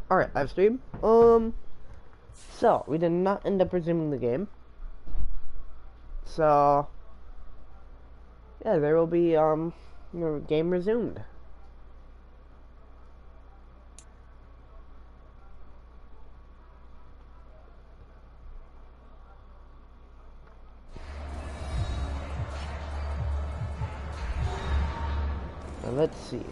Alright, live stream. So, we did not end up resuming the game. So, yeah, there will be, game resumed. Now, let's see here.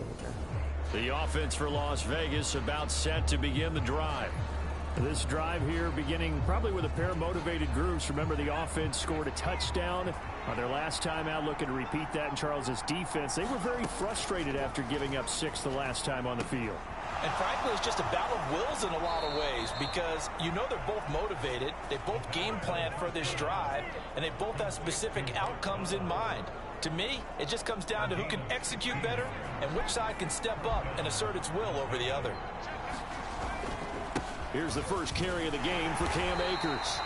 The offense for Las Vegas about set to begin the drive. This drive here beginning probably with a pair of motivated groups. Remember, the offense scored a touchdown on their last time out, looking to repeat that in Charles's defense. They were very frustrated after giving up 6 the last time on the field. And frankly, it's just a battle of wills in a lot of ways because you know they're both motivated, they both game plan for this drive, and they both have specific outcomes in mind. To me, it just comes down to who can execute better and which side can step up and assert its will over the other. Here's the first carry of the game for Cam Akers.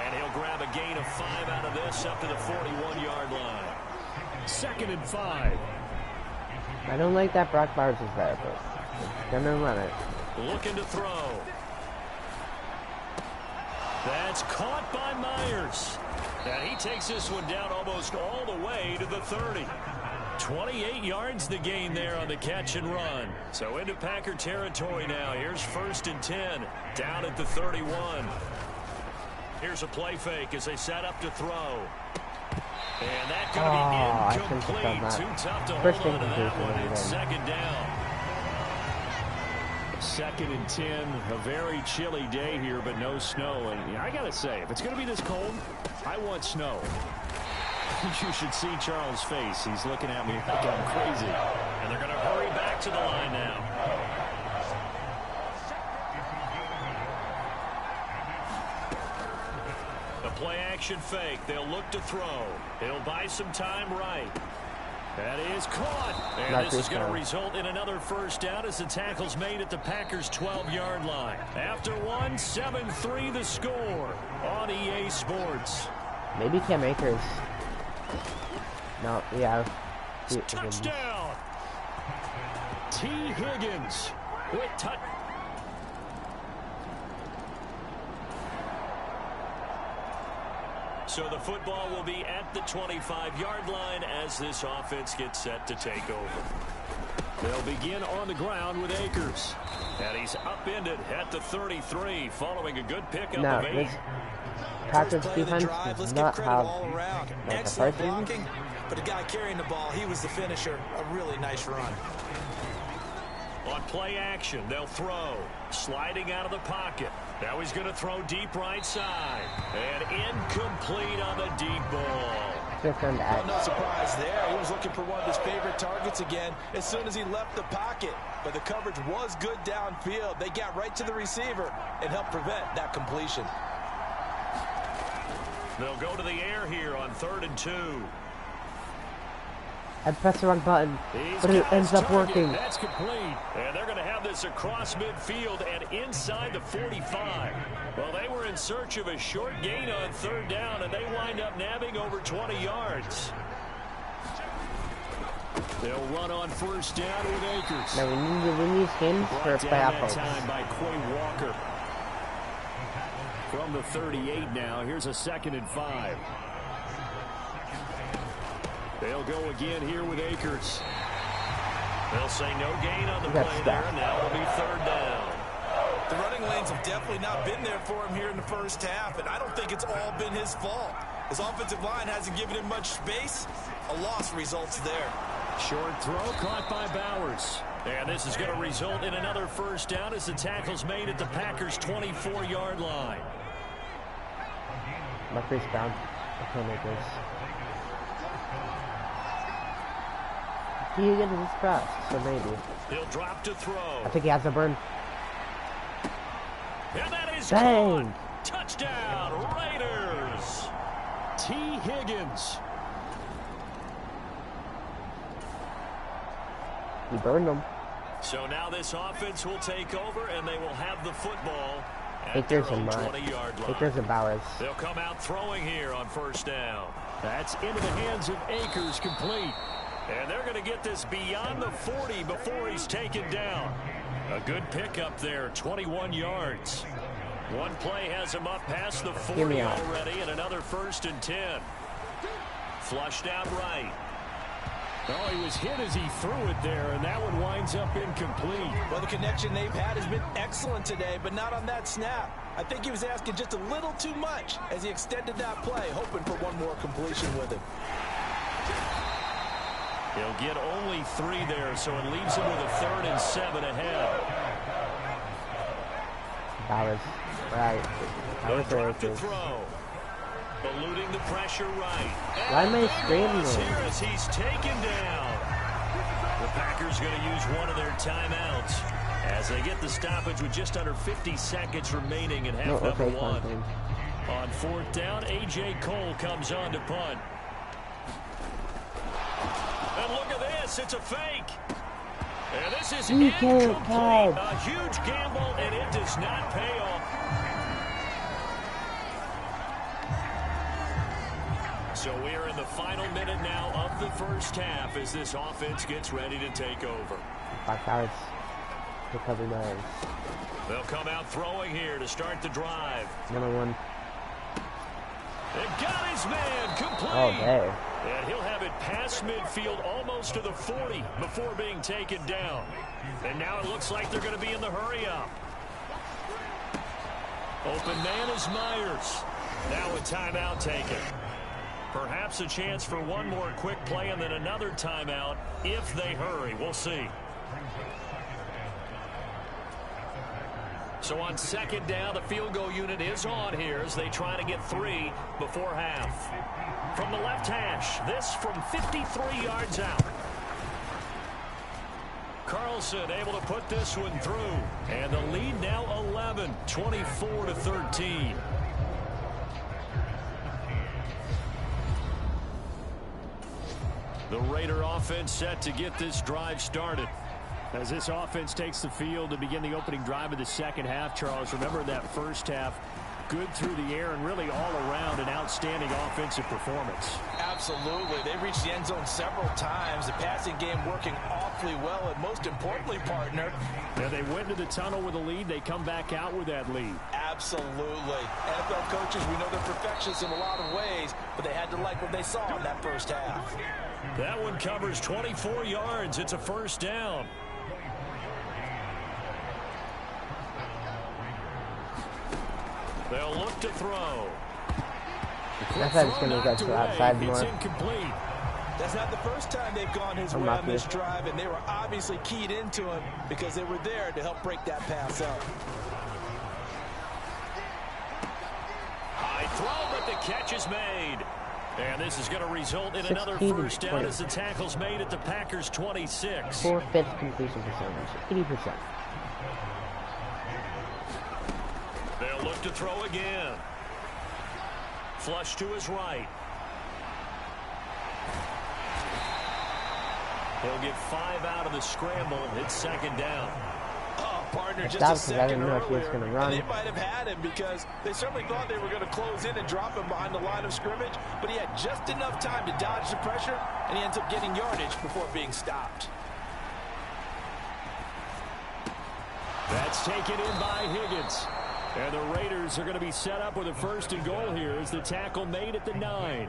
And he'll grab a gain of 5 out of this up to the 41-yard line. 2nd and 5. I don't like that Brock Bowers is there, but gonna run it. Looking to throw. That's caught by Myers. And he takes this one down almost all the way to the 30. 28 yards the gain there on the catch and run. So into Packer territory now. Here's 1st and 10 down at the 31. Here's a play fake as they set up to throw. And that going to be incomplete. Too tough to hold on to that one. It's 2nd down. 2nd and 10. A very chilly day here, but no snow. And I got to say, if it's going to be this cold, I want snow. You should see Charles' face. He's looking at me like I'm crazy. And they're going to hurry back to the line now. The play action fake. They'll look to throw. He'll buy some time right. That is caught. And this is going to result in another 1st down as the tackle's made at the Packers' 12-yard line. After one, 7-3 the score on EA Sports. Maybe Cam Akers. No, yeah. Touchdown. T. Higgins with touch. So the football will be at the 25-yard line as this offense gets set to take over. They'll begin on the ground with Akers. And he's upended at the 33 following a good pickup of 8. Packers defense does not have like a first blocking, but the guy carrying the ball, he was the finisher. A really nice run. On play action, they'll throw. Sliding out of the pocket. Now he's going to throw deep right side. And incomplete on the deep ball. Well, no surprise there. He was looking for one of his favorite targets again as soon as he left the pocket. But the coverage was good downfield. They got right to the receiver and helped prevent that completion. They'll go to the air here on 3rd and 2. I pressed the wrong button, but it ends up working. That's complete. And they're going to have this across midfield and inside the 45. Well, they were in search of a short gain on 3rd down, and they wind up nabbing over 20 yards. They'll run on 1st down with Akers. Now we need to win these games for playoff time by Quay Walker. From the 38 now, here's a 2nd and 5. They'll go again here with Akers. They'll say no gain on the play there, and now it'll be 3rd down. The running lanes have definitely not been there for him here in the 1st half, and I don't think it's all been his fault. His offensive line hasn't given him much space. A loss results there. Short throw caught by Bowers. And this is going to result in another 1st down as the tackle's made at the Packers' 24-yard line. My first down. I can't make this. He gets his fast, so maybe. He'll drop to throw. I think he has a burn. And that is dang. Caught. Touchdown, Raiders. T. Higgins. He burned him. So now this offense will take over, and they will have the football at Akers their own 20-yard line. Akers and Bowers. They'll come out throwing here on 1st down. That's into the hands of Akers, complete. And they're going to get this beyond the 40 before he's taken down. A good pickup there, 21 yards. One play has him up past the 40 already, and another 1st and 10. Flushed out right. Oh, he was hit as he threw it there, and that one winds up incomplete. Well, the connection they've had has been excellent today, but not on that snap. I think he was asking just a little too much as he extended that play, hoping for one more completion with it. He'll get only 3 there, so it leaves him with a 3rd and 7 ahead. That was right. That was drop to throw. Eluding the pressure right. Why am I screaming? Here as he's taken down. The Packers going to use one of their timeouts as they get the stoppage with just under 50 seconds remaining in half number 1. On 4th down, A.J. Cole comes on to punt. And look at this, it's a fake. And this is incomplete. A huge gamble, and it does not pay off. So we're in the final minute now of the 1st half as this offense gets ready to take over. They'll come out throwing here to start the drive. Number 1. They got his man complete. Oh, there. And he'll have it past midfield almost to the 40 before being taken down. And now it looks like they're going to be in the hurry up. Open man is Myers. Now a timeout taken. Perhaps a chance for one more quick play and then another timeout if they hurry. We'll see. So on 2nd down, the field goal unit is on here as they try to get 3 before half. From the left hash, this from 53 yards out. Carlson able to put this one through. And the lead now 11, 24-13. The Raider offense set to get this drive started. As this offense takes the field to begin the opening drive of the 2nd half, Charles, remember that 1st half, good through the air and really all around an outstanding offensive performance. Absolutely. They reached the end zone several times. The passing game working awfully well, and most importantly, partner, now they went to the tunnel with a lead. They come back out with that lead. Absolutely. NFL coaches, we know they're perfectionists in a lot of ways, but they had to like what they saw in that 1st half. That one covers 24 yards. It's a 1st down. They'll look to throw. I thought it's going to go to outside more. It's incomplete. That's not the first time they've gone his way on this drive, and they were obviously keyed into him because they were there to help break that pass up. High throw, but the catch is made. And this is going to result in another 1st down as the tackle's made at the Packers' 26. 4/5 completion percentage, 80%. They'll look to throw again. Flush to his right. He'll get 5 out of the scramble. It's 2nd down. Oh, partner, just a second earlier, and they might have had him because they certainly thought they were going to close in and drop him behind the line of scrimmage, but he had just enough time to dodge the pressure, and he ends up getting yardage before being stopped. That's taken in by Higgins. And the Raiders are going to be set up with a 1st and goal here as the tackle made at the 9.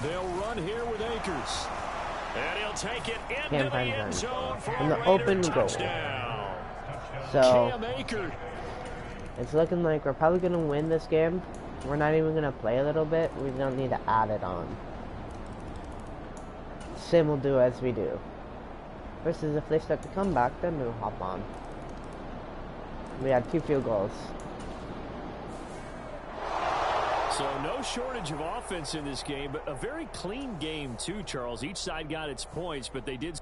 They'll run here with Akers. And he'll take it into the end zone for in the a open Raider goal. touchdown. So it's looking like we're probably going to win this game. We're not even going to play a little bit. We don't need to add it on. Sim will do as we do. Versus if they start to come back, then we'll hop on. We had 2 field goals. So no shortage of offense in this game, but a very clean game too, Charles. Each side got its points, but they did.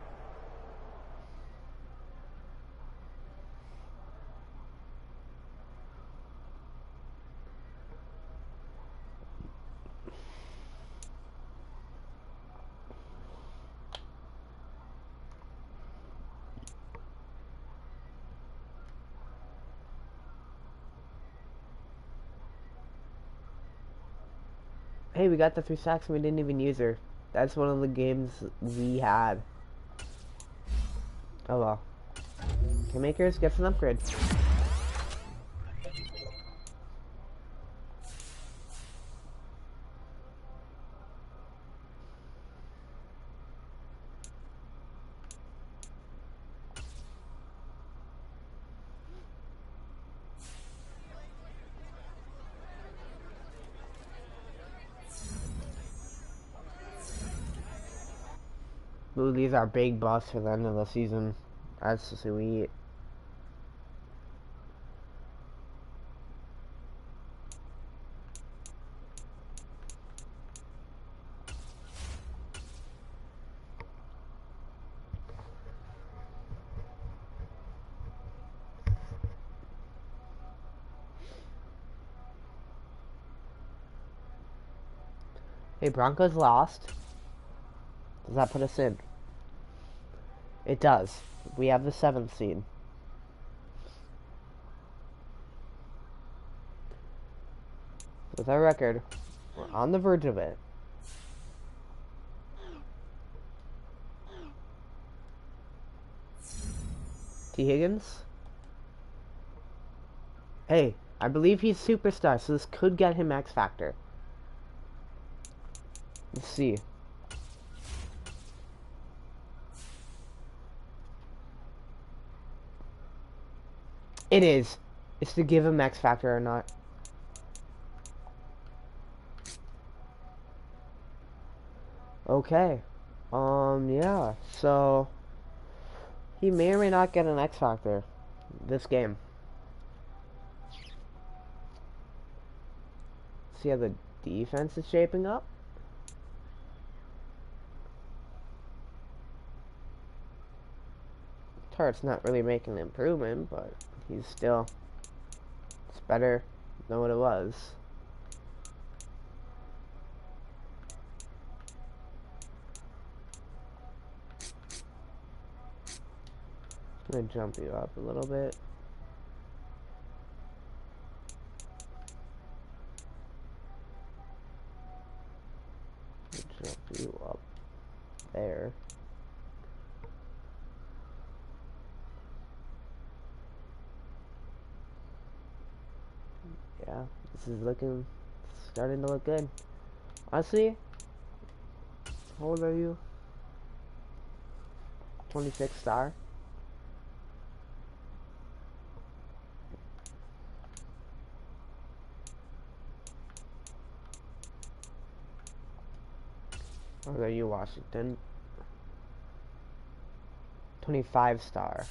Hey, we got the 3 sacks and we didn't even use her. That's one of the games we had. Oh well. Kingmakers gets an upgrade. Ooh, these are big buffs for the end of the season. That's sweet. Hey, Broncos lost. Does that put us in? It does. We have the 7th seed. With our record, we're on the verge of it. T. Higgins? Hey, I believe he's superstar, so this could get him X Factor. Let's see. It is. It's to give him X Factor or not. Okay. Yeah. So he may or may not get an X Factor this game. See how the defense is shaping up? Tart's not really making an improvement, but he's still, it's better than what it was. I'm gonna jump you up a little bit. Jump you up there. Yeah, this is starting to look good. Honestly, how old are you? 26 star? Or are you Washington? 25 star.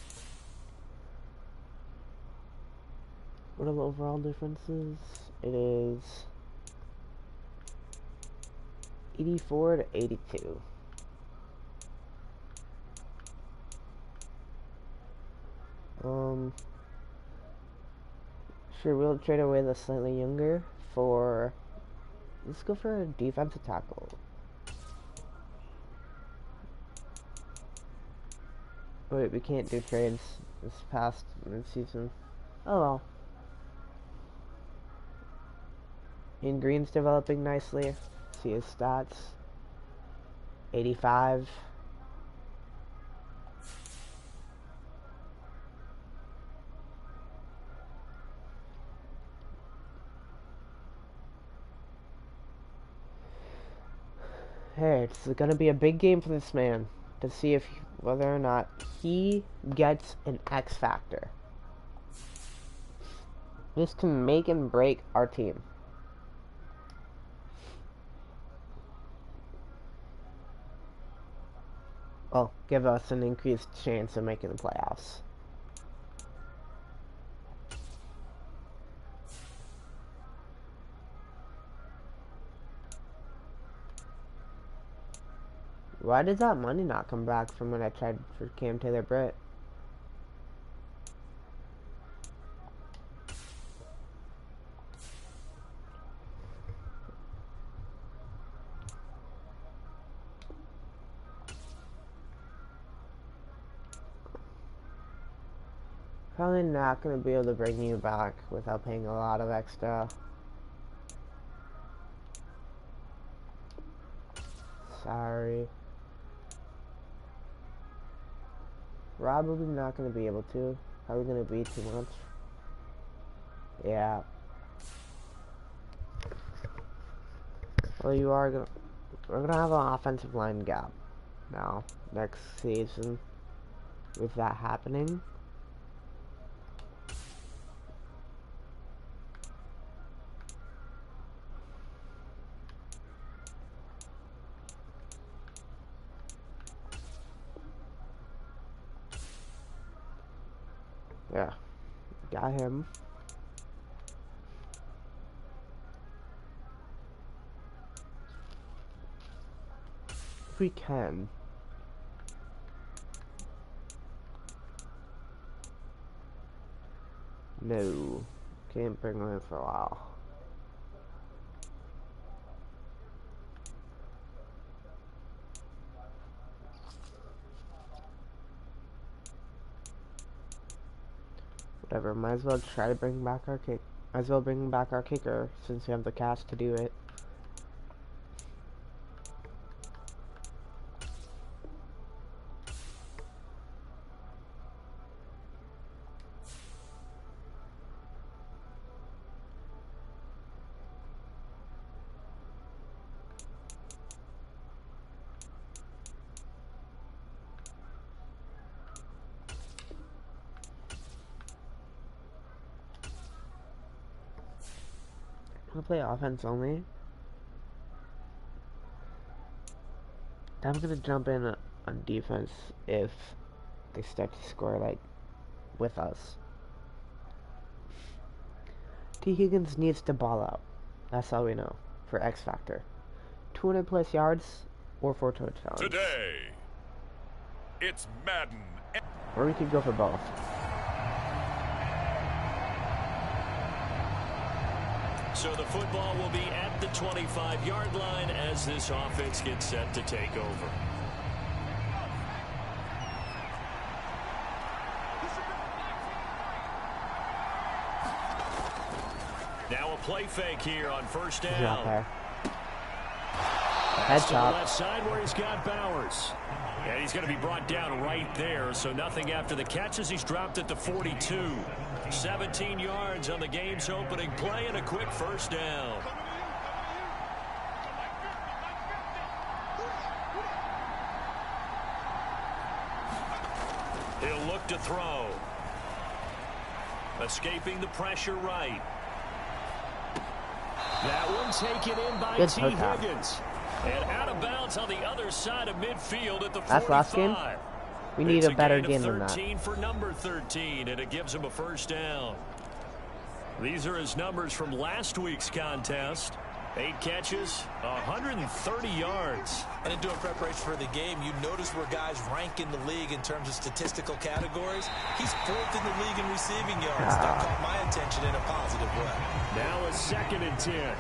What are the overall differences? It is 84 to 82. Sure, we'll trade away the slightly younger for. Let's go for a defensive tackle. Wait, we can't do trades this past mid-season. Oh well. Ian Green's developing nicely. See his stats. 85. Hey, it's gonna be a big game for this man to see if whether or not he gets an X Factor. This can make and break our team. Well, give us an increased chance of making the playoffs. Why did that money not come back from when I tried for Cam Taylor-Britt? Probably not going to be able to bring you back without paying a lot of extra. Sorry. Probably not going to be able to. Probably going to be too much. Yeah. Well, we're going to have an offensive line gap now, next season, with that happening. Yeah, got him. If we can. No, can't bring him in for a while. Whatever, might as well try to bring back our kick. Might as well bring back our kicker since we have the cash to do it. I'm gonna play offense only. I'm gonna jump in on defense if they start to score like with us. T. Higgins needs to ball out. That's all we know for X Factor. 200 plus yards or 4 touchdowns. Today, it's Madden. Or we could go for both. So the football will be at the 25-yard line as this offense gets set to take over. Now a play fake here on first down. He's not there. Pass to the Headshot. left side where he's got Bowers. And he's going to be brought down right there, so nothing after the catch as he's dropped at the 42. 17 yards on the game's opening play and a quick first down. He'll look to throw. Escaping the pressure right. That one taken in by Good T. touchdown. Higgins. And out of bounds on the other side of midfield at the 45. That's last game? We need It's a better gain game of than 13 that. for number 13, and it gives him a first down. These are his numbers from last week's contest. 8 catches, 130 yards. And in doing preparation for the game, you notice where guys rank in the league in terms of statistical categories. He's 4th in the league in receiving yards. That caught my attention in a positive way. Now a 2nd and 10.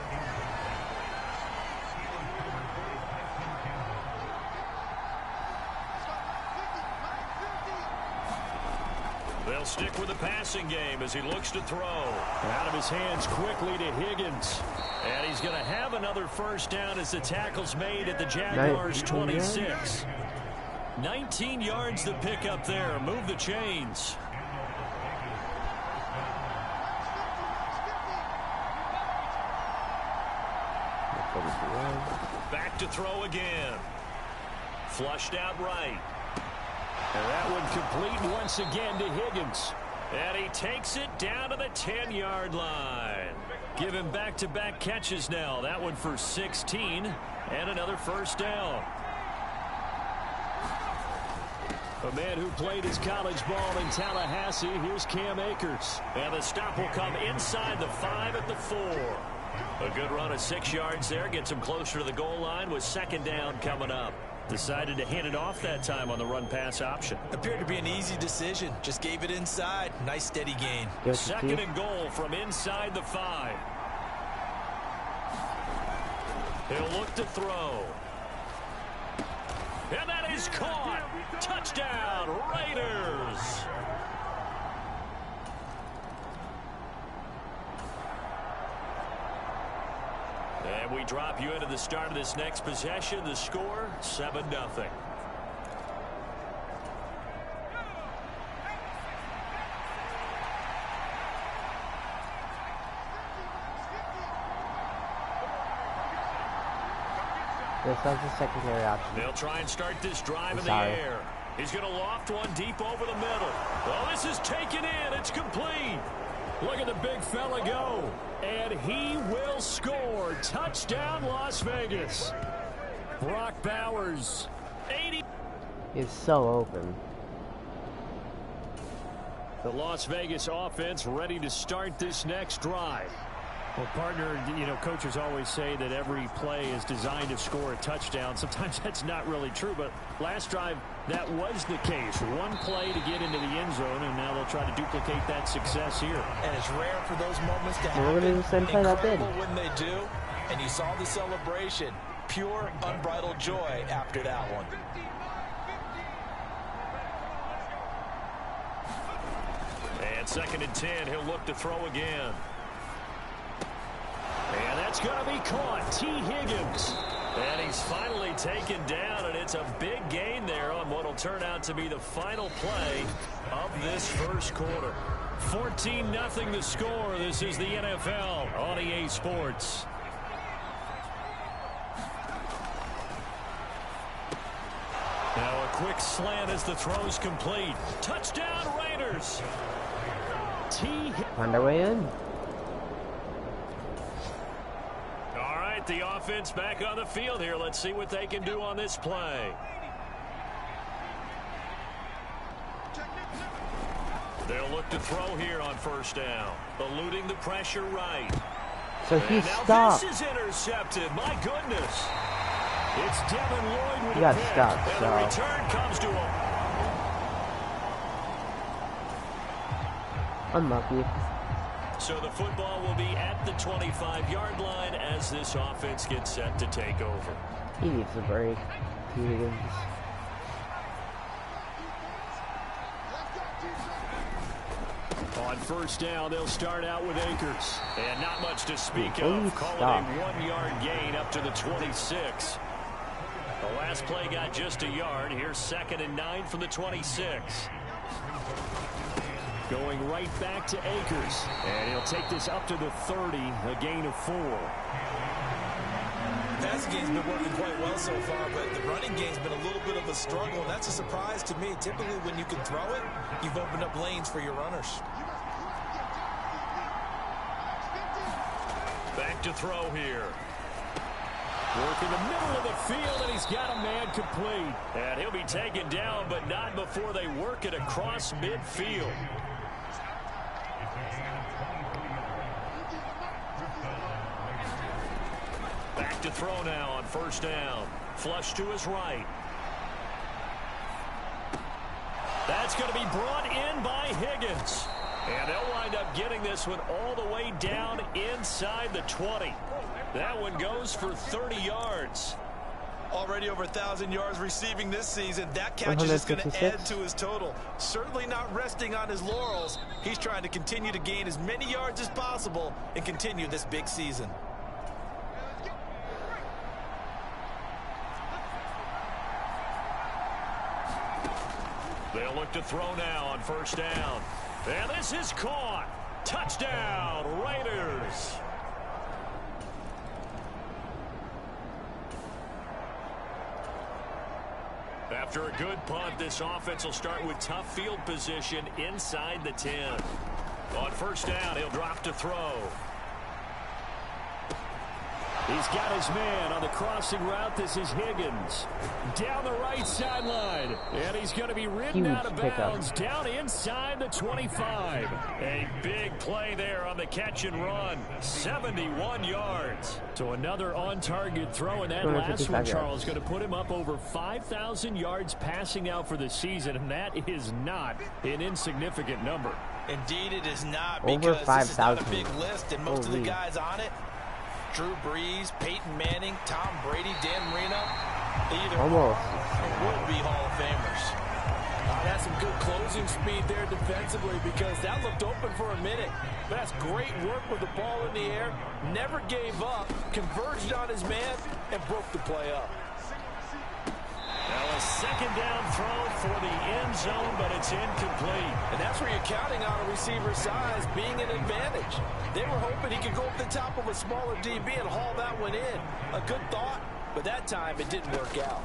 They'll stick with the passing game as he looks to throw. Out of his hands quickly to Higgins. And he's going to have another first down as the tackle's made at the Jaguars' 26. 19 yards to pick up there. Move the chains. Back to throw again. Flushed out right. And that one complete once again to Higgins. And he takes it down to the 10-yard line. Give him back-to-back catches now. That one for 16 and another first down. A man who played his college ball in Tallahassee. Here's Cam Akers. And the stop will come inside the 5 at the 4. A good run of 6 yards there. Gets him closer to the goal line with second down coming up. Decided to hand it off that time on the run-pass option. Appeared to be an easy decision. Just gave it inside. Nice steady gain. Second and goal from inside the 5. He'll look to throw. And that is caught. Touchdown, Raiders. And And we drop you into the start of this next possession. The score, 7-0. This was the secondary option. They'll try and start this drive in the air. He's going to loft one deep over the middle. Oh, this is taken in. It's complete. Look at the big fella go. And he will score. Touchdown, Las Vegas. Brock Bowers, 80. He's so open. The Las Vegas offense ready to start this next drive. Well, partner, you know, coaches always say that every play is designed to score a touchdown. Sometimes that's not really true, but last drive, that was the case. One play to get into the end zone, and now they'll try to duplicate that success here. And it's rare for those moments to happen. We're going to do the same play that did. Incredible when they do, and you saw the celebration. Pure, unbridled joy after that one. And 2nd and 10, he'll look to throw again. And that's going to be caught. T. Higgins. And he's finally taken down, and it's a big gain there on what will turn out to be the final play of this first quarter. 14-0 the score. This is the NFL on EA Sports. Now a quick slant as the throw's complete. Touchdown Raiders. On their way in. The offense back on the field here. Let's see what they can do on this play. They'll look to throw here on 1st down. Eluding the pressure right. So he stopped. Now this is intercepted. My goodness. It's Devin Lloyd with a pick. Stopped, and the return comes to him. Unlucky. So the football will be at the 25-yard line as this offense gets set to take over. He needs a break. Higgins. On 1st down, they'll start out with Akers. And not much to speak of. Call it a 1-yard gain up to the 26. The last play got just a yard. Here's 2nd and 9 from the 26. Going right back to Akers. And he'll take this up to the 30, a gain of 4. Passing game's been working quite well so far, but the running game's been a little bit of a struggle, and that's a surprise to me. Typically, when you can throw it, you've opened up lanes for your runners. Back to throw here. Work in the middle of the field, and he's got a man complete. And he'll be taken down, but not before they work it across midfield. Back to throw now on 1st down. Flush to his right. That's going to be brought in by Higgins. And they'll wind up getting this one all the way down inside the 20. That one goes for 30 yards. Already over 1,000 yards receiving this season. That catch is just going to add to his total. Certainly not resting on his laurels. He's trying to continue to gain as many yards as possible and continue this big season. They'll look to throw now on 1st down. And this is caught. Touchdown, Raiders. After a good punt, this offense will start with tough field position inside the 10. On 1st down, he'll drop to throw. He's got his man on the crossing route. This is Higgins. Down the right sideline. And he's going to be ridden out of bounds down inside the 25. A big play there on the catch and run. 71 yards. So another on-target throw, and that last one, Charles, is going to put him up over 5,000 yards passing out for the season, and that is not an insignificant number. Indeed, it is not, because this is not a big list, and most of the guys on it, Drew Brees, Peyton Manning, Tom Brady, Dan Marino, they either are or will be Hall of Famers. That's some good closing speed there defensively because that looked open for a minute. But that's great work with the ball in the air. Never gave up, converged on his man, and broke the play up. Now a second down throw for the end zone, but it's incomplete. And that's where you're counting on a receiver's size being an advantage. They were hoping he could go up the top of a smaller DB and haul that one in. A good thought, but that time it didn't work out.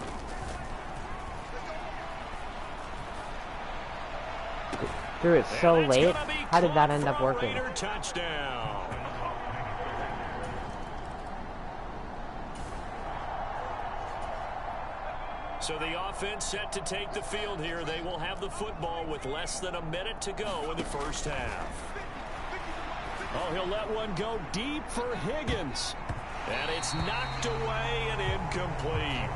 Threw it so late. How did that end up working? Touchdown. So the offense set to take the field here. They will have the football with less than a minute to go in the first half. Oh, he'll let one go deep for Higgins. And it's knocked away and incomplete.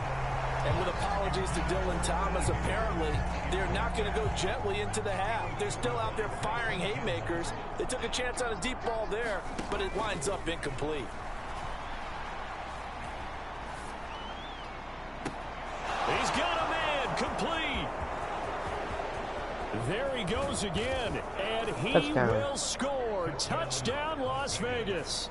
And with apologies to Dylan Thomas, apparently they're not going to go gently into the half. They're still out there firing haymakers. They took a chance on a deep ball there, but it winds up incomplete. He's got a man, complete. There he goes again, and he will score. Touchdown, Las Vegas.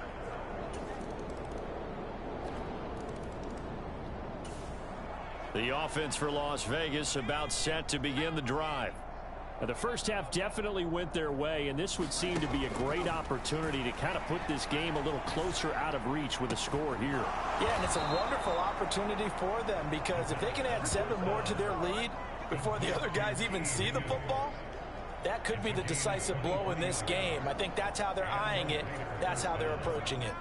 The offense for Las Vegas about set to begin the drive. Now, the first half definitely went their way, and this would seem to be a great opportunity to kind of put this game a little closer out of reach with a score here. Yeah, and it's a wonderful opportunity for them because if they can add 7 more to their lead before the other guys even see the football, that could be the decisive blow in this game. I think that's how they're eyeing it. That's how they're approaching it.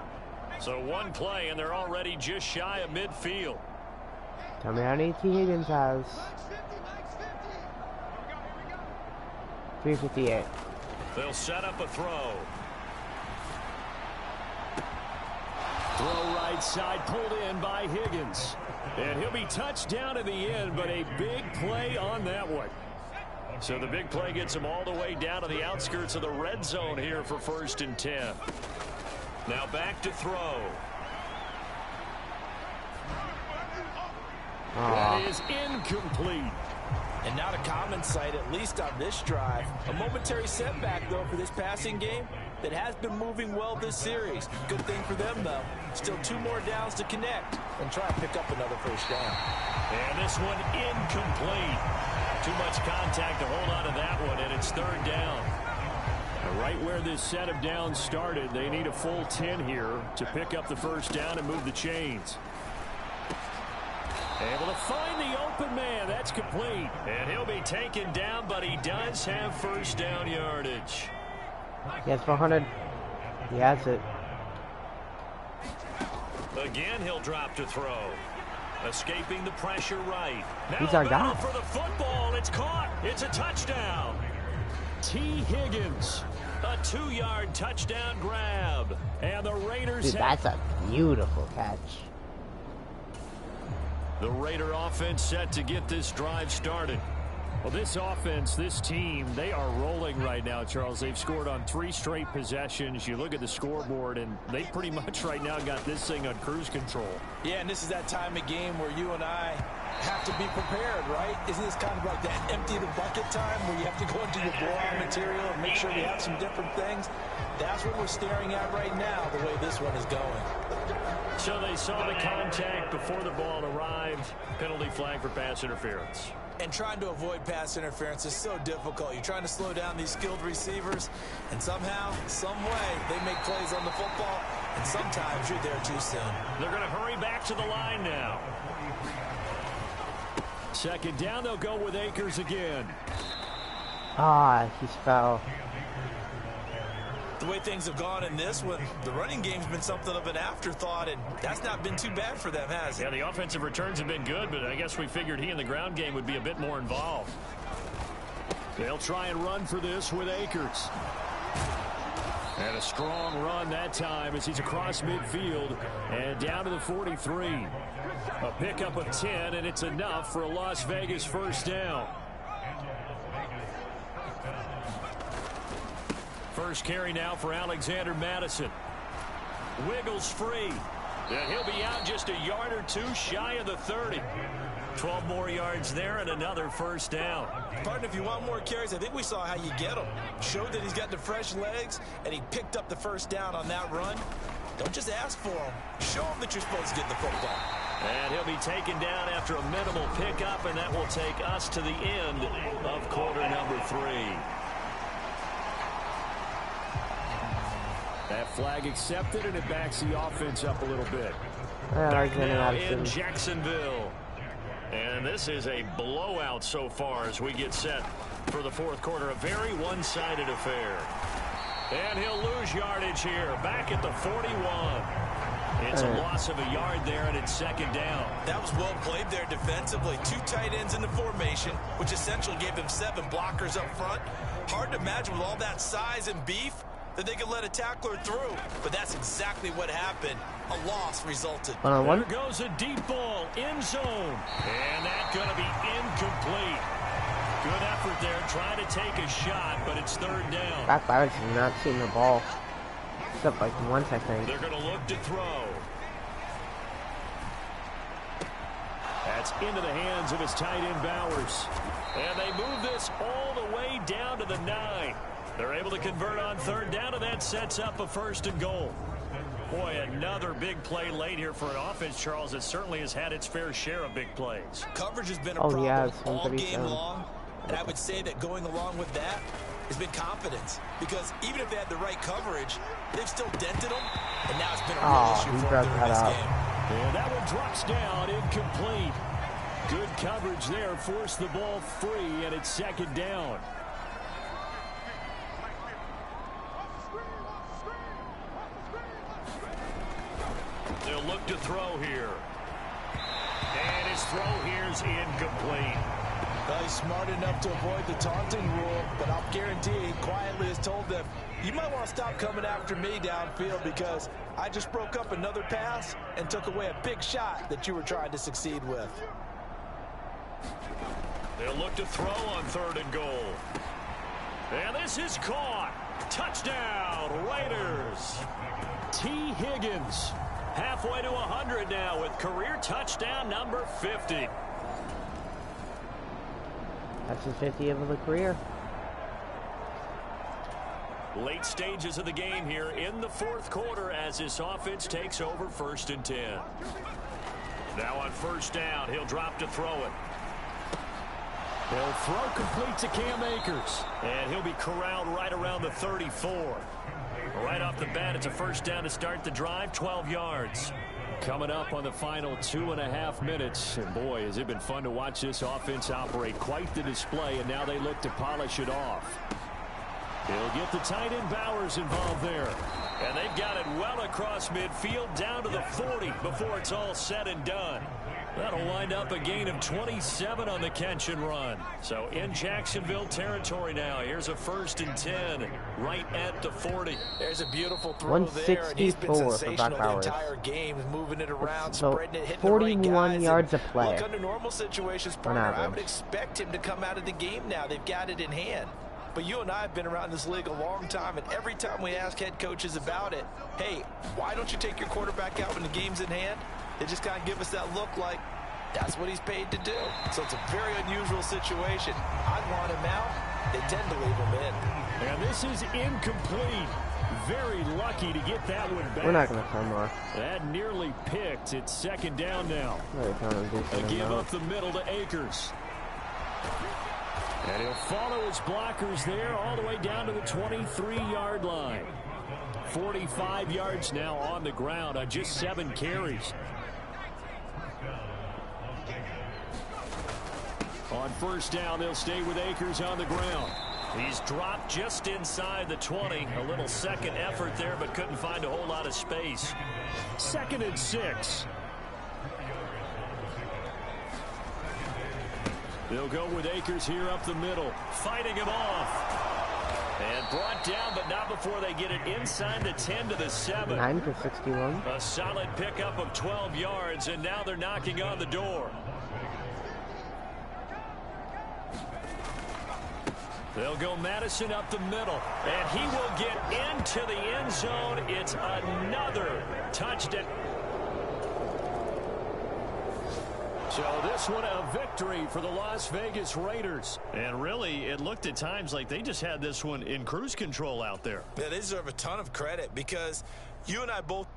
So one play, and they're already just shy of midfield. Tell me how many T. Higgins has. 358. They'll set up a throw. Throw right side, pulled in by Higgins. And he'll be touched down in the end, but a big play on that one. So the big play gets him all the way down to the outskirts of the red zone here for 1st and 10. Now back to throw. That is incomplete. And not a common sight, at least on this drive. A momentary setback, though, for this passing game that has been moving well this series. Good thing for them, though. Still 2 more downs to connect and try to pick up another first down. And this one incomplete. Too much contact to hold on to that one, and it's 3rd down. Right where this set of downs started, they need a full 10 here to pick up the first down and move the chains. Able to find the open man. That's complete. And he'll be taken down, but he does have first down yardage. He has 400. He has it. Again, he'll drop to throw. Escaping the pressure right. Now he's our guy. For the football. It's caught. It's a touchdown. T. Higgins. A 2-yard touchdown grab. And the Raiders. Dude, that's a beautiful catch. The Raider offense set to get this drive started. Well, this offense, this team, they are rolling right now, Charles. They've scored on 3 straight possessions. You look at the scoreboard, and they pretty much right now got this thing on cruise control. Yeah, and this is that time of game where you and I have to be prepared, right? Isn't this kind of like that empty the bucket time where you have to go into your blowout material and make sure we have some different things? That's what we're staring at right now, the way this one is going. So they saw the contact before the ball arrived. Penalty flag for pass interference. And trying to avoid pass interference is so difficult. You're trying to slow down these skilled receivers, and somehow, some way, they make plays on the football, and sometimes you're there too soon. They're going to hurry back to the line now. 2nd down, they'll go with Akers again. He fell. The way things have gone in this one, the running game's been something of an afterthought, and that's not been too bad for them, has it? Yeah, the offensive returns have been good, but I guess we figured he in the ground game would be a bit more involved. They'll try and run for this with Akers. And a strong run that time as he's across midfield and down to the 43. A pickup of 10, and it's enough for a Las Vegas first down. First carry now for Alexander Madison. Wiggles free. And he'll be out just a yard or 2 shy of the 30. 12 more yards there and another first down. Partner, if you want more carries, I think we saw how you get them. Showed that he's got the fresh legs, and he picked up the first down on that run. Don't just ask for him. Show him that you're supposed to get the football. And he'll be taken down after a minimal pickup, and that will take us to the end of quarter number 3. That flag accepted, and it backs the offense up a little bit. Back now in Jacksonville. And this is a blowout so far as we get set for the fourth quarter. A very one-sided affair. And he'll lose yardage here. Back at the 41. It's a loss of a yard there, and it's second down. That was well played there defensively. 2 tight ends in the formation, which essentially gave them 7 blockers up front. Hard to imagine with all that size and beef that they could let a tackler through. But that's exactly what happened. A loss resulted. There goes a deep ball, end zone. And that's going to be incomplete. Good effort there, trying to take a shot, but it's third down. Brock Bowers has not seen the ball. Except like once, I think. They're going to look to throw. That's into the hands of his tight end, Bowers. And they move this all the way down to the 9. They're able to convert on third down, and that sets up a first and goal. Boy, another big play late here for an offense, Charles, that certainly has had its fair share of big plays. Coverage has been a problem all game long, and I would say that going along with that has been confidence. Because even if they had the right coverage, they've still dented them, and now it's been a real issue for them during this game. And that one drops down, incomplete. Good coverage there, forced the ball free, and it's second down. They'll look to throw here. And his throw here's incomplete. Well, he's smart enough to avoid the taunting rule, but I'll guarantee he quietly has told them, you might want to stop coming after me downfield because I just broke up another pass and took away a big shot that you were trying to succeed with. They'll look to throw on third and goal. And this is caught. Touchdown, Raiders. T. Higgins. Halfway to 100 now with career touchdown number 50. That's his 50th of the career. Late stages of the game here in the fourth quarter as this offense takes over first and 10. Now on first down, he'll drop to throw it. He'll throw complete to Cam Akers. And he'll be corralled right around the 34. Right off the bat, it's a first down to start the drive, 12 yards. Coming up on the final 2.5 minutes. And boy, has it been fun to watch this offense operate. Quite the display, and now they look to polish it off. He'll get the tight end Bowers involved there. And they've got it well across midfield down to the 40 before it's all said and done. That'll wind up a gain of 27 on the catch and run. So in Jacksonville territory now. Here's a first and 10 right at the 40. There's a beautiful throw there, and he's been sensational the entire game, moving it around, spreading it, hitting 41 the right guys. yards a play. Look, under normal situations, partner, I would expect him to come out of the game now. They've got it in hand. But you and I have been around this league a long time, and every time we ask head coaches about it, hey, why don't you take your quarterback out when the game's in hand? They just kind of give us that look like that's what he's paid to do. So it's a very unusual situation. I'd want him out. They tend to leave him in. And this is incomplete. Very lucky to get that one back. We're not going to come more. That nearly picked. It's second down now. A give up the middle to Akers. And he'll follow his blockers there all the way down to the 23-yard line. 45 yards now on the ground on just 7 carries. On first down, they'll stay with Akers on the ground. He's dropped just inside the 20. A little second effort there, but couldn't find a whole lot of space. Second and 6. They'll go with Akers here up the middle, fighting him off. And brought down, but not before they get it inside the 10 to the 7. 9 for 61. A solid pickup of 12 yards, and now they're knocking on the door. They'll go Madison up the middle, and he will get into the end zone. It's another touchdown. So this one a victory for the Las Vegas Raiders. And really, it looked at times like they just had this one in cruise control out there. Yeah, they deserve a ton of credit because you and I both.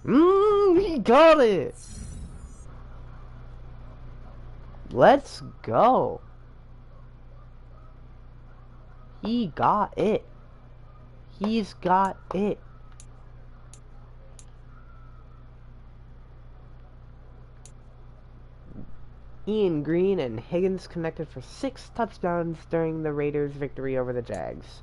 He got it! Let's go. He got it. He's got it. Ian Green and Higgins connected for 6 touchdowns during the Raiders' victory over the Jags.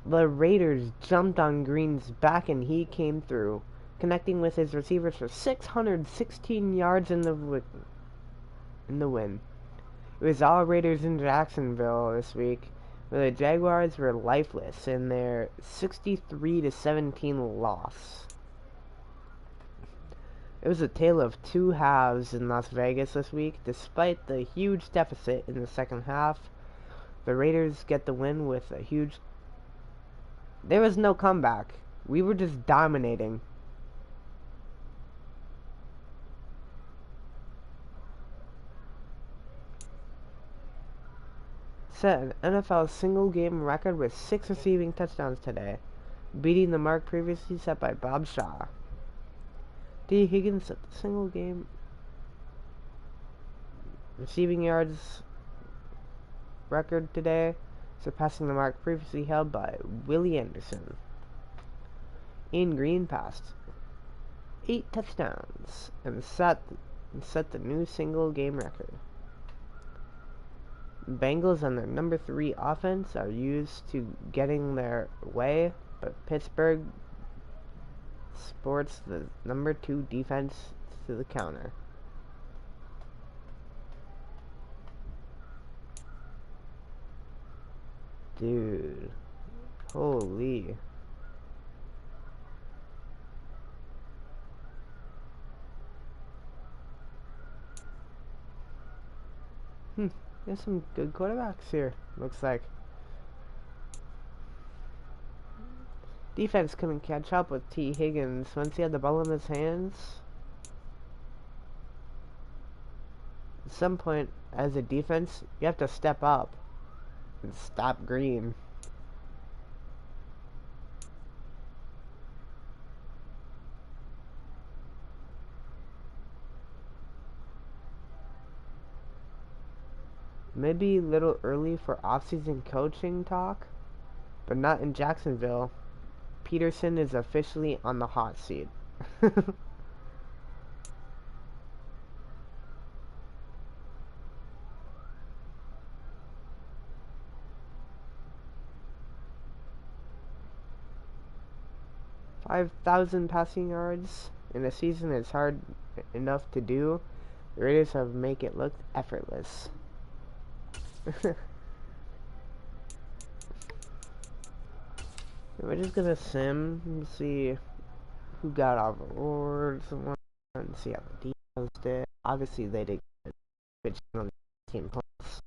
The Raiders jumped on Green's back and he came through, connecting with his receivers for 616 yards in the win. It was all Raiders in Jacksonville this week, where the Jaguars were lifeless in their 63-17 loss. It was a tale of two halves in Las Vegas this week. Despite the huge deficit in the second half, the Raiders get the win with a huge... There was no comeback. We were just dominating. Set an NFL single-game record with 6 receiving touchdowns today, beating the mark previously set by Bob Shaw. D. Higgins set the single-game receiving yards record today, surpassing the mark previously held by Willie Anderson. Ian Green passed 8 touchdowns and set the new single-game record. Bengals and their number 3 offense are used to getting their way, but Pittsburgh sports the number 2 defense to the counter. Dude, holy. There's some good quarterbacks here, looks like. Defense couldn't catch up with T. Higgins once he had the ball in his hands. At some point, as a defense, you have to step up and stop Green. Maybe a little early for off-season coaching talk, but not in Jacksonville. Peterson is officially on the hot seat. 5,000 passing yards in a season is hard enough to do. The Raiders have make it look effortless. We're just gonna sim and see who got our rewards and see how the defense did. Obviously they did good on 18 points.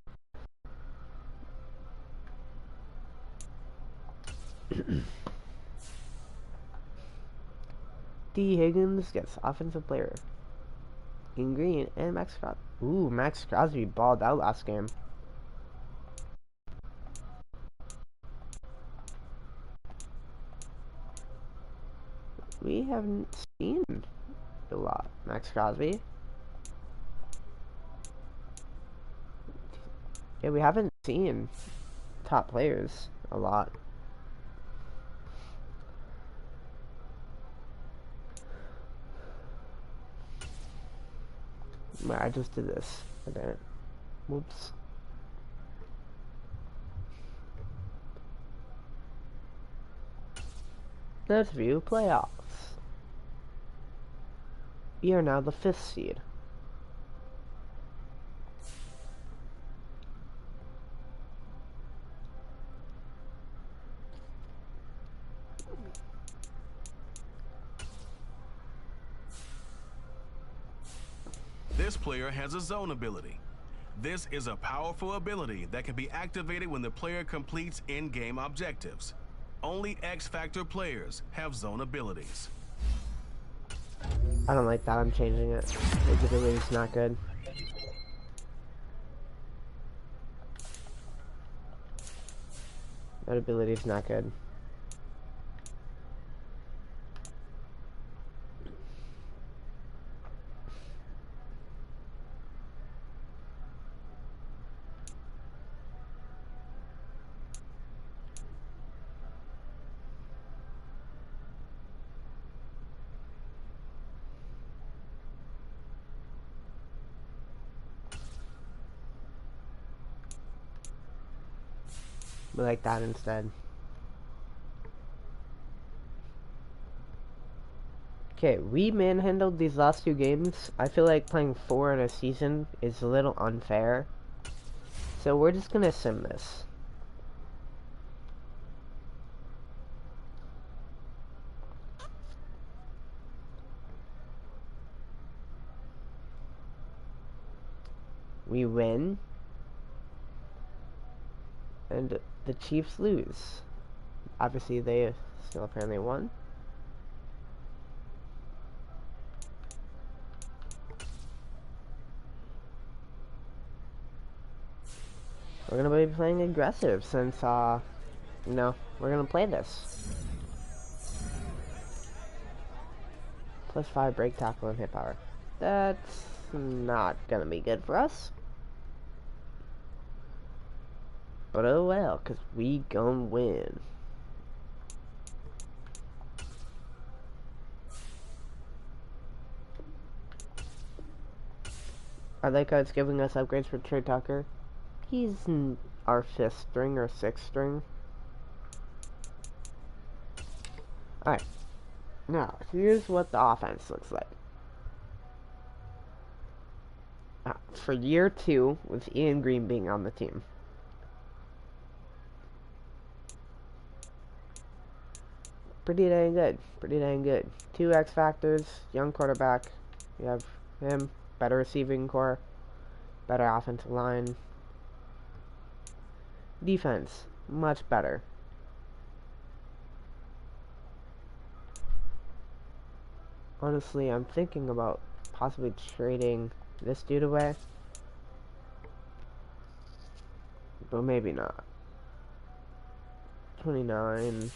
D. Higgins gets offensive player in green and Max Crosby. Ooh, Max Crosby balled out last game. We haven't seen a lot. Max Crosby. Yeah, we haven't seen top players a lot. I just did this. I didn't. Whoops. Let's view playoffs. We are now the 5th seed. This player has a zone ability. This is a powerful ability that can be activated when the player completes in-game objectives. Only X-Factor players have zone abilities. I don't like that. I'm changing it. His ability's not good. That ability's not good. We like that instead. Okay, we manhandled these last 2 games. I feel like playing 4 in a season is a little unfair. So we're just gonna sim this. We win. And the Chiefs lose. Obviously, they still apparently won. We're gonna be playing aggressive since, you know, we're gonna play this. +5 break tackle and hit power. That's not gonna be good for us. But oh well, cause we gonna win. I like how it's giving us upgrades for Trey Tucker. He's our 5th string or 6th string. Alright. Now, here's what the offense looks like. For year 2, with Ian Green being on the team. Pretty dang good. Pretty dang good. 2 X factors, young quarterback. You have him, better receiving core, better offensive line. Defense, much better. Honestly, I'm thinking about possibly trading this dude away. But maybe not. 29.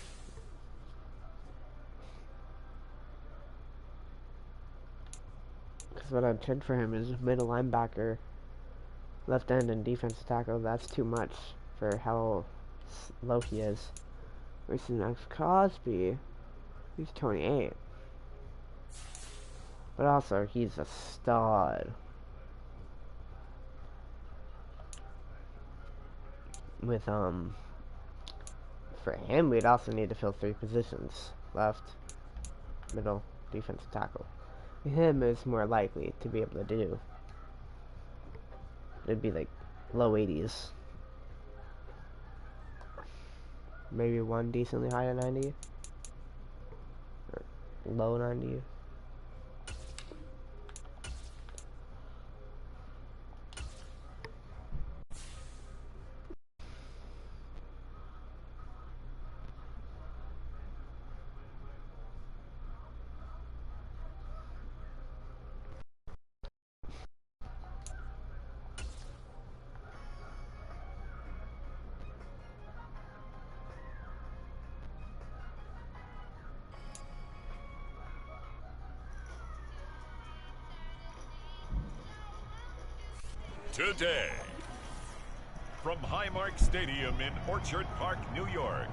Because what I'd trade for him is middle linebacker, left end, and defensive tackle. That's too much for how low he is. Where's the next Cosby? He's 28. But also, he's a stud. With, for him, we'd also need to fill 3 positions. Left, middle, defensive tackle. Him is more likely to be able to do. It'd be like low 80s. Maybe one decently high at 90. Or low 90. Today, from Highmark Stadium in Orchard Park, New York,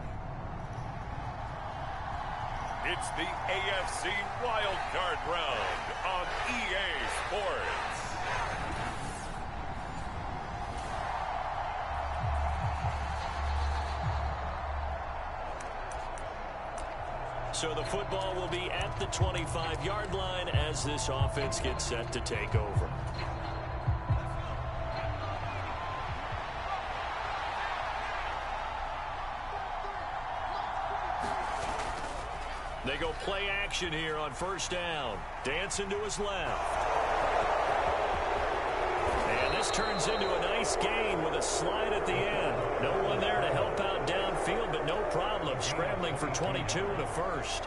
it's the AFC Wild Card Round on EA Sports. So the football will be at the 25-yard line as this offense gets set to take over. They go play action here on first down. Dancing to his left. And this turns into a nice gain with a slide at the end. No one there to help out downfield, but no problem scrambling for 22 to first.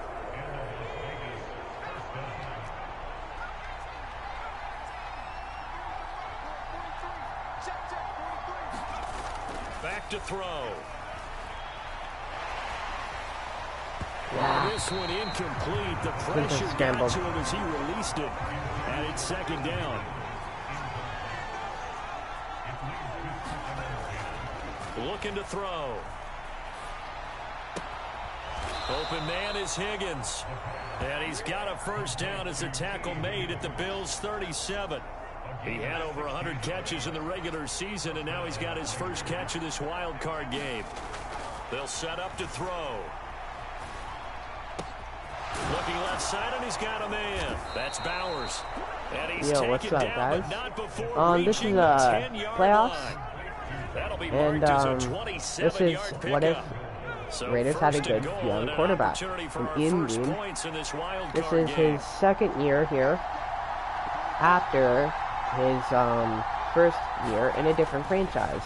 Back to throw. Yeah. This one incomplete. The pressure got to him as he released it. And it's second down. Looking to throw. Open man is Higgins. And he's got a first down as a tackle made at the Bills' 37. He had over 100 catches in the regular season, and now he's got his first catch of this wild card game. They'll set up to throw. Looking left side, and he's got a man. That's Bowers. And he's Yo, what's up, down, guys? but not before This is reaching the 10-yard playoffs. line. That'll be And marked as a this 27-yard is what if pickup. So Raiders had a first and good goal young and an quarterback opportunity for from our Ian first Green. points in this wild This card is game. his second year here after his first year in a different franchise.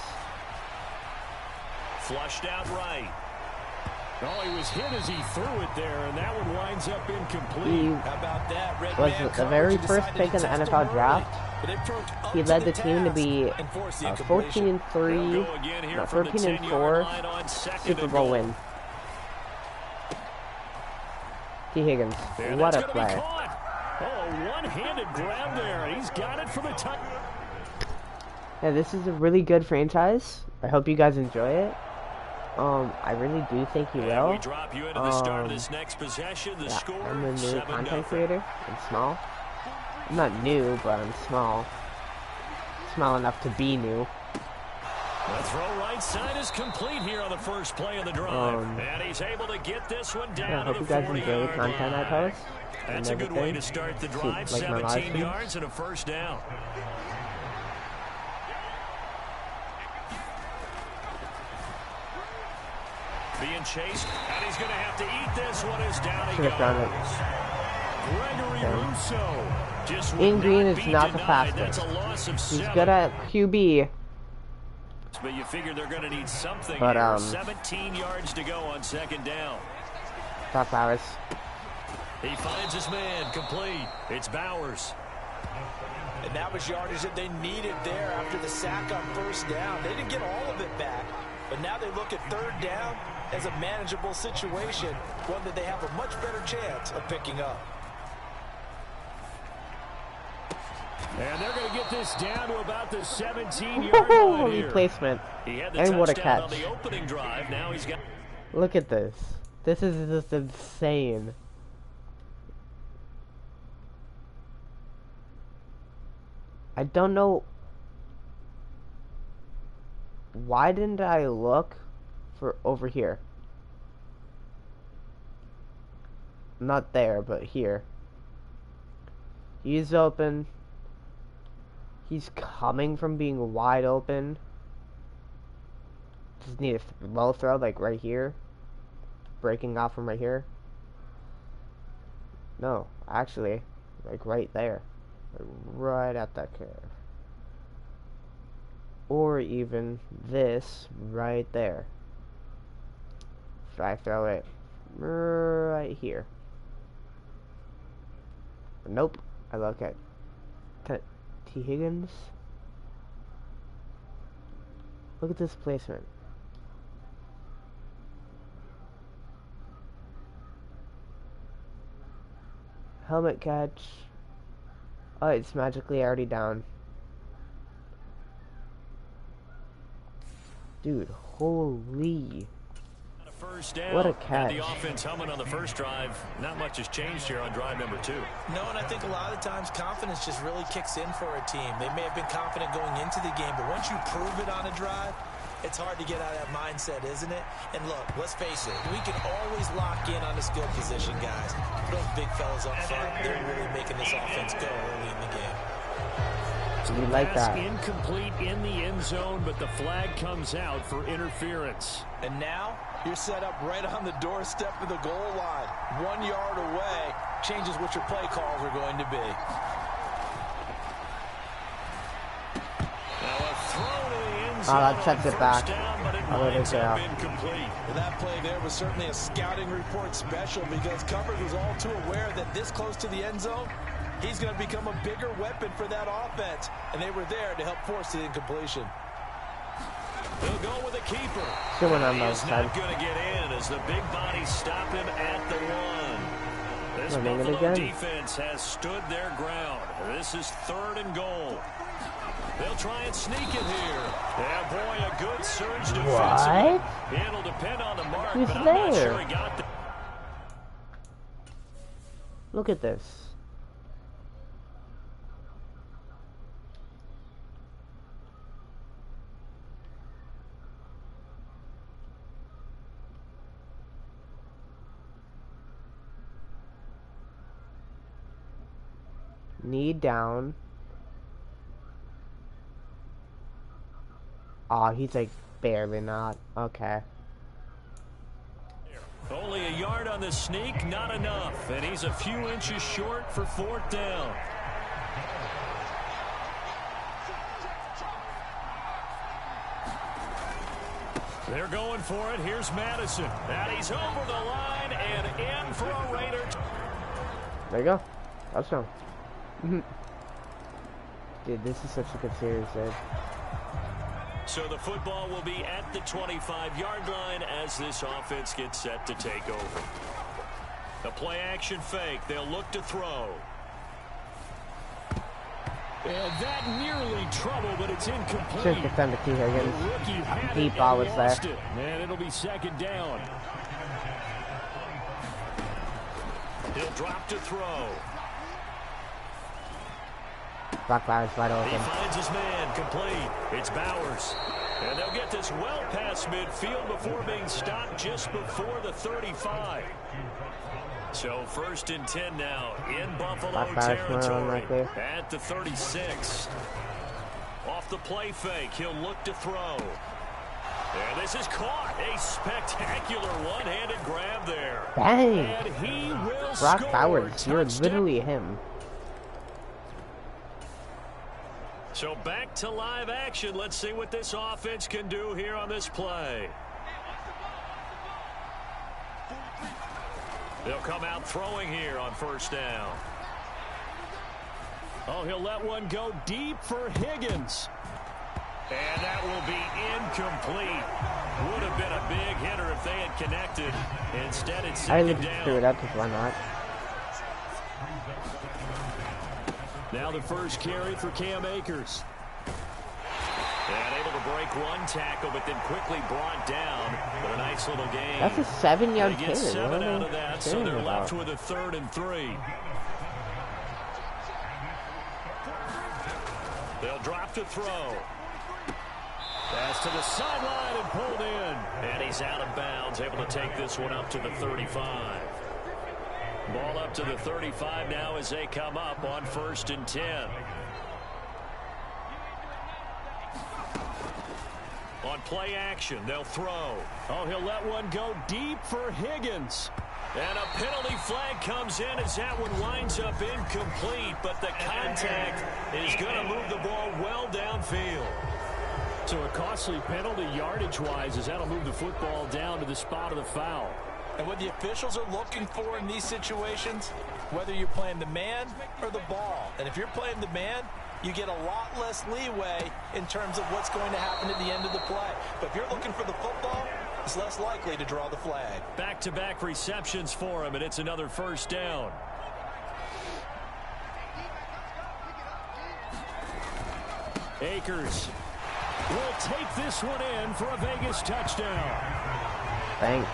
Flushed out right. Oh, he was hit as he threw it there, and that one winds up incomplete. He How about that? Red was man the very coverage first decided pick in the to test NFL him draft. early, but it proved up He to led the the team to task be and forced the a incompletion. 14-3, They'll go again here no, from the 14-4 10-yard line on second Super and Bowl goal. win. T. Higgins, And what a that's gonna be play. caught. Oh, one-handed grab there. He's got it for the touch. Yeah, this is a really good franchise. I hope you guys enjoy it. I really do think you And will. we drop you into the start of this next possession. The Yeah, score, I'm a new 7-0. content creator. I'm small. I'm not new, but I'm small. Small enough to be new. The throw right side is complete here on the first play of the drive. And he's able to get this one down Yeah, I hope to you the guys enjoy the 40-yard content I line. post. That's a and good way everything. to start the See, drive. like my live 17 streams. yards and a first down. Being chased, and he's going to have to eat this one as down he Should have done it. goes. Gregory Okay. Rousseau just Ian would Green not is be not the denied. fastest. That's a loss of He's 7. good at QB, But you figure they're going to need something but, here. 17 yards to go on second down. Doc Bowers. He finds his man complete. It's Bowers. And that was yardage that they needed there after the sack on first down. They didn't get all of it back, but now they look at third down as a manageable situation, one that they have a much better chance of picking up. And they're going to get this down to about the 17-yard line Holy here. placement. He had the And what a touchdown on catch. the opening drive. Now he's got. Look at this. This is just insane. I don't know. Why didn't I look for over here? Not there, but here. He's open. He's coming from being wide open. Just need a low throw, like right here. Breaking off from right here. No, actually, like right there. Like right at that curve. Or even this right there. If I throw it right here. Nope. I look at T. Higgins. Look at this placement. Helmet catch. Oh, it's magically already down. Dude, holy. First down. What a And catch. the offense humming on the first drive. Not much has changed here on drive number 2. No, and I think a lot of times confidence just really kicks in for a team. They may have been confident going into the game, but once you prove it on a drive, It's hard to get out of that mindset, isn't it? And look, let's face it, we can always lock in on the skill position, guys. Those big fellas up front, they're really making this offense go early in the game. You like that. Incomplete in the end zone, but the flag comes out for interference. And now you're set up right on the doorstep of the goal line. 1 yard away changes what your play calls are going to be. Now a throw to the end zone. That checks it back. Incomplete. Well, that play there was certainly a scouting report special because coverage was all too aware that this close to the end zone, he's going to become a bigger weapon for that offense, and they were there to help force the incompletion. They'll go with a keeper. Good one on He those is not going to get in as the big bodies stop him at the 1. This Buffalo defense has stood their ground. This is 3rd and goal. They'll try and sneak it here. Yeah, boy, a good surge defensively. It'll depend on the mark, He's but I'm there. not sure he got the... Look at this. Knee down. Oh, he's like barely not. Okay. Only a yard on the sneak, not enough. And he's a few inches short for 4th down. They're going for it. Here's Madison. And he's over the line and in for a Raider. There you go. Touchdown. Dude, this is such a good series, dude. So the football will be at the 25-yard line as this offense gets set to take over. A play-action fake. They'll look to throw. And that nearly trouble, but it's incomplete. Should defend the T. Higgins. Deep ball was there. And it'll be 2nd down. He'll drop to throw. Brock Bowers wide open. He finds his man, complete. It's Bowers. And they'll get this well past midfield before being stopped just before the 35. So 1st and 10 now in Buffalo territory at the 36. Off the play fake, he'll look to throw. And this is caught. A spectacular one-handed grab there. Bang! And he will Brock score. Bowers, you're literally him. So back to live action. Let's see what this offense can do here on this play. They'll come out throwing here on 1st down. Oh, he'll let one go deep for Higgins. And that will be incomplete. Would have been a big hitter if they had connected. Instead, it's 2nd down. Threw it up, because why not? Now the first carry for Cam Akers. And able to break one tackle, but then quickly brought down. But a nice little gain. That's a 7-yard carry. They get 7 out of that, so they're about? left with a 3rd and 3. They'll drop to throw. Pass to the sideline and pulled in. And he's out of bounds, able to take this one up to the 35. Ball up to the 35 now as they come up on 1st and 10. On play action, they'll throw. Oh, he'll let one go deep for Higgins. And a penalty flag comes in as that one winds up incomplete, but the contact is going to move the ball well downfield. So a costly penalty yardage-wise as that'll move the football down to the spot of the foul. And what the officials are looking for in these situations, whether you're playing the man or the ball. And if you're playing the man, you get a lot less leeway in terms of what's going to happen at the end of the play. But if you're looking for the football, it's less likely to draw the flag. Back-to-back receptions for him, and it's another 1st down. Akers will take this one in for a Vegas touchdown. Bang.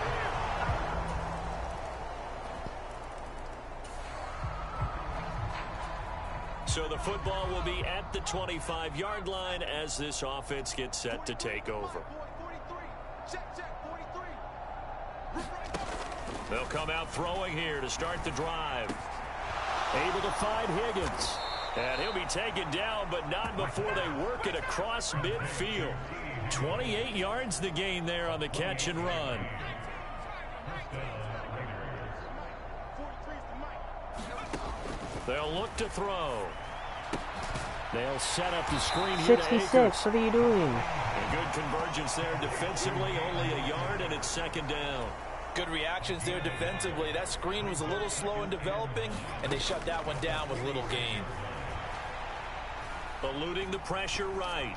So the football will be at the 25-yard line as this offense gets set to take over. They'll come out throwing here to start the drive. Able to find Higgins. And he'll be taken down, but not before they work it across midfield. 28 yards the gain there on the catch and run. They'll look to throw. They'll set up the screen here to 66, Akers. what are you doing? A good convergence there defensively, only a yard, and it's second down. Good reactions there defensively. That screen was a little slow in developing, and they shut that one down with little gain. Eluding the pressure right.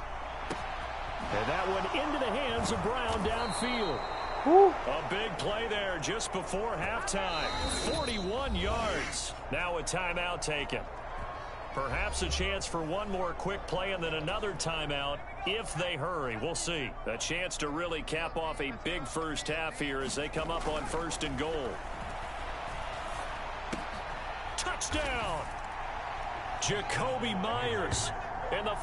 And that one into the hands of Brown downfield. Woo. A big play there just before halftime. 41 yards. Now a timeout taken. Perhaps a chance for one more quick play and then another timeout if they hurry. We'll see. A chance to really cap off a big first half here as they come up on 1st and goal. Touchdown! Jakobi Meyers. And the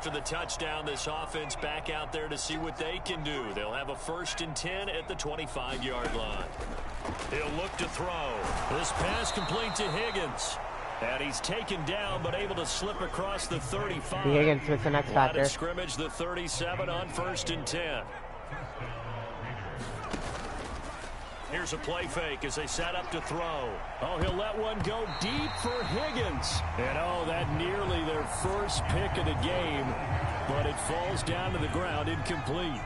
after the touchdown, this offense back out there to see what they can do. They'll have a 1st and 10 at the 25-yard line. He'll look to throw. This pass complete to Higgins. And he's taken down, but able to slip across the 35. Higgins with the next factor. Scrimmage the 37 on 1st and 10. Here's a play fake as they set up to throw. Oh, he'll let one go deep for Higgins. And, oh, that nearly their first pick of the game. But it falls down to the ground incomplete.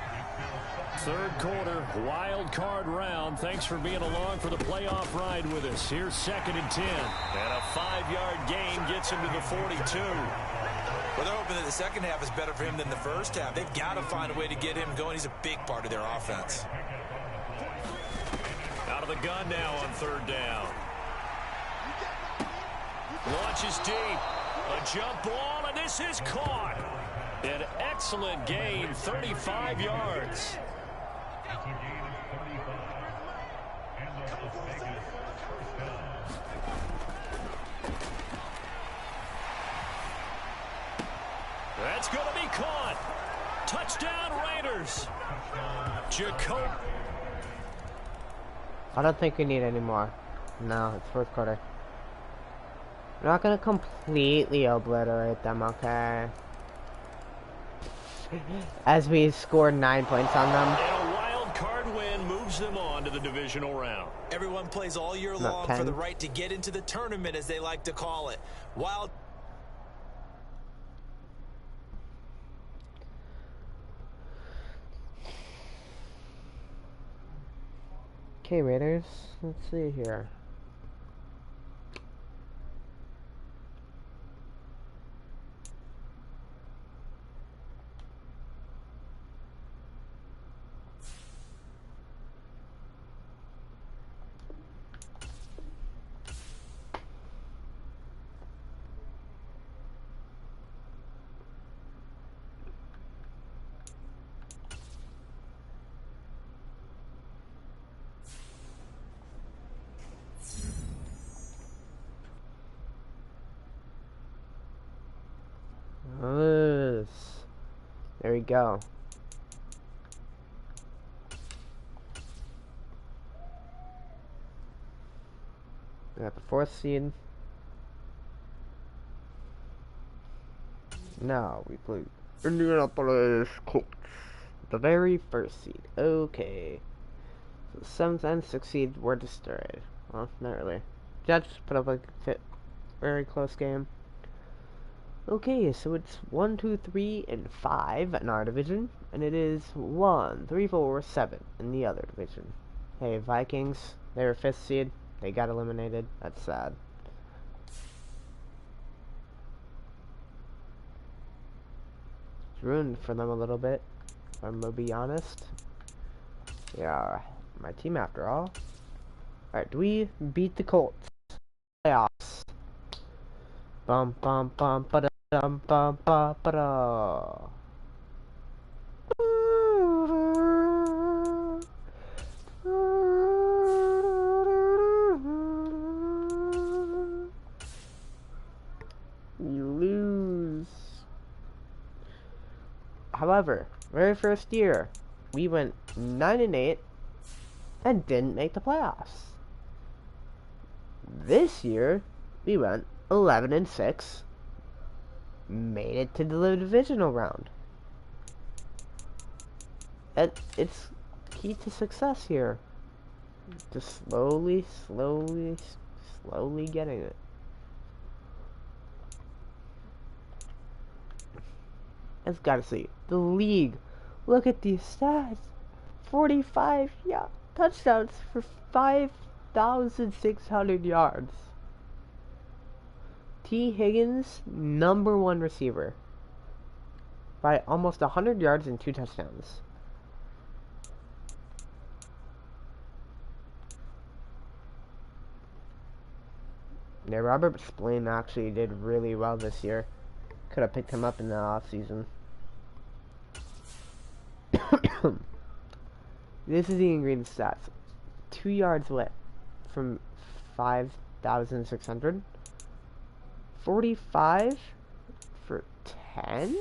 3rd quarter, wild card round. Thanks for being along for the playoff ride with us. Here's 2nd and 10. And a 5-yard gain gets him to the 42. Well, they're hoping that the second half is better for him than the first half. They've got to find a way to get him going. He's a big part of their offense. Out of the gun now on 3rd down. Launches deep. A jump ball, and this is caught. An excellent gain, 35 yards. That's going to be caught. Touchdown, Raiders. Jacob. I don't think we need any more. No, it's 4th quarter. We're not gonna completely obliterate them, okay? As we scored 9 points on them. And a wild card win moves them on to the divisional round. Everyone plays all year long for the right to get into the tournament, as they like to call it. Wild. Okay, Raiders, let's see here. There we go. We got the 4th seed. Now we play Indianapolis Colts. The very 1st seed. Okay. So the 7th and 6th seed were destroyed. Well, not really. Jets put up a very close game. Okay, so it's 1, 2, 3, and 5 in our division, and it is 1, 3, 4, 7 in the other division. Hey, Vikings, they were 5th seed. They got eliminated. That's sad. It's ruined for them a little bit, if I'm gonna be honest. Yeah, my team after all. Alright, do we beat the Colts? Playoffs. Bum bum bum ba dum bum ba ba da. You lose. However, very first year, we went 9-8 and didn't make the playoffs. This year, we went 11-6, made it to the divisional round. It's key to success here. Just slowly getting it. It's gotta see. The league. Look at these stats. 45 touchdowns for 5,600 yards. T. Higgins, #1 receiver. By almost 100 yards and 2 touchdowns. Yeah, Robert Spillane actually did really well this year. Could have picked him up in the offseason. This is the ingredient stats. 2 yards lit from 5,600. 45 for 10?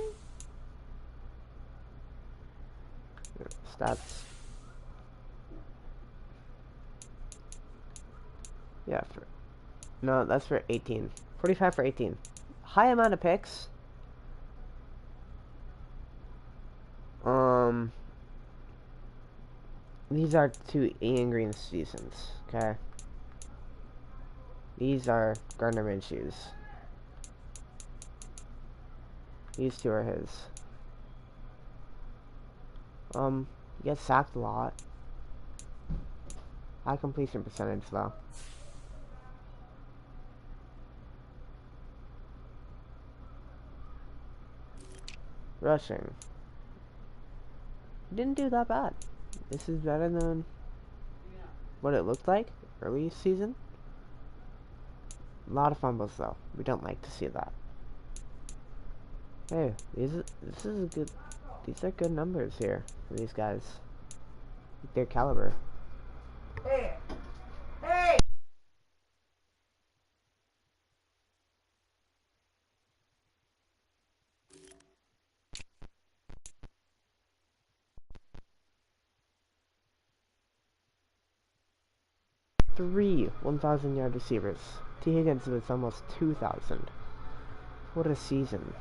Stats. Yeah, no, that's for 18. 45 for 18. High amount of picks. These are 2 Ian Green seasons, okay? These are Gardner Minshew's. These 2 are his. He gets sacked a lot. High completion percentage, though. Rushing. Didn't do that bad. This is better than what it looked like early season. A lot of fumbles, though. We don't like to see that. Hey, these are good numbers here for these guys. Their caliber. Hey! Hey! Three 1,000-yard receivers. T. Higgins was almost 2,000. What a season.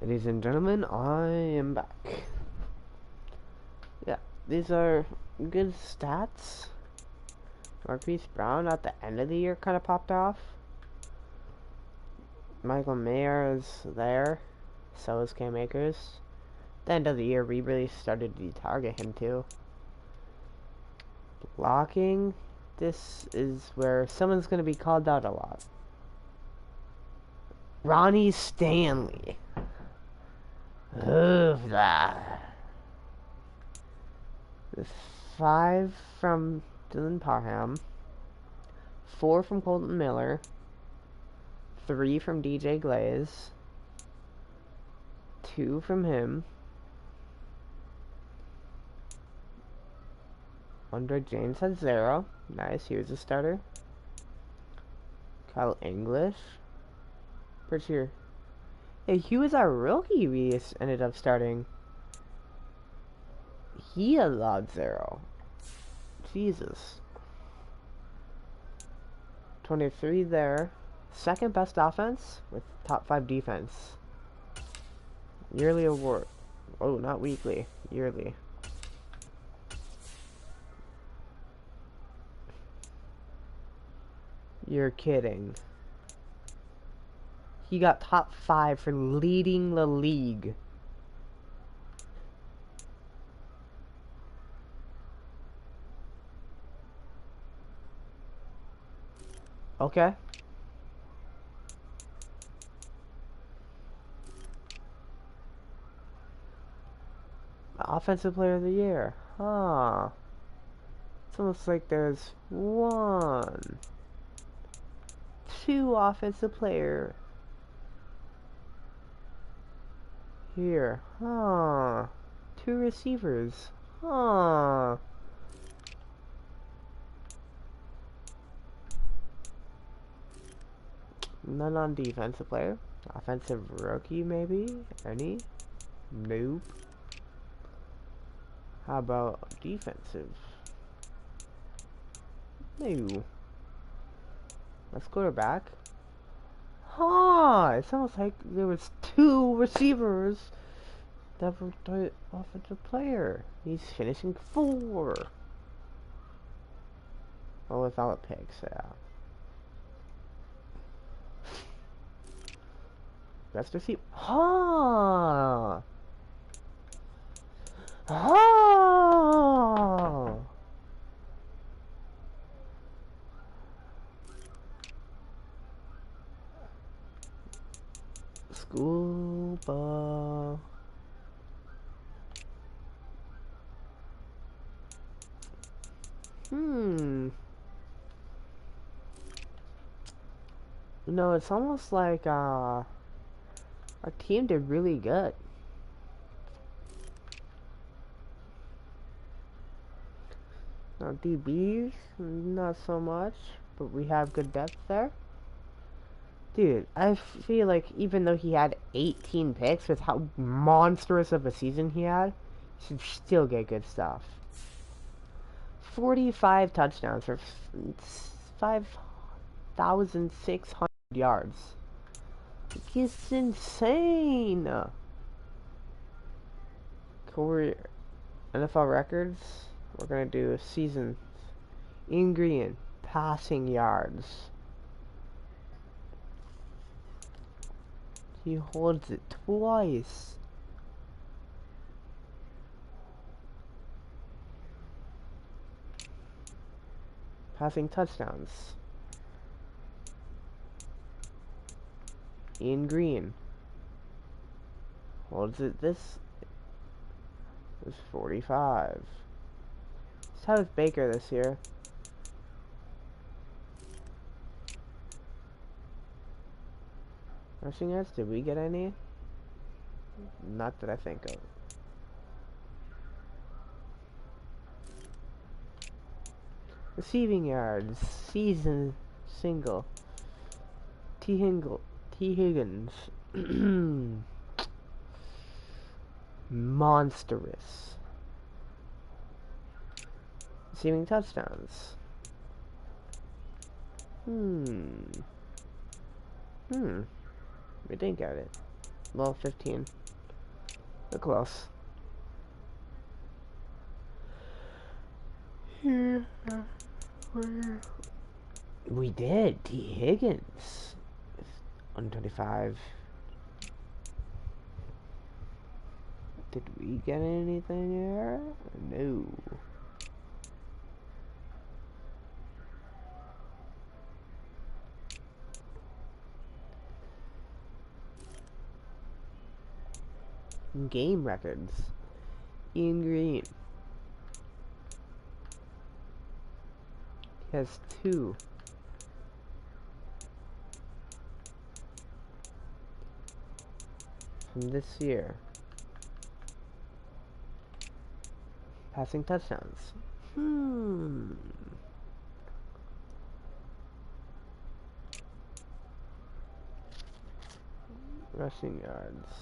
Ladies and gentlemen, I am back. Yeah, these are good stats. Marquise Brown at the end of the year kind of popped off. Michael Mayer is there. So is Cam Akers. The end of the year, we really started to target him too. Blocking. This is where someone's going to be called out a lot. Ronnie Stanley. Oof, that. 5 from Dylan Parham. 4 from Colton Miller. 3 from DJ Glaze. 2 from him. Andre James had 0. Nice, he was a starter. Kyle English. Pretty sure. Yeah, he was our rookie we ended up starting. He allowed 0. Jesus. 23 there. Second best offense with top 5 defense. Yearly award. Oh, not weekly. Yearly. You're kidding. He got top 5 for leading the league. Okay. Offensive Player of the Year. Huh. It's almost like there's 1, 2 offensive player here. Huh. 2 receivers. Huh. None on defensive player. Offensive rookie, maybe? Any? Nope. How about defensive? No. Let's quarterback. Huh! It's almost like there was 2 receivers that were the offensive player. He's finishing 4. Oh, without picks, yeah. Best receiver. Huh! Huh! School ball. No, it's almost like our team did really good. Now DBs, not so much, but we have good depth there. Dude, I feel like even though he had 18 picks with how monstrous of a season he had, he should still get good stuff. 45 touchdowns for 5,600 yards. It's insane. Career NFL records. We're gonna do season in green passing yards. He holds it twice. Passing touchdowns. In green. Holds it this is 45. Let's have Baker this year. Rushing yards, did we get any? Not that I think of. Receiving yards, season single. T. Higgins. Monstrous. Receiving touchdowns. We didn't get it. Well, 15. We're close. We did. T. Higgins. 125. Did we get anything here? No. Game records. Ian Green. He has 2. From this year. Passing touchdowns. Rushing yards.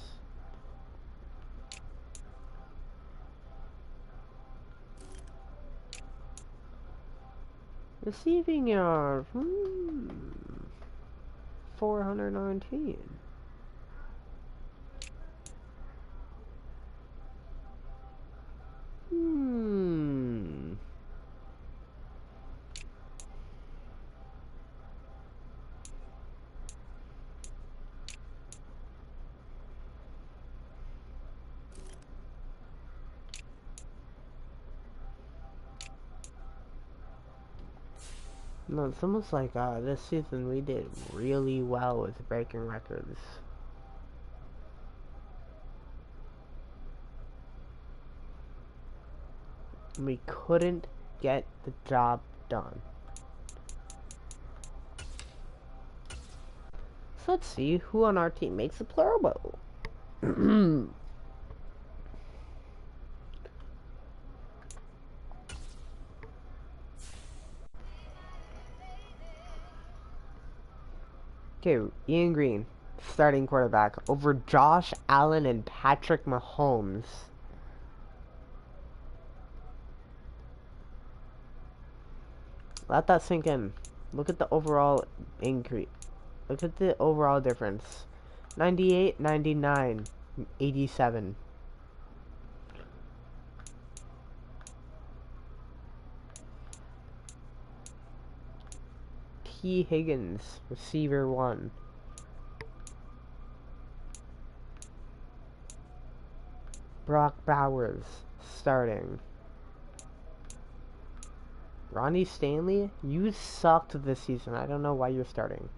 Receiving yards. 419. No, it's almost like this season we did really well with breaking records. We couldn't get the job done. So let's see who on our team makes the Pro Bowl. Okay, Ian Green, starting quarterback, over Josh Allen and Patrick Mahomes. Let that sink in. Look at the overall increase. Look at the overall difference. 98, 99, 87. T. Higgins, receiver 1. Brock Bowers, starting. Ronnie Stanley, you sucked this season. I don't know why you're starting.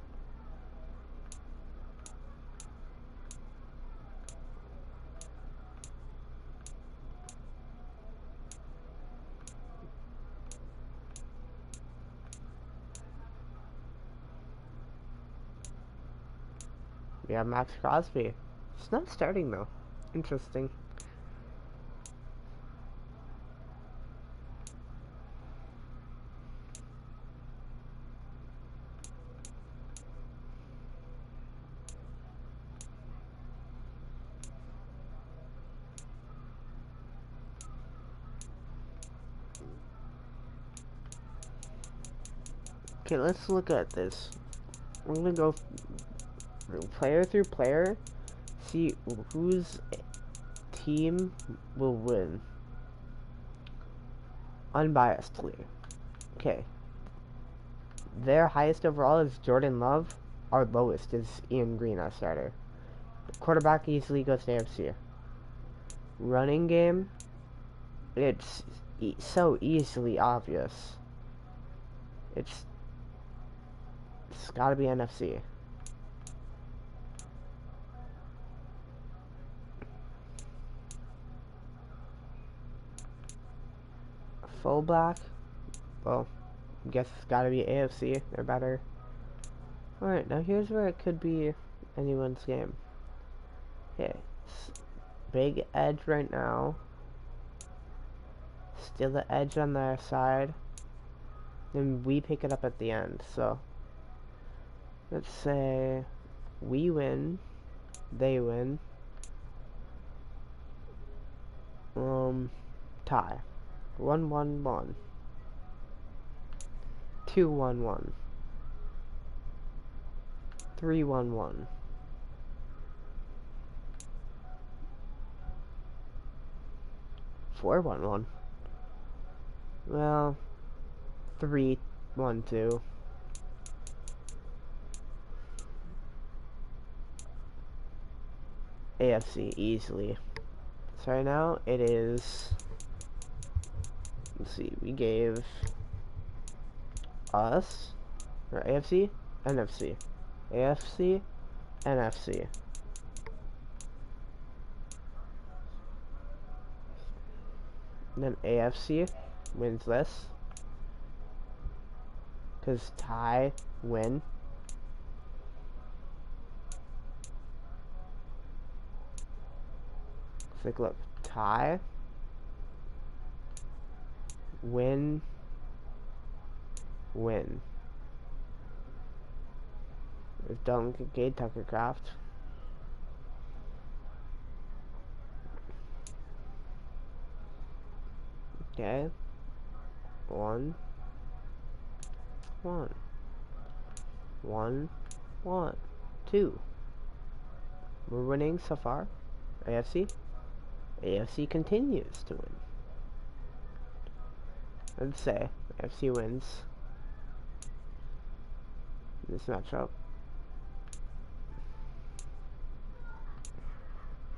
We have Max Crosby. He's not starting though. Interesting. Okay, let's look at this. We're gonna go player through player, see whose team will win. Unbiasedly. Okay. Their highest overall is Jordan Love. Our lowest is Ian Green, our starter. Quarterback easily goes to AFC. Running game, it's so easily obvious. It's gotta be NFC. Fullback, well, I guess it's gotta be AFC. They're better. Alright, now here's where it could be anyone's game. Okay, big edge right now. Still the edge on their side. Then we pick it up at the end. So let's say we win, they win. Tie. 1-1-1. 2-1-1. 3-1-1. 4-1-1. Well, 3-1-2. AFC easily. So right now it is. Let's see. We gave us or AFC, NFC, AFC, NFC. And then AFC wins this because tie win. It's like, look, tie win win. With Dalton Kincaid, Tucker Kraft. Okay. 1 1 1 1 2. We're winning so far. AFC. AFC continues to win. Let's say AFC wins this matchup.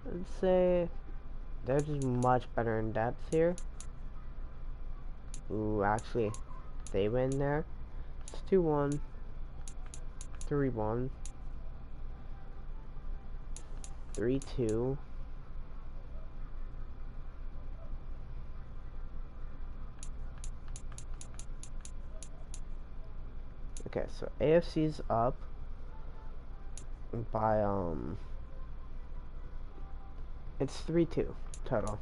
Let's say they're just much better in depth here. Ooh, actually, they win there. It's 2-1, 3-1, 3-2. Okay, so AFC's up by it's 3-2 total.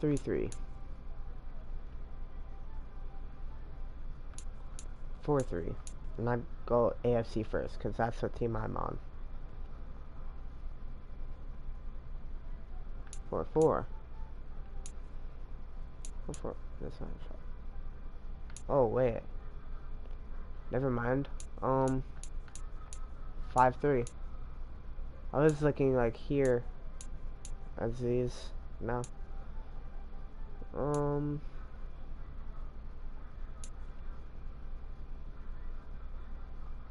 Three, 4-3. And I go AFC first because that's what team I'm on. 4-4. 4-4. This one. Oh wait. Never mind. 5-3. I was looking like here as these. No.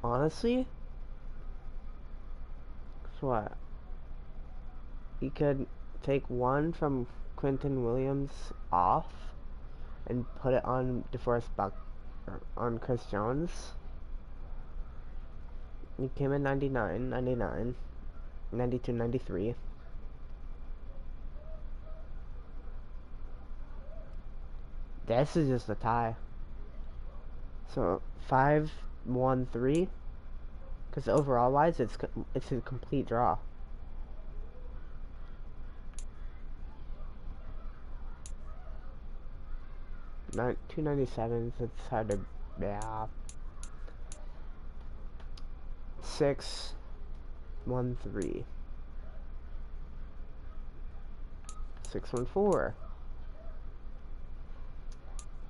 Honestly, guess what? You could take one from Quentin Williams off and put it on DeForest Buck on Chris Jones. He came in 99, 99, 92, 93. This is just a tie. So 5-1-3, because overall wise, it's a complete draw. Not 297. It's hard to, yeah. 6-1-3. 6-1-4.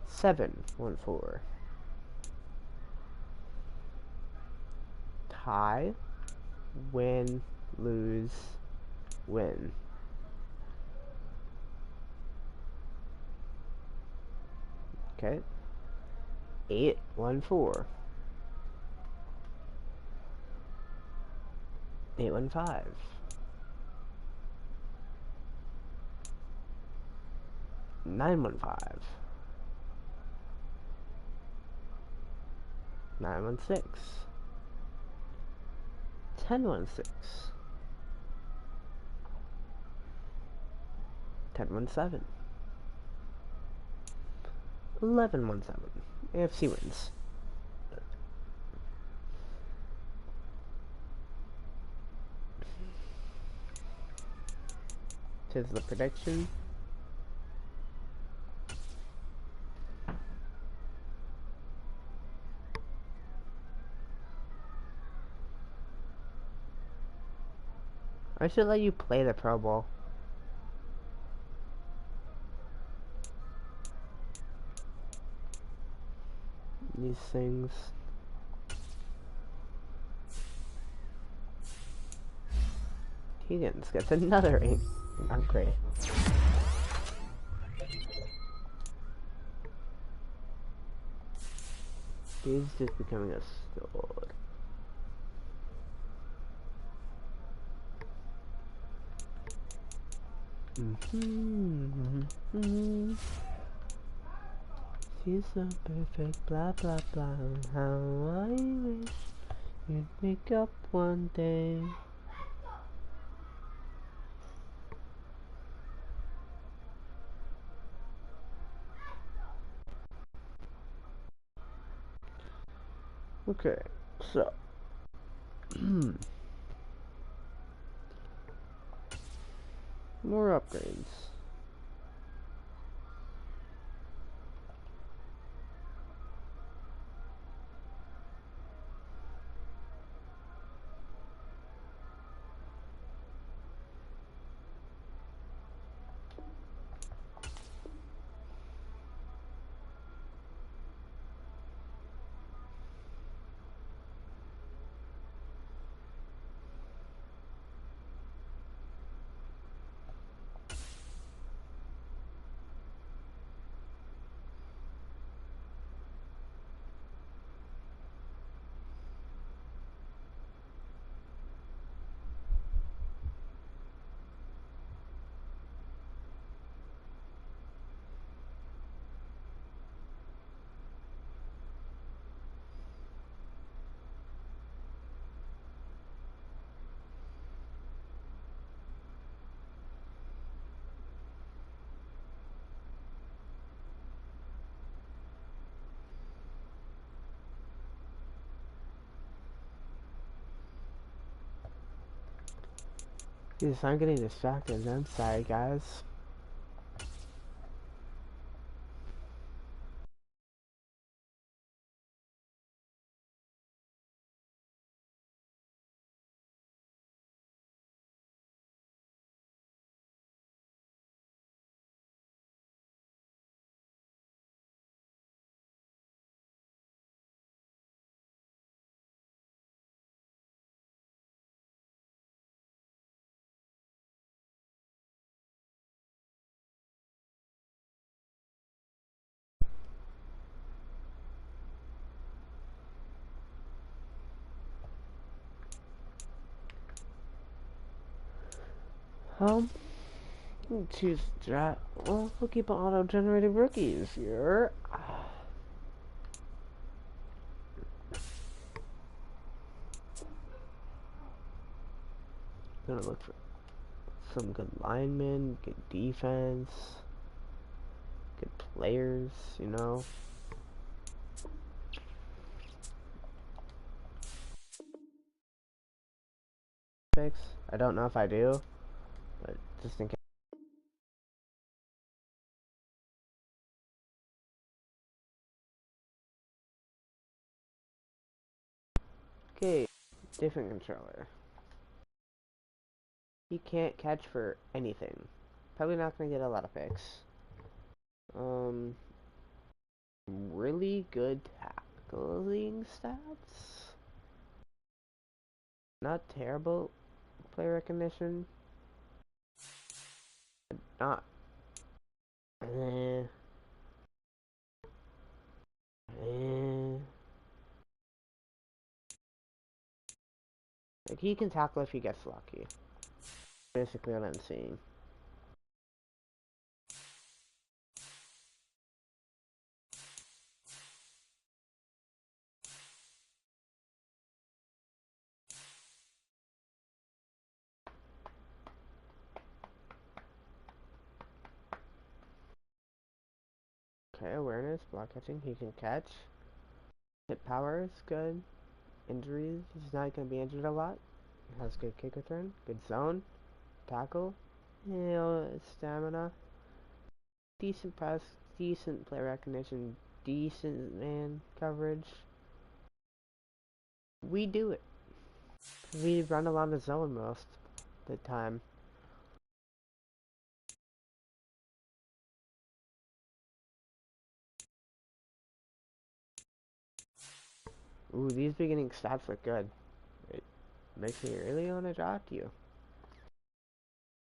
7-1-4. Tie, win, lose, win. Okay. 8-1-4. 8-1-5. 9-1-5. 9-1-6. 10-1-6. 10-1-7. 11-1-7. AFC wins. Tis the prediction. I should let you play the Pro Bowl. These things. Higgins gets another upgrade. He's just becoming a stud. She's so perfect, blah blah blah. How I wish you'd wake up one day. Okay, so more upgrades. Yes, I'm getting distracted. I'm sorry, guys. Choose draft. Well, we'll keep auto-generated rookies here. Gonna look for some good linemen, good defense, good players, you know. Picks. I don't know if I do, but just in case. Okay, different controller. He can't catch for anything. Probably not gonna get a lot of picks. Really good tackling stats. Not terrible play recognition. Not. Eh. Eh. Like, he can tackle if he gets lucky. Basically what I'm seeing. Okay, awareness, block catching, he can catch. Hit power is good. Injuries, he's not going to be injured a lot. Has good kick return, good zone, tackle, stamina, decent press, decent play recognition, decent man coverage. We do it. We run along the zone most of the time. Ooh, these beginning stats look good. It makes me really want to draft you.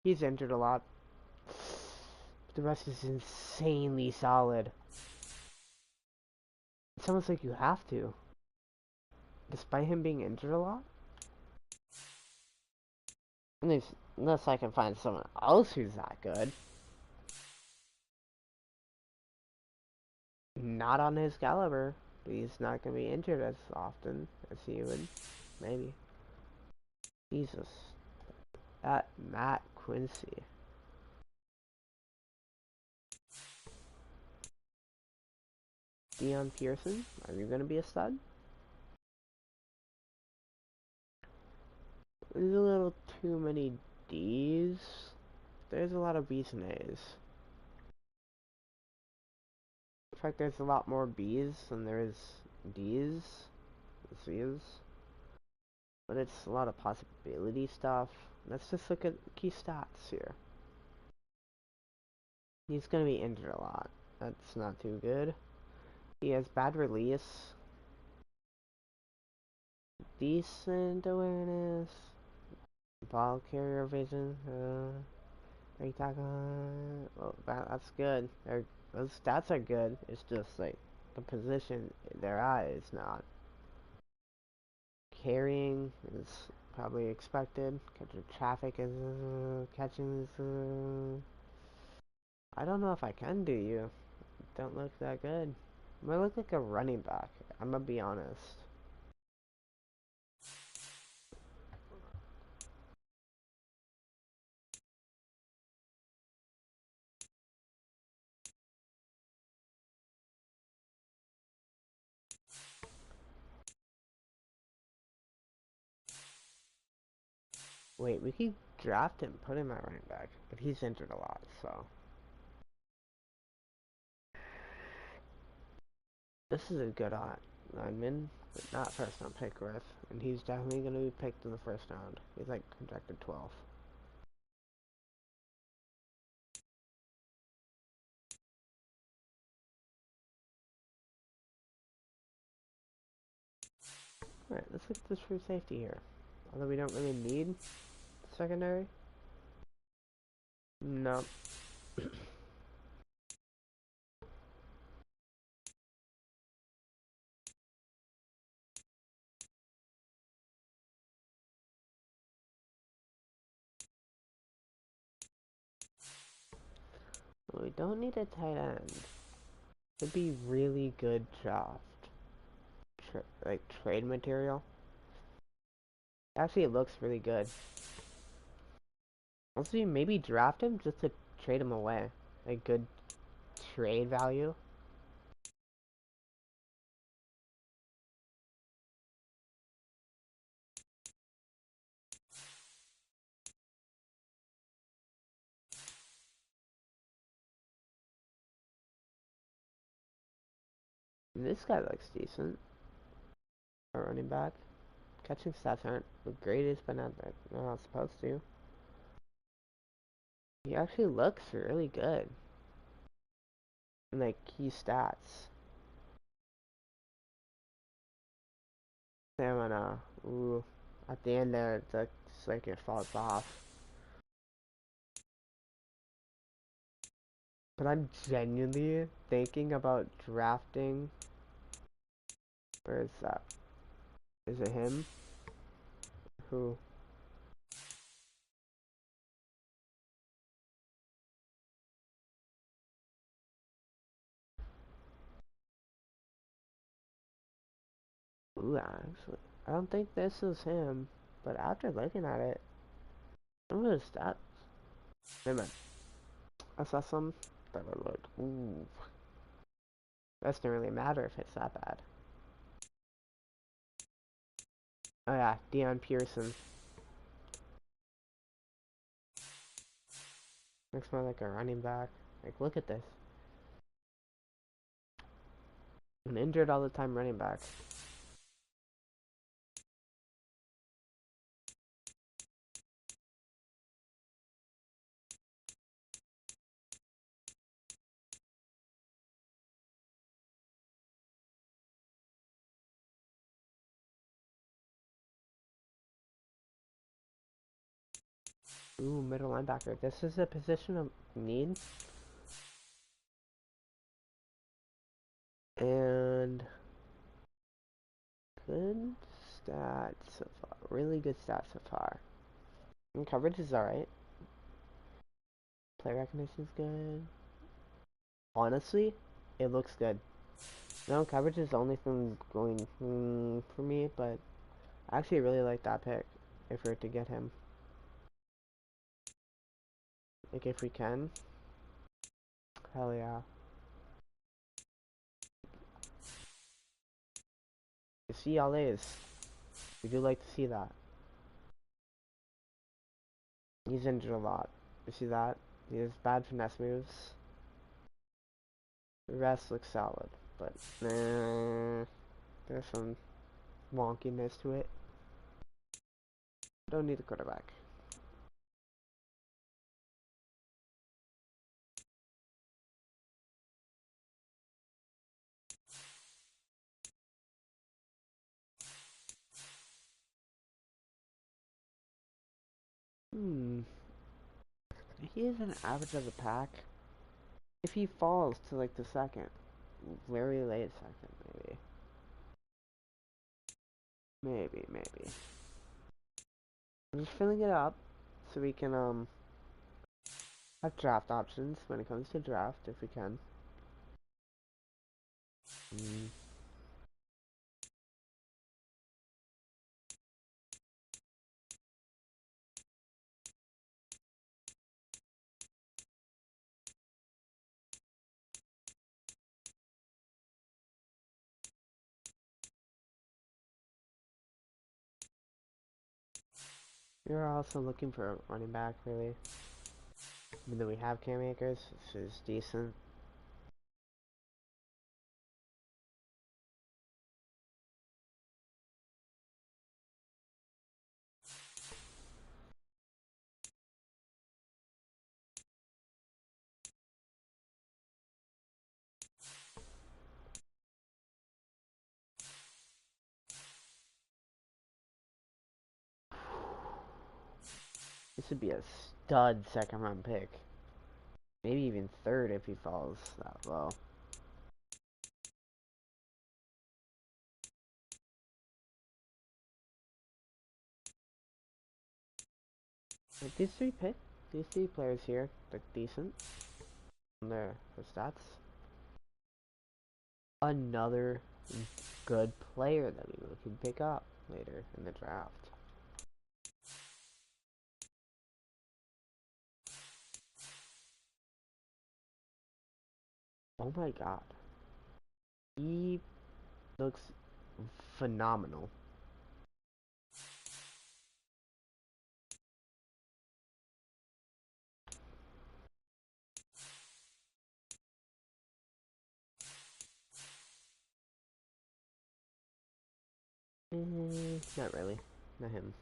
He's injured a lot. The rest is insanely solid. It's almost like you have to. Despite him being injured a lot. Unless I can find someone else who's that good. Not on his caliber. He's not going to be injured as often as he would. Maybe. Jesus. That Matt Quincy. Dion Pearson, are you going to be a stud? There's a little too many D's. There's a lot of B's and A's. In fact, there's a lot more B's than there is D's. C's. But it's a lot of possibility stuff. Let's just look at key stats here. He's going to be injured a lot. That's not too good. He has bad release. Decent awareness. Ball carrier vision. Are you talking? Well, that's good. Those stats are good. It's just like the position they're at is not. Carrying is probably expected. Catching traffic is catching is. I don't know if I can do you. Don't look that good. I might look like a running back. I'm gonna be honest. Wait, we could draft him, put him at running back, but he's injured a lot, so. This is a good lineman, but not first round pick worth, and he's definitely going to be picked in the first round. He's like projected 12th. Alright, let's look at this free safety here. Although we don't really need secondary. No. We don't need a tight end. It'd be really good draft. Like trade material. Actually, it looks really good. Also, maybe draft him just to trade him away. Like good trade value. This guy looks decent. A running back. Catching stats aren't the greatest, but they're not supposed to. He actually looks really good. And like key stats. Then when ooh, at the end there, it's like it falls off. But I'm genuinely thinking about drafting. Where is that? Is it him? Who? Ooh, actually, I don't think this is him. But after looking at it, some of his stats. Wait a minute. I saw some that were like, ooh. Doesn't really matter if it's that bad. Oh yeah, Dion Pearson. Looks more like a running back. Like, look at this. An injured all the time running back. Ooh, middle linebacker. This is a position of need. And good stats so far. Really good stats so far. And coverage is alright. Play recognition is good. Honestly, it looks good. No, coverage is the only thing going for me, but I actually really like that pick if we were to get him. Like, if we can. Hell yeah. You see all A's. We do like to see that. He's injured a lot. You see that? He has bad finesse moves. The rest looks solid, but there's some wonkiness to it. Don't need a quarterback. He is an average of the pack. If he falls to like the second, very late second, maybe. I'm just filling it up so we can have draft options when it comes to draft if we can. We're also looking for a running back, really. Even though we have Cam Akers, this is decent. This would be a stud second round pick. Maybe even third if he falls that low. Like these three players here look decent on their stats. Another good player that we can pick up later in the draft. Oh my god. He looks phenomenal. Not really. Not him.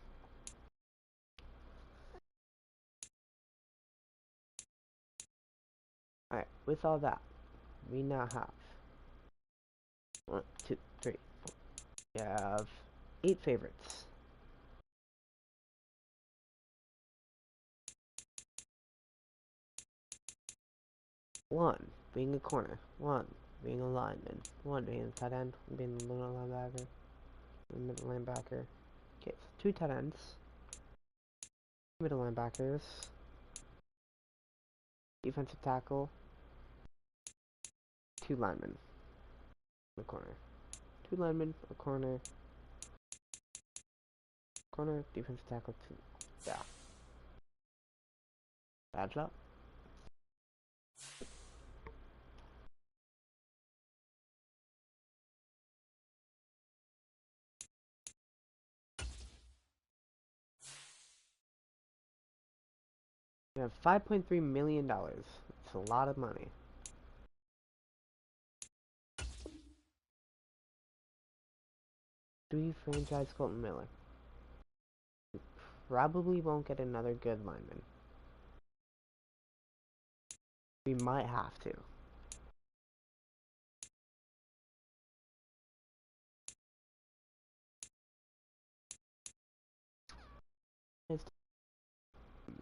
Alright, with all that, we now have 1, 2, 3, 4. We have 8 favorites. 1 being a corner, 1 being a lineman, 1 being a tight end, 1 being a middle linebacker. Okay, so 2 tight ends, middle linebackers, defensive tackle, 2 linemen in the corner. 2 linemen, a corner, defensive tackle, 2. Yeah. Badge up. We have $5.3 million. It's a lot of money. Do we franchise Colton Miller? We probably won't get another good lineman. We might have to.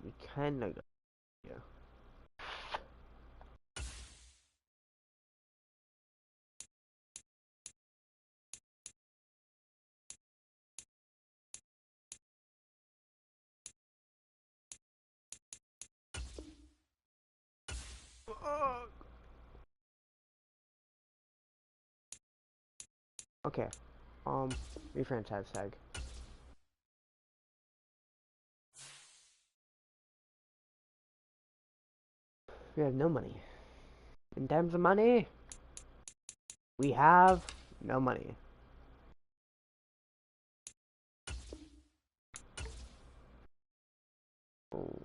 We kinda good. Yeah. Okay. Refranchise tag. We have no money. In terms of money, we have no money.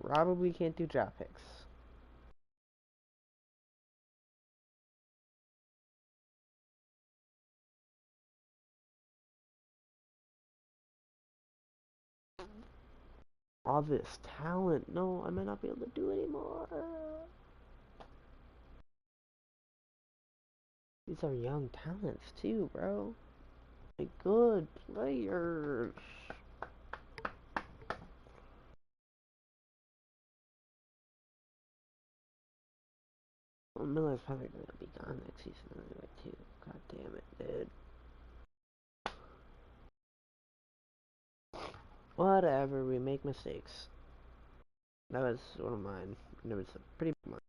Probably can't do draft picks. All this talent. No, I might not be able to do anymore. These are young talents too, bro. Like good players. Well, Miller's probably gonna be gone next season anyway too. God damn it, dude. Whatever, we make mistakes. That was one of mine. And it was a pretty big one.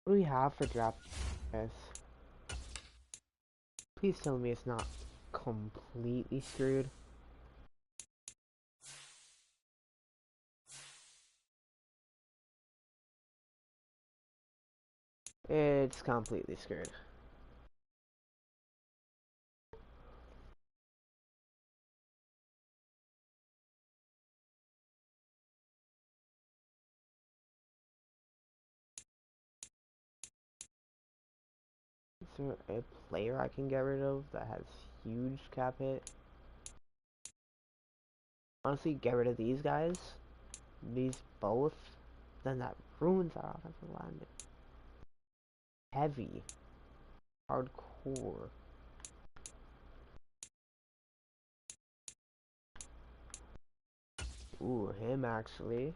What do we have for draft, guys? Please tell me it's not completely screwed. It's completely screwed. Is there a player I can get rid of that has huge cap hit? Honestly, get rid of these guys. These both. Then that ruins our offensive line. Heavy. Hardcore. Ooh, him actually.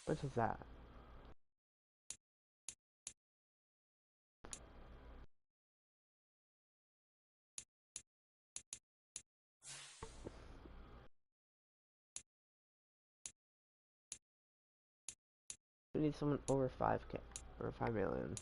What is that? We need someone over 5K. Or 5 million.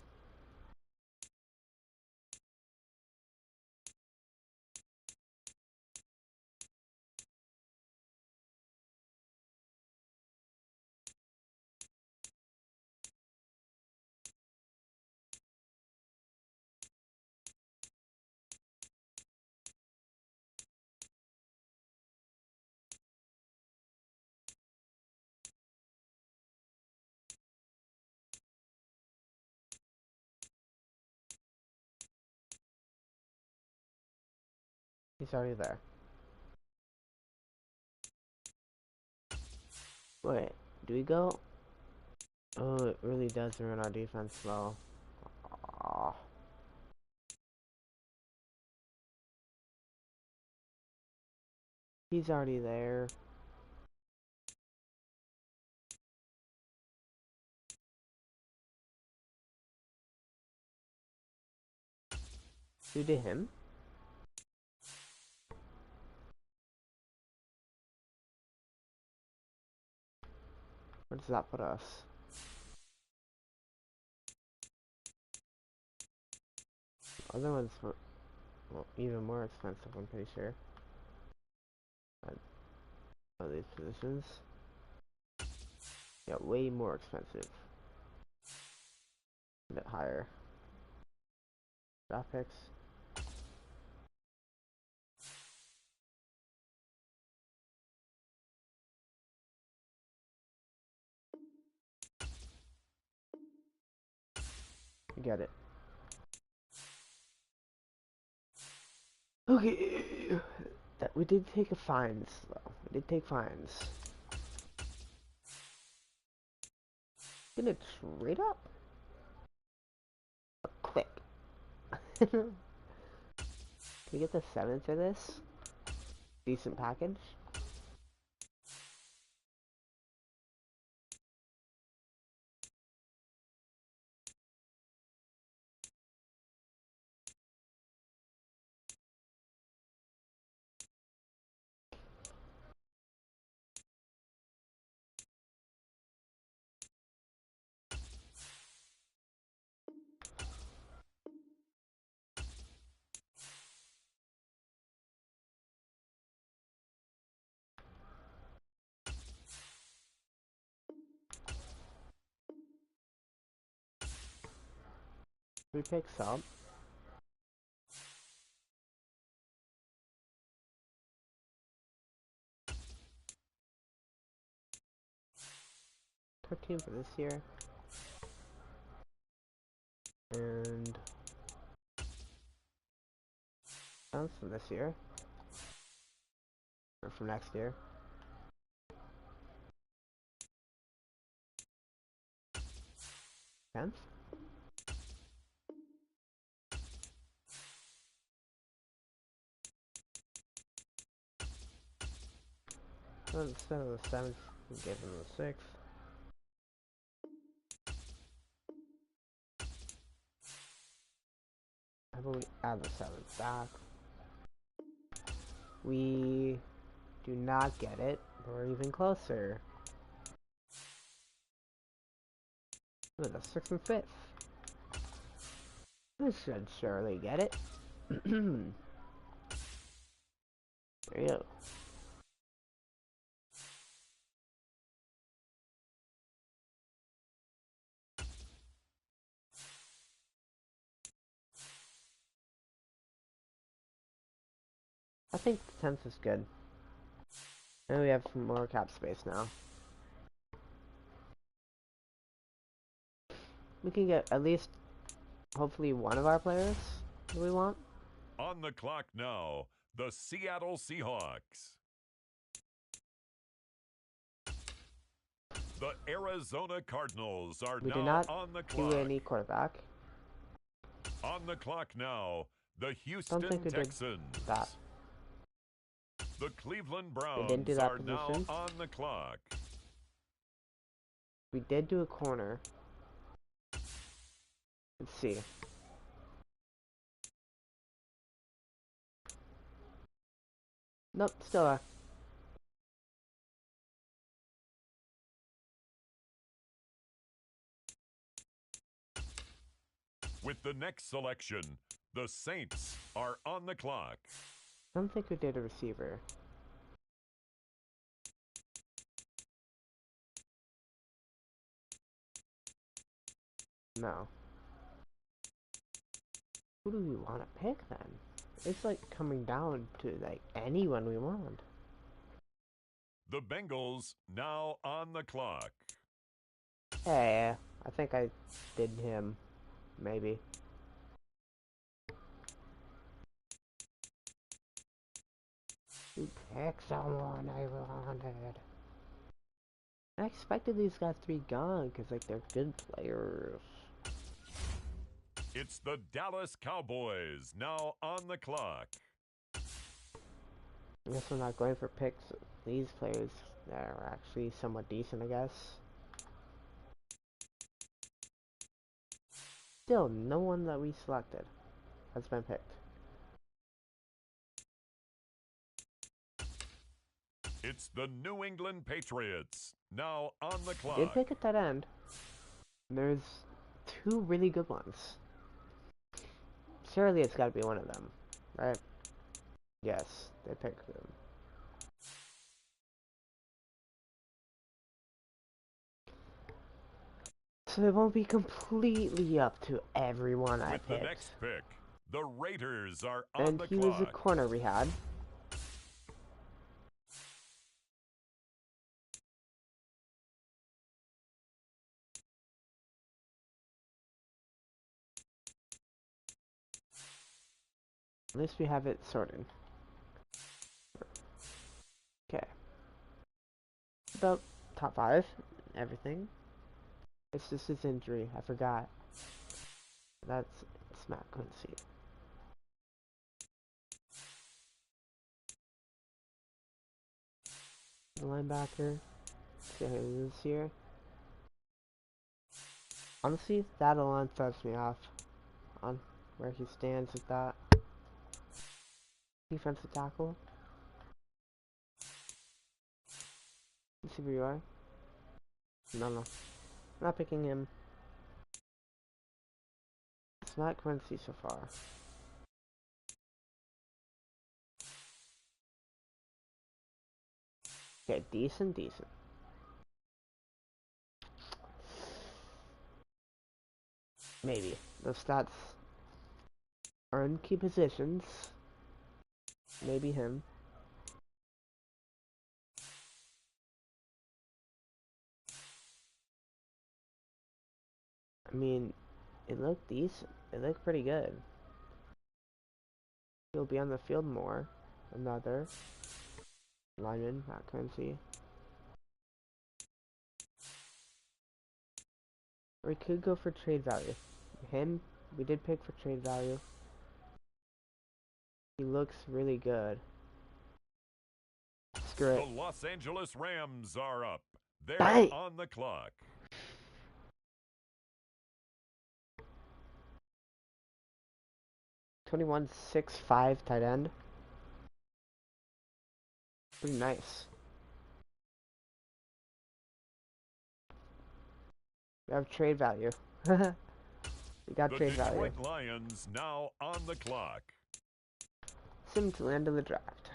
He's already there. Wait, do we go? Oh, it really does ruin our defense slow. Aw. He's already there. Who did him? Where does that put us? Other ones were, well, even more expensive, I'm pretty sure. All these positions. Yeah, way more expensive. A bit higher. Draft picks. Get it. Okay. That we did take a fines, though. We did take fines. Gonna trade up. Quick. Can we get the 7 for this? Decent package. We pick some. Our team for this year. And sounds from this year. Or from next year. Tenth? So instead of the 7th, we give them the 6th. How about we add the 7th back? We do not get it. We're even closer. Look at the 6th and 5th. This should surely get it. There you go. I think the 10th is good. And we have some more cap space now. We can get at least, hopefully, one of our players that we want. On the clock now, the Seattle Seahawks. The Arizona Cardinals are We do now not on the do clock. any quarterback. On the clock now, the Don't Houston think we did Texans. that. The Cleveland didn't do Browns that are now position. on the clock. We did do a corner. Let's see. Nope, still are. With the next selection, the Saints are on the clock. I don't think we did a receiver. No. Who do we want to pick then? It's like coming down to like anyone we want. The Bengals now on the clock. Hey, I think I did him. Maybe. You pick someone I wanted. I expected these guys to be gone because like they're good players. It's the Dallas Cowboys now on the clock. I guess we're not going for picks. These players that are actually somewhat decent, I guess. Still, no one that we selected has been picked. It's the New England Patriots now on the We clock. did pick a tight end. There's 2 really good ones. Surely it's got to be one of them, right? Yes, they picked them. So it won't be completely up to everyone I With the picked. next pick, the Raiders are on And the he clock. was a corner we had. At least we have it sorted. Okay. About top 5, everything. It's just his injury, I forgot. It's Matt Quincy. The linebacker. See how he is here. Honestly, that alone throws me off on where he stands with that. Defensive tackle. Let's see where you are. No. Not picking him. It's not Quincy so far. Okay, decent. Maybe. Those stats are in key positions. Maybe him. I mean, it looked decent. It looked pretty good. He'll be on the field more. Another lineman, Matt Quincy. Or we could go for trade value. Him, we did pick for trade value. He looks really good. Screw it. The Los Angeles Rams are up. They're Bang! on the clock. $21.65 tight end. Pretty nice. We have trade value. We got The trade value. Detroit Lions now on the clock. Sim to land of the draft.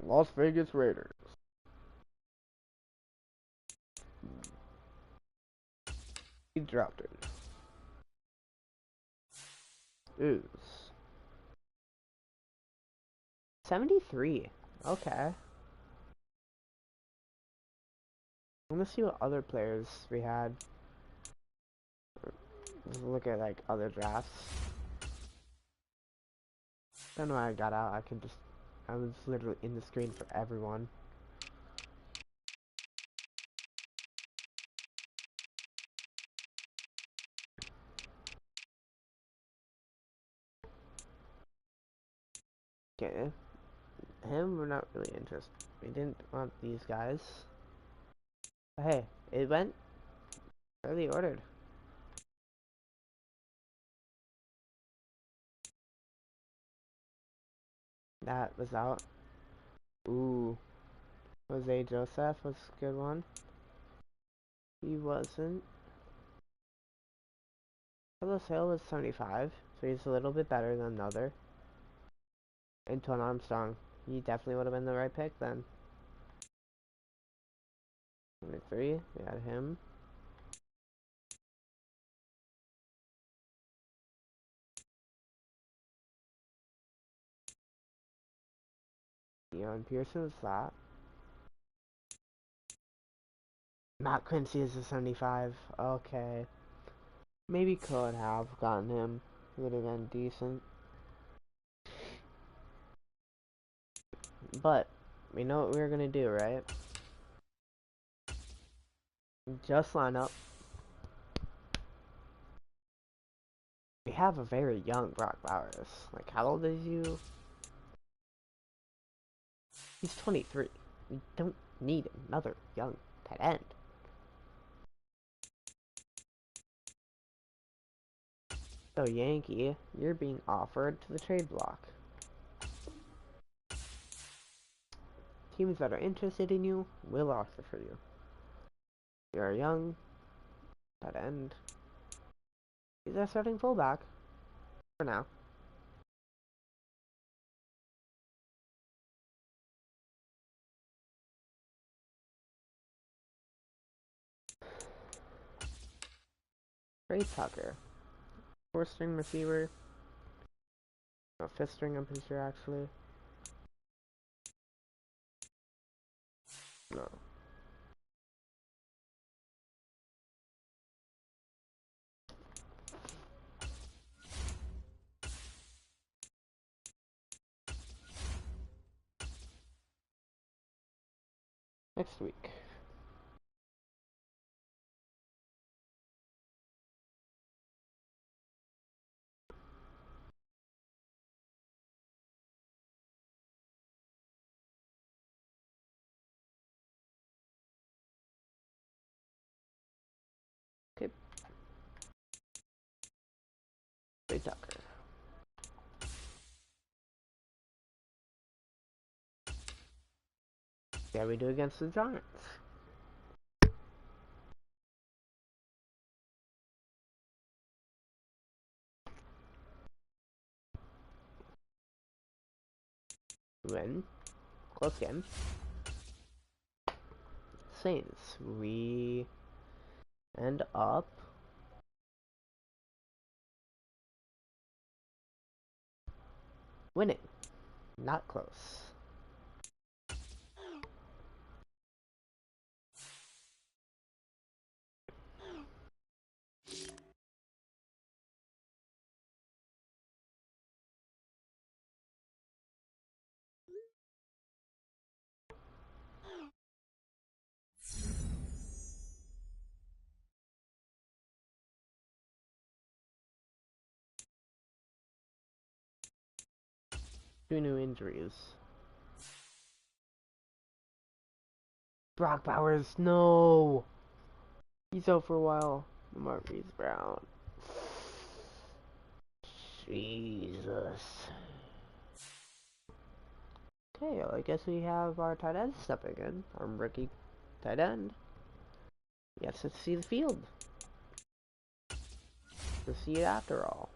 Las Vegas Raiders. He dropped it. Ooze. 73. Okay. I'm gonna see what other players we had. Let's look at like other drafts. I don't know why I got out. I was literally in the screen for everyone. Okay. Him, we're not really interested. We didn't want these guys. But hey, it went fairly ordered. That was out. Ooh. Jose Joseph was a good one. He wasn't. Carlos Hill was 75, so he's a little bit better than another. Antoine Armstrong. He definitely would have been the right pick then. 23, we had him. Deion Pearson was that. Matt Quincy is a 75. Okay. Maybe could have gotten him. He would have been decent. But, we know what we were going to do, right? Just line up. We have a very young Brock Bowers. Like, how old is you? He's 23. We don't need another young tight end. So, Yankee, you're being offered to the trade block. teams that are interested in you will offer for you. You are young, tight end. He's our starting fullback for now. Trey Tucker, 4th-string receiver. No, 5th-string, I'm pretty sure actually. No. Next week. Okay. Trey Tucker. Yeah, we do against the Giants. Win. Close game. Saints. We end up winning. Not close. Two new injuries. Brock Bowers, no! He's out for a while. Marquise Brown. Jesus. Okay, well, I guess we have our tight end stepping in. Our rookie tight end. Yes, let's see the field. To see it after all.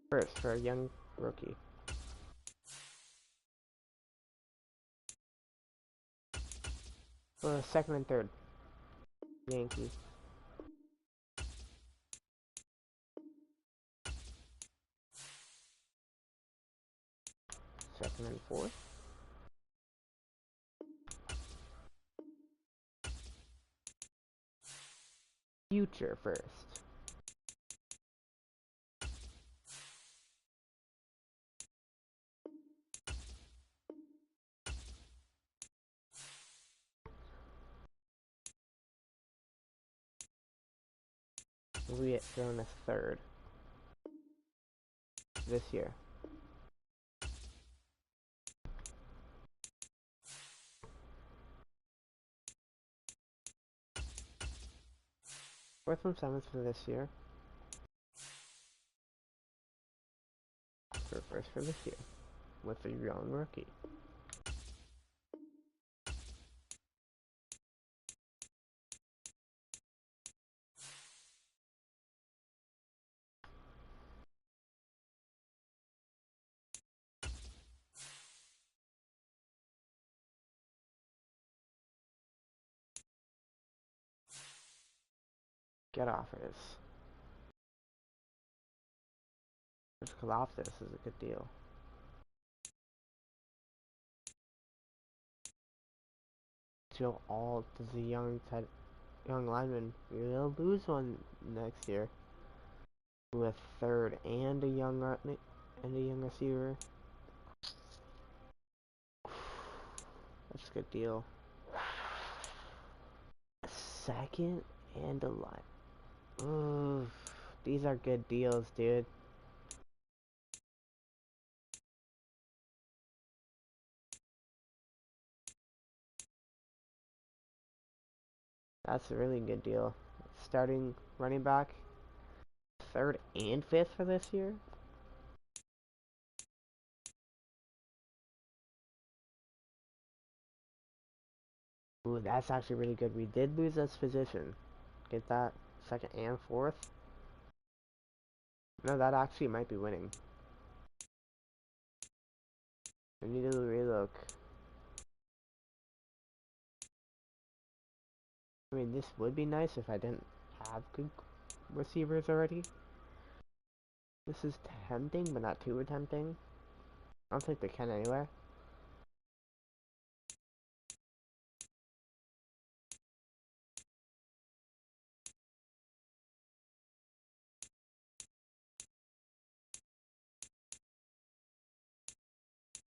First for a young rookie. For second and third. Yankees. Second and fourth. Future first. We get thrown a third. This year. Fourth and seventh for this year. For first for this year. With a young rookie. Get offers. Just Kalafdis is a good deal. Joe Alt is a young lineman. We'll lose one next year. With third and a young receiver. That's a good deal. A second and a line. Ooh, these are good deals, dude. That's a really good deal. Starting running back, third and fifth for this year. Ooh, that's actually really good. We did lose this position. Get that second and fourth. No, that actually might be winning. We need to relook. I mean, this would be nice if I didn't have good receivers already. This is tempting, but not too tempting. I don't think they can anyway.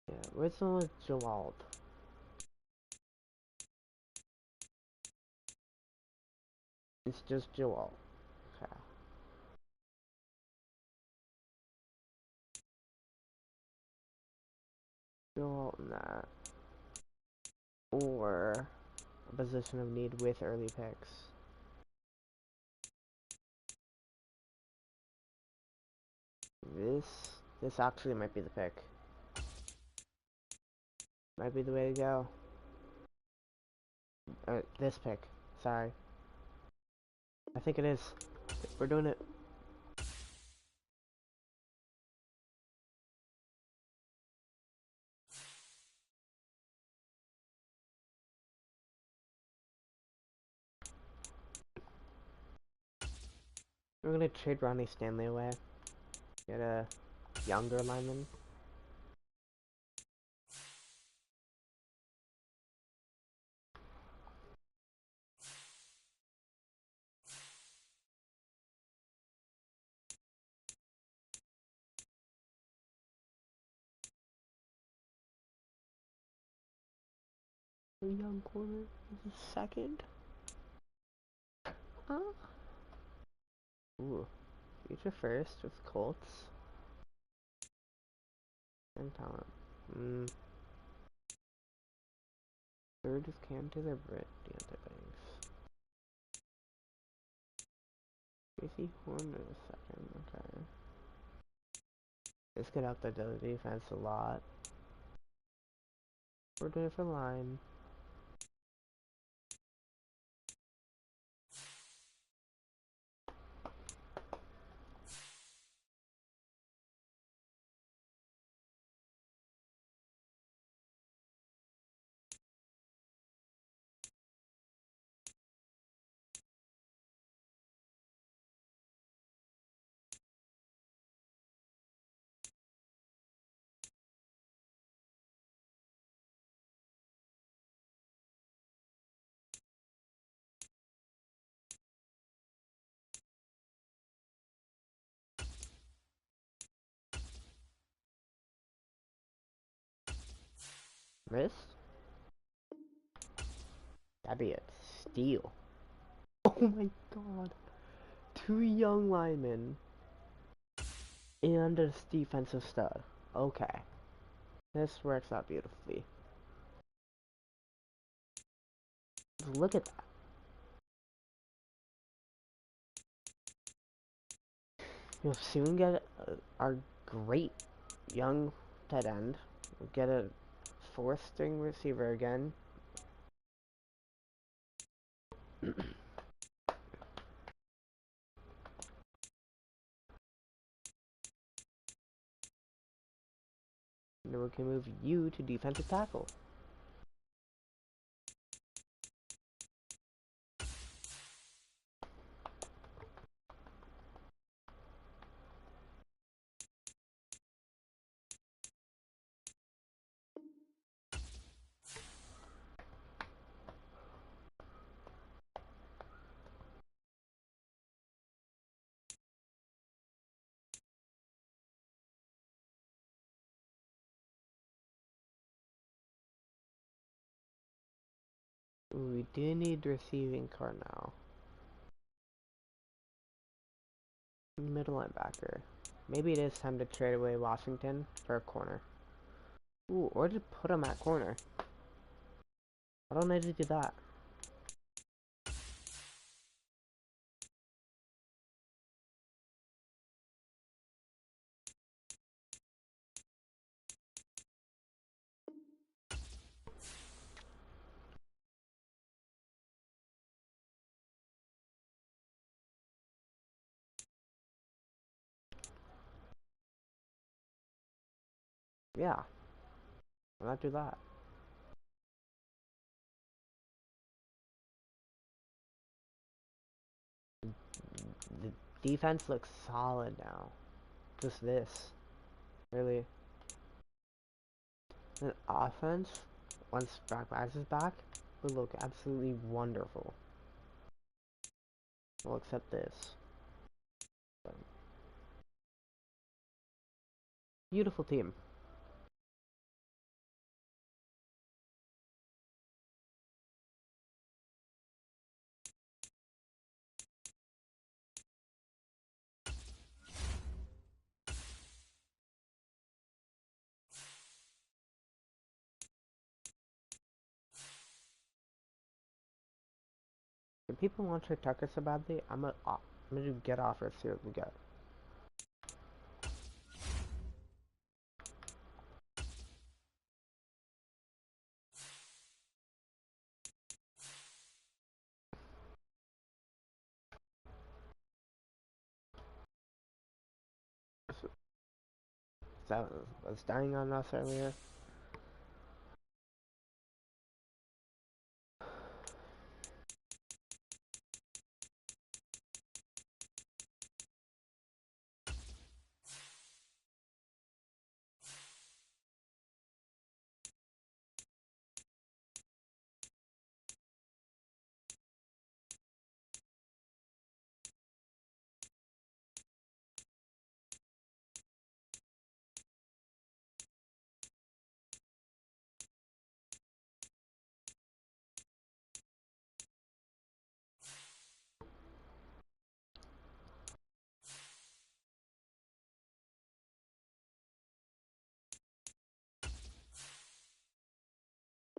Yeah, where's the one with Joald? It's just Joald. Okay. Joald in that. Or a position of need with early picks. This actually might be the pick. Might be the way to go. This pick. Sorry. I think it is. We're doing it. We're gonna trade Ronnie Stanley away. Get a younger lineman. A young corner is a second. Huh? Ooh. Future first with Colts. And talent. Third is Cam Taylor Britt, Deontay Banks. Casey Horn is a second, okay. This could help the defense a lot. We're doing it for line. Miss? That'd be a steal. Oh my god. Two young linemen and a defensive stud. Okay. This works out beautifully. Look at that. You'll soon get our great young tight end. We'll get a fourth string receiver again. And then we can move you to defensive tackle. Ooh, we do need receiving core now. Middle linebacker. Maybe it is time to trade away Washington for a corner. Ooh, or just put him at corner. Why don't I just do that? Yeah. Why not do that? The defense looks solid now. Just this. Really. The offense, once Brock Myers is back, will look absolutely wonderful. Well, except this. Beautiful team. If people want Trey Tucker so badly, I'm gonna do get offers, see what we get. That was dying on us earlier.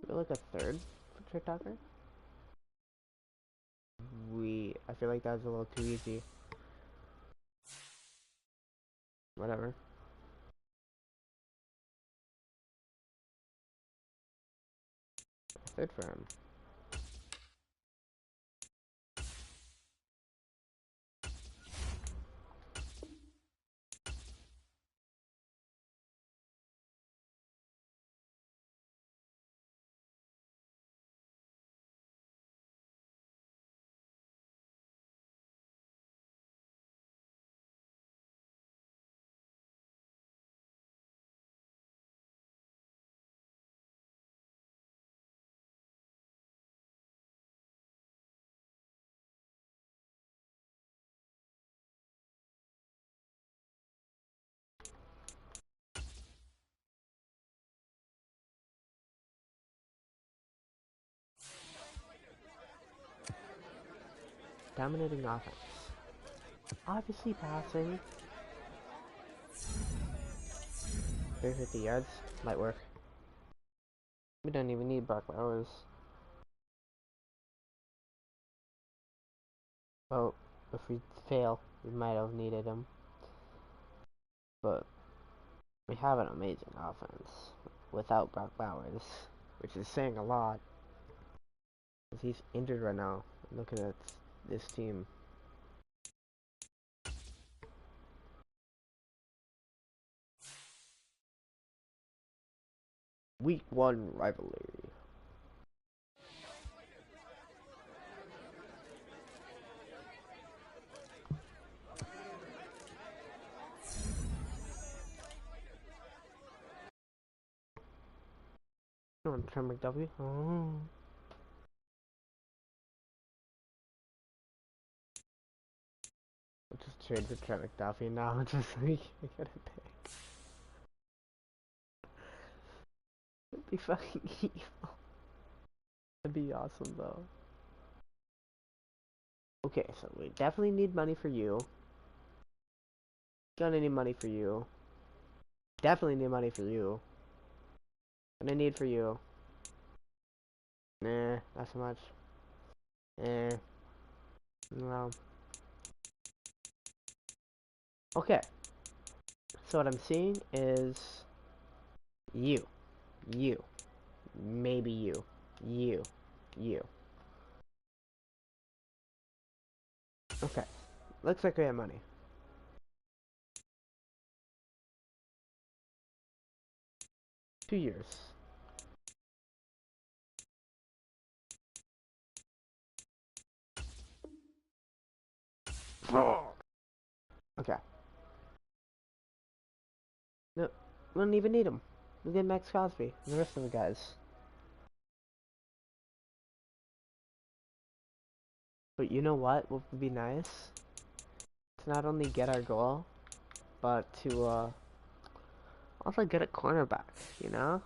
We're like a third for Trey Tucker. I feel like that was a little too easy. Whatever. Third for him. Dominating offense. Obviously passing. 350 yards. Might work. We don't even need Brock Bowers. Well, if we fail, we might have needed him. But we have an amazing offense without Brock Bowers, which is saying a lot. Because he's injured right now. Look at this team. Week 1 rivalry. On Trent McDuffie. Oh. I'll just trade for Trent McDuffie now. Just so we can get a pick. It'd be fucking evil. That'd be awesome, though. Okay, so we definitely need money for you. Gonna need money for you. Definitely need money for you. Gonna need for you. Nah, not so much. Well. Okay. So what I'm seeing is you. You. Maybe you. You. You. Okay. Looks like we have money. $2 years. Okay. No, we don't even need him. We get Max Crosby and the rest of the guys. But you know what would be nice? To not only get our goal, but to also get a cornerback, you know?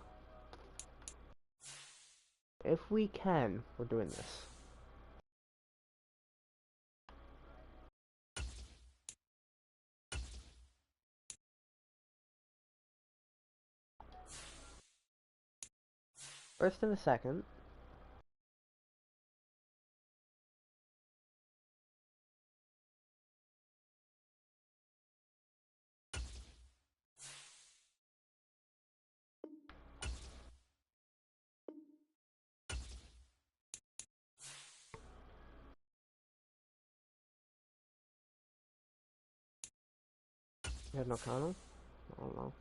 If we can, we're doing this. First and a second. You have no O'Connell? I don't know.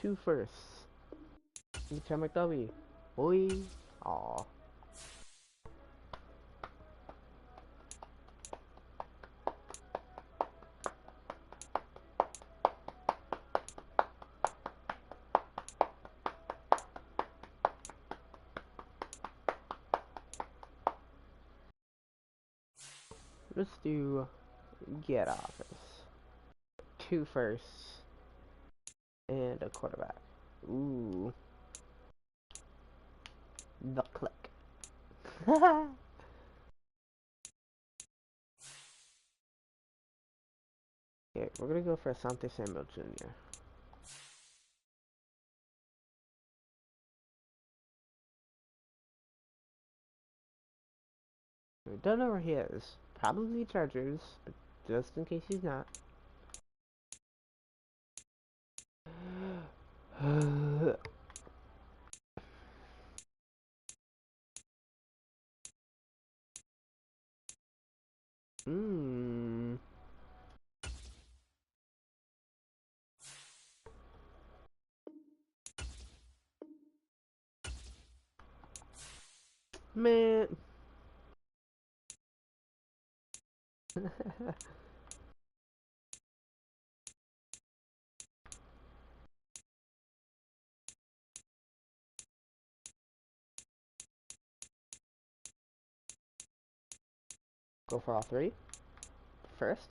Two firsts. Chad McDovie. Boy. Aw. Let's do get office. Two firsts. And a quarterback. Ooh. The click. Okay, we're gonna go for Asante Samuel Jr. We don't know where he is. Probably Chargers, but just in case he's not. Mmm. Man. Go for all three. First.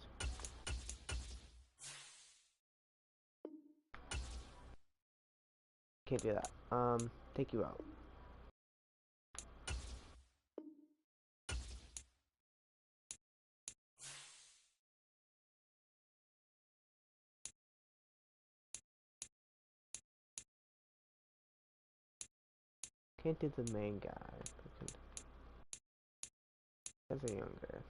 Can't do that. Take you out. Can't do the main guy. As a younger.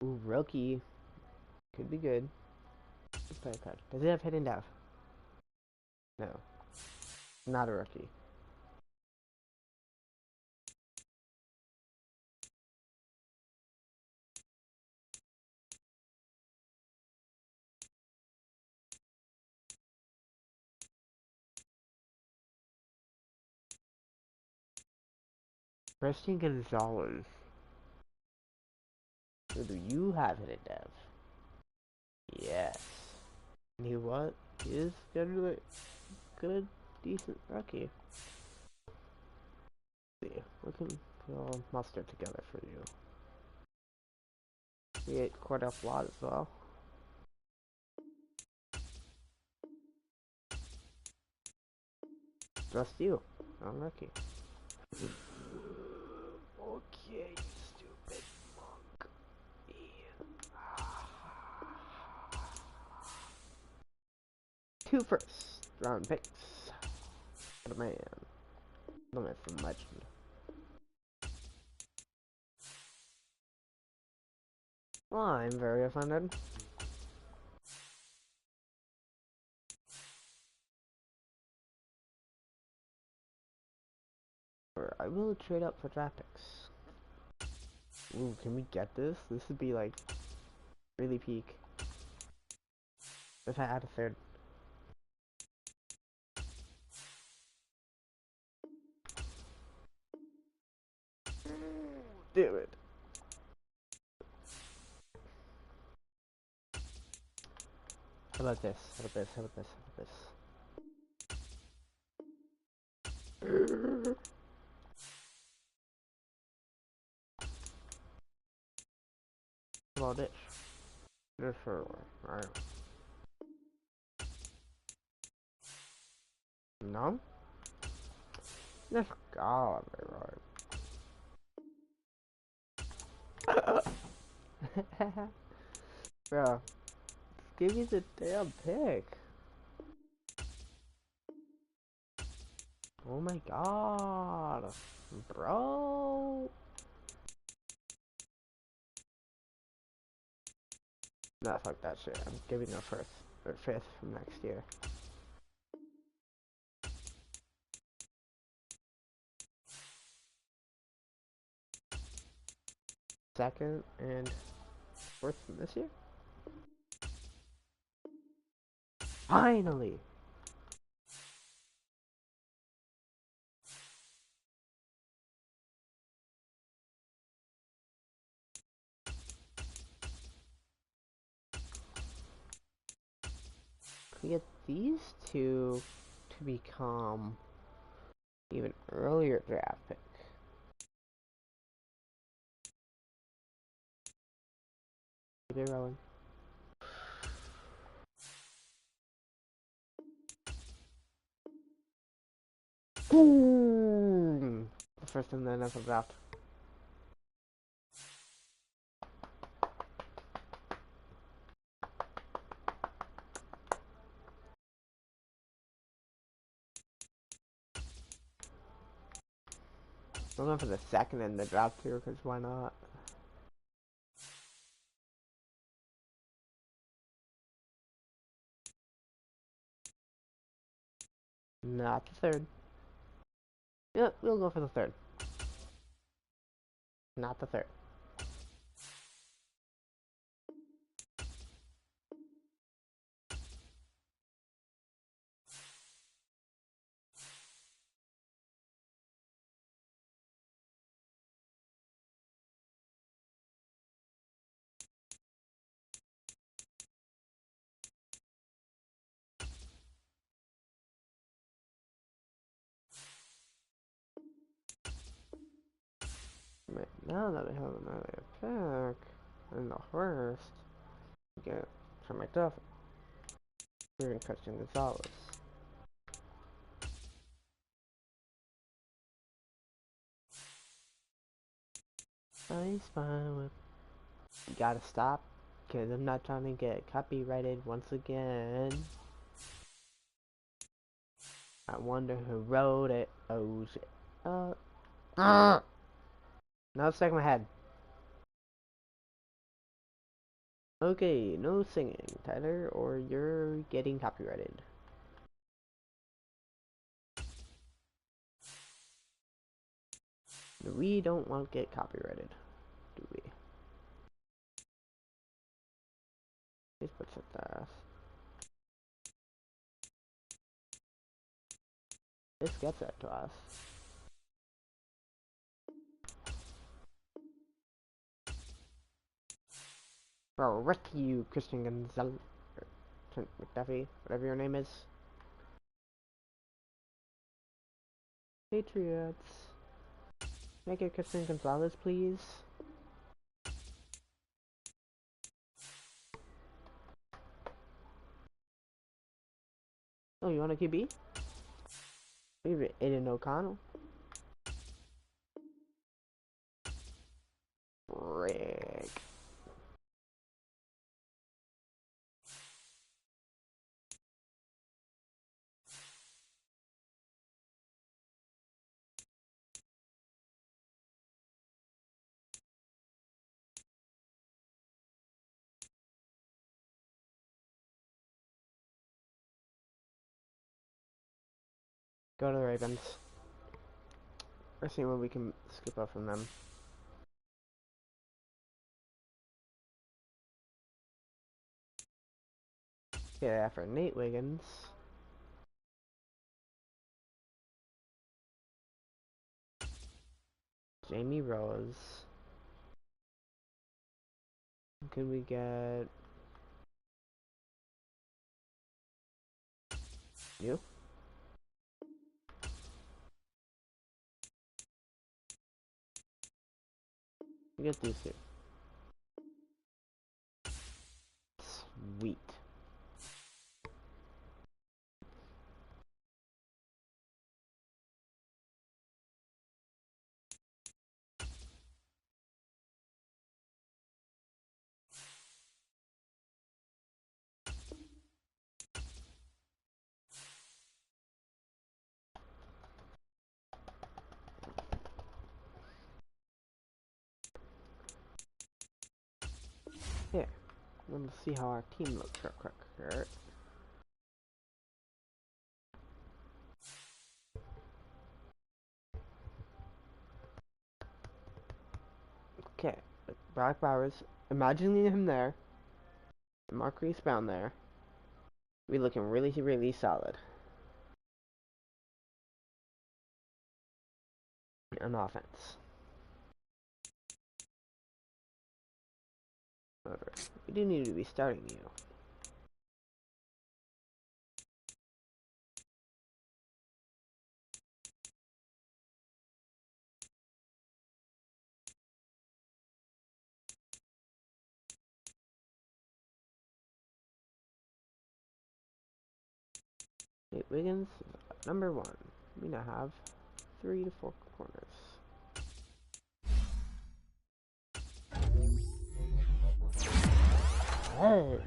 Ooh, rookie. Could be good. Let's play a card. Does it have hidden death? No. Not a rookie. Christian Gonzalez. Or do you have hidden death? Yes. And he what? He is generally good. decent rookie. Let's see, we can pull Mustard together for you. Create Cordell Flott as well. Just you, I'm rookie. Okay, stupid monk. Two first round picks. What a man. The man from legend. Well, I'm very offended. Or I will trade up for draft picks. Ooh, can we get this? This would be like really peak. If I had a third. Do it. How about this? How about this? How about this? How about this? How about this? This for alright. No? This gotta be right. Bro, give me the damn pick. Oh my god. Bro. Nah, fuck that shit. I'm giving a first or fifth from next year. Second and fourth from this year? Finally! We get these two to become even earlier draft pick. Keep it rolling. Boom! The first in the NFL draft. I'm going for the second in the draft here, because why not? Not the third. Yep, we'll go for the third. Not the third. Right now that I have another pick in the first, get for myself. We're in Christian Gonzalez. I spy with. You gotta stop, cause I'm not trying to get copyrighted once again. I wonder who wrote it. Oh shit. Now it's stuck in my head. Okay, no singing, Tyler, or you're getting copyrighted. We don't want to get copyrighted, do we? Please put it there. This gets it to us. Bro, wreck you, Christian Gonzalez, Trent McDuffie, whatever your name is. Patriots. Make it Christian Gonzalez, please. Oh, you want a QB? Maybe Aiden O'Connell. Frick. Go to the Ravens. Let's see what we can skip up from them. Yeah, for Nate Wiggins. Jamie Rose. Could we get you? Get these two. Sweet. Here, let's see how our team looks real quick. Here. Okay, Brock Bowers. Imagining him there. Marquise Brown there. We looking really, really solid. On offense. However, we do need to be starting you. Nate Wiggins, number 1. We now have 3 to 4 corners. Oh.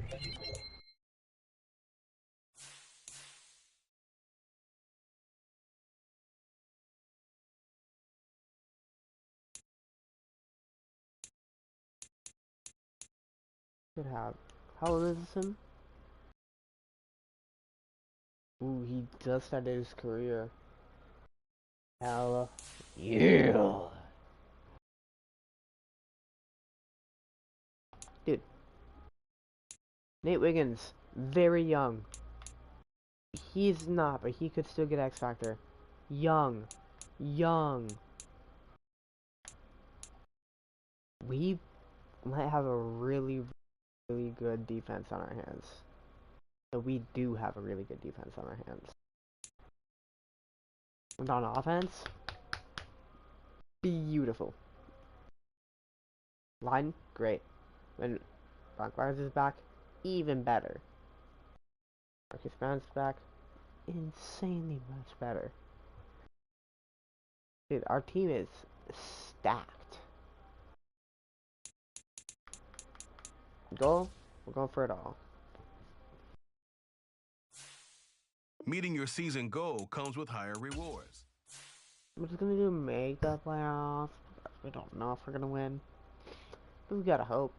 Could have. How old is him? Ooh, he just started his career. Hell yeah. Dude. Nate Wiggins, very young. He's not, but he could still get X Factor. Young. Young. We might have a really, really good defense on our hands. So we do have a really good defense on our hands. And on offense, beautiful. Line, great. When Brock Bowers is back, even better. Marcus Brown's back, insanely much better. Dude, our team is stacked. Goal, we're going for it all. Meeting your season goal comes with higher rewards. We're just gonna do make the playoffs. We don't know if we're gonna win. But we gotta hope.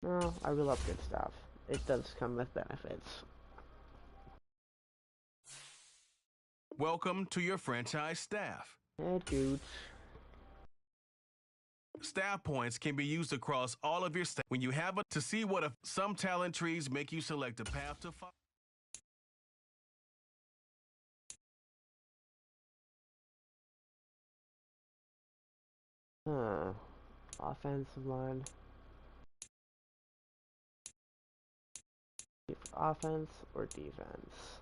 No, I really love good stuff. It does come with benefits. Welcome to your franchise staff. Hey, dudes. Staff points can be used across all of your staff. When you have to see what some talent trees make you select a path to follow. Offensive line. Offense or defense?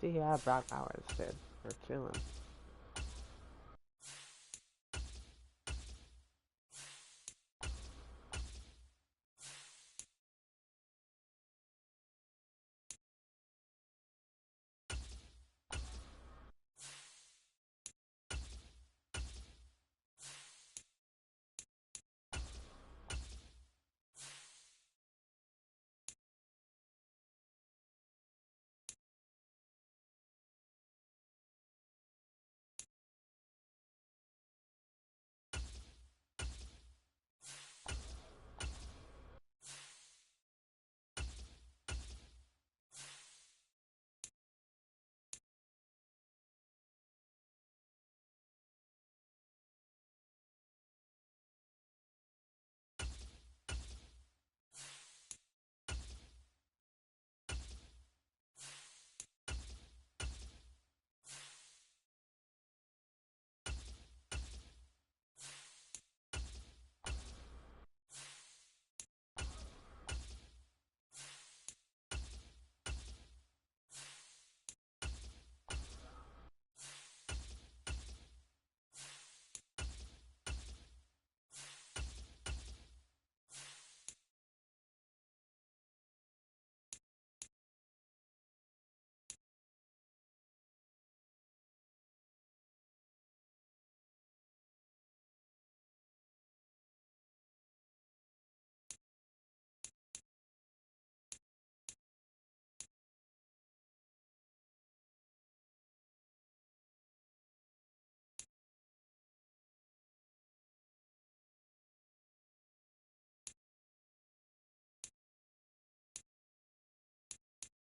See, yeah, Brock Bowers did. We're chilling.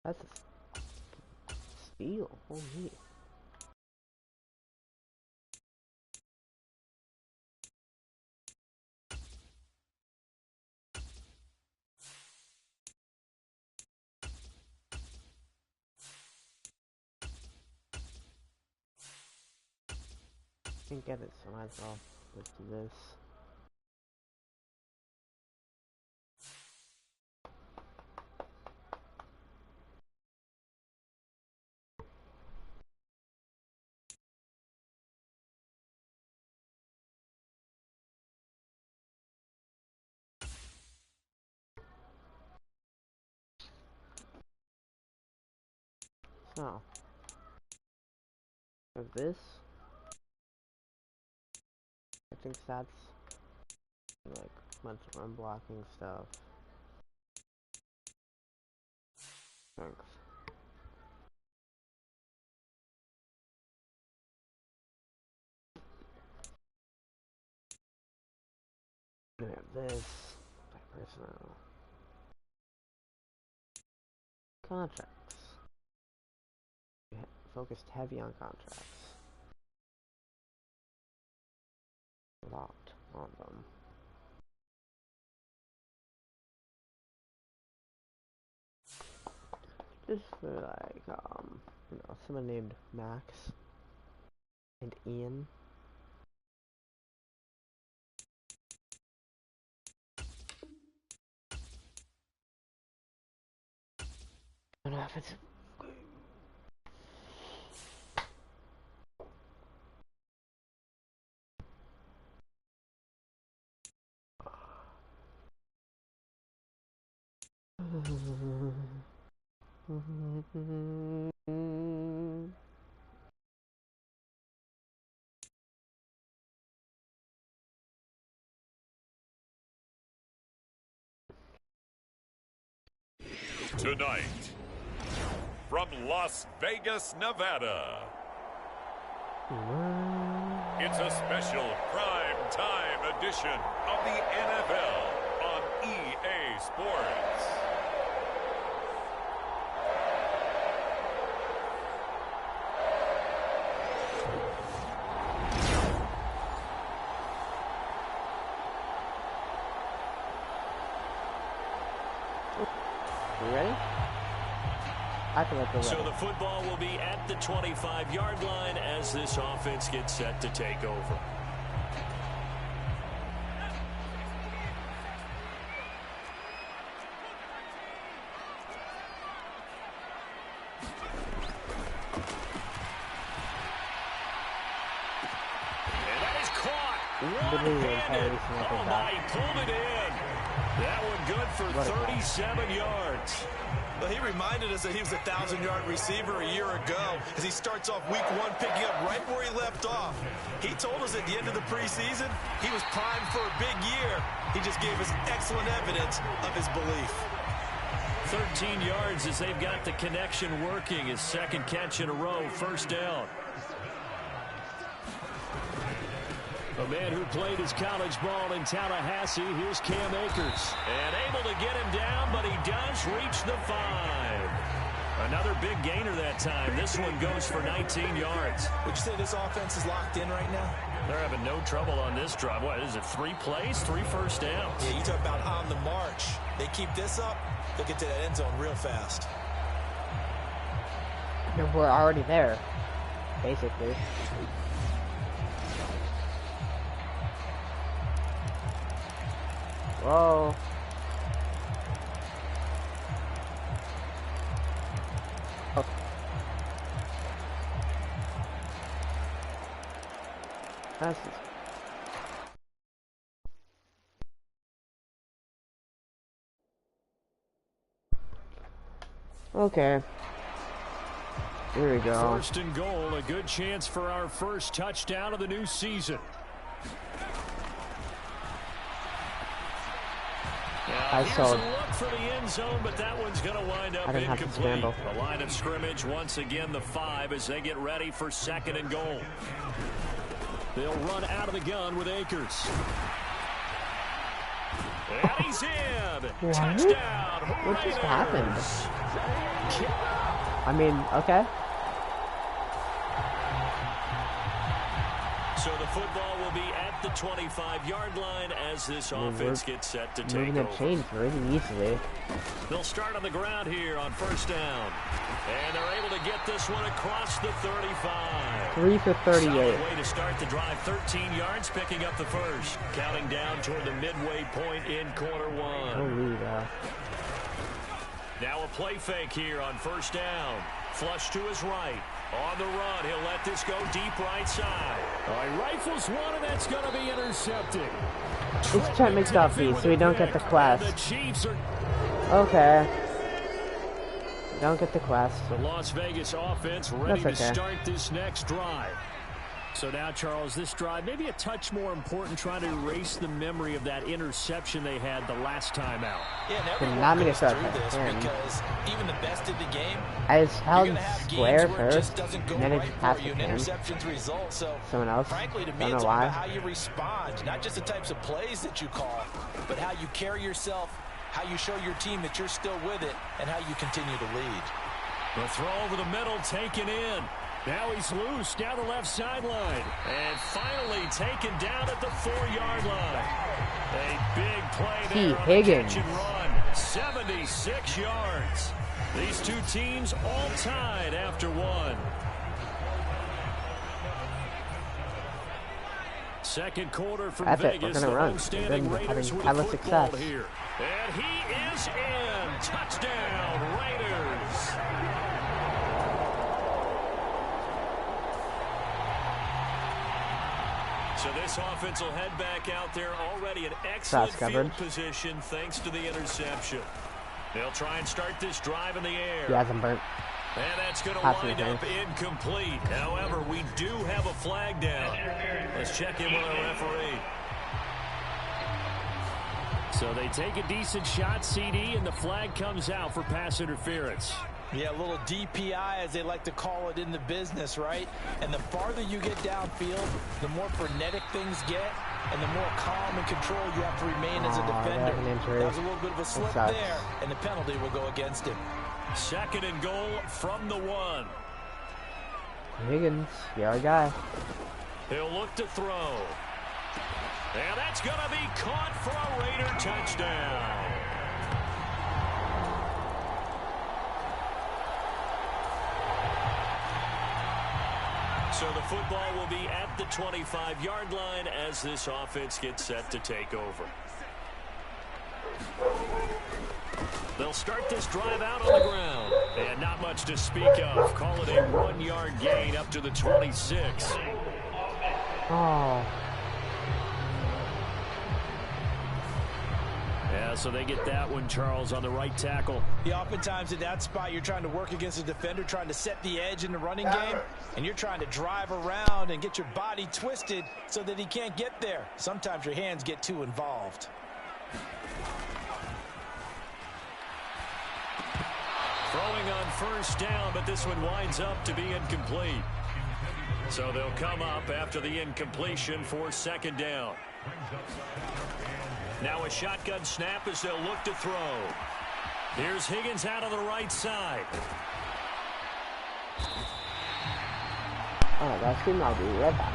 That's a steal. Holy. Didn't get it, so might as well. Let's do this. So, for this, I think stats, like, a bunch of run blocking stuff. Strength. We have this, personnel. Contracts. Focused heavy on contracts. Locked on them. Just for like, you know, someone named Max and Ian. I don't know if it's Tonight, from Las Vegas, Nevada, it's a special prime time edition of the NFL on EA Sports. You ready? I feel like we're ready. So the football will be at the 25-yard line as this offense gets set to take over. One-handed. Oh, my, he pulled it in. That one good for 37 yards. Well, he reminded us that he was a 1,000-yard receiver a year ago as he starts off week 1 picking up right where he left off. He told us at the end of the preseason he was primed for a big year. He just gave us excellent evidence of his belief. 13 yards as they've got the connection working. His second catch in a row, first down. A man who played his college ball in Tallahassee, here's Cam Akers. And able to get him down, but he does reach the 5. Another big gainer that time. This one goes for 19 yards. Would you say this offense is locked in right now? They're having no trouble on this drive. What is it, 3 plays, 3 first downs? Yeah, you talk about on the march. They keep this up, they'll get to that end zone real fast. We're already there, basically. Whoa. Oh. That's okay. Here we go. First and goal, a good chance for our first touchdown of the new season. Here's a look for the end zone, but that one's going to wind up incomplete. The line of scrimmage, once again, the 5 as they get ready for second and goal. They'll run out of the gun with Akers. And he's in. What? Touchdown. What just happened? Raiders. I mean, okay. So the football will be at the 25-yard line as this offense gets set to take over. Change really easily. They'll start on the ground here on first down. And they're able to get this one across the 35. 3 for 38. Solid way to start the drive. 13 yards, picking up the first. Counting down toward the midway point in quarter 1. Holy God. Now a play fake here on first down. Flush to his right. On the run, he'll let this go deep right side. All right, rifles one, and that's going to be intercepted. It's Trent McDuffie, so we don't get the quest. The Chiefs are... Okay. Don't get the quest. The Las Vegas offense ready to start this next drive. So now, Charles, this drive maybe a touch more important, trying to erase the memory of that interception they had the last time out. Yeah, everyone goes through this because even the best in the game, I just held square first, and then it passed to him. Interceptions result. So, someone else. Frankly, to me, it's all about how you respond, not just the types of plays that you call, but how you carry yourself, how you show your team that you're still with it, and how you continue to lead. The throw over the middle, taken in. Now he's loose down the left sideline. And finally taken down at the 4-yard line. A big play there on the catch and run. 76 yards. These two teams all tied after 1. Second quarter from Vegas. The homestanding Raiders with a football here. And he is in. Touchdown, Raiders. So this offense will head back out there already in excellent field position thanks to the interception. They'll try and start this drive in the air. He hasn't burnt. And that's going to wind up incomplete. However, we do have a flag down. Let's check in with our referee. So they take a decent shot, CD, and the flag comes out for pass interference. Yeah, a little DPI, as they like to call it in the business, right? And the farther you get downfield, the more frenetic things get, and the more calm and control you have to remain as a defender. That was a little bit of a slip there, and the penalty will go against him. Second and goal from the 1. Higgins, you're our guy. He'll look to throw. And that's going to be caught for a Raider touchdown. So the football will be at the 25-yard line as this offense gets set to take over. They'll start this drive out on the ground. And not much to speak of. Call it a 1-yard gain up to the 26. Oh. so they get that one, Charles, on the right tackle. Yeah, oftentimes in that spot, you're trying to work against a defender, trying to set the edge in the running game, and you're trying to drive around and get your body twisted so that he can't get there. Sometimes your hands get too involved. Throwing on first down, but this one winds up to be incomplete. So they'll come up after the incompletion for second down. Now a shotgun snap as they'll look to throw. Here's Higgins out on the right side. Alright, that's good. I'll be right back.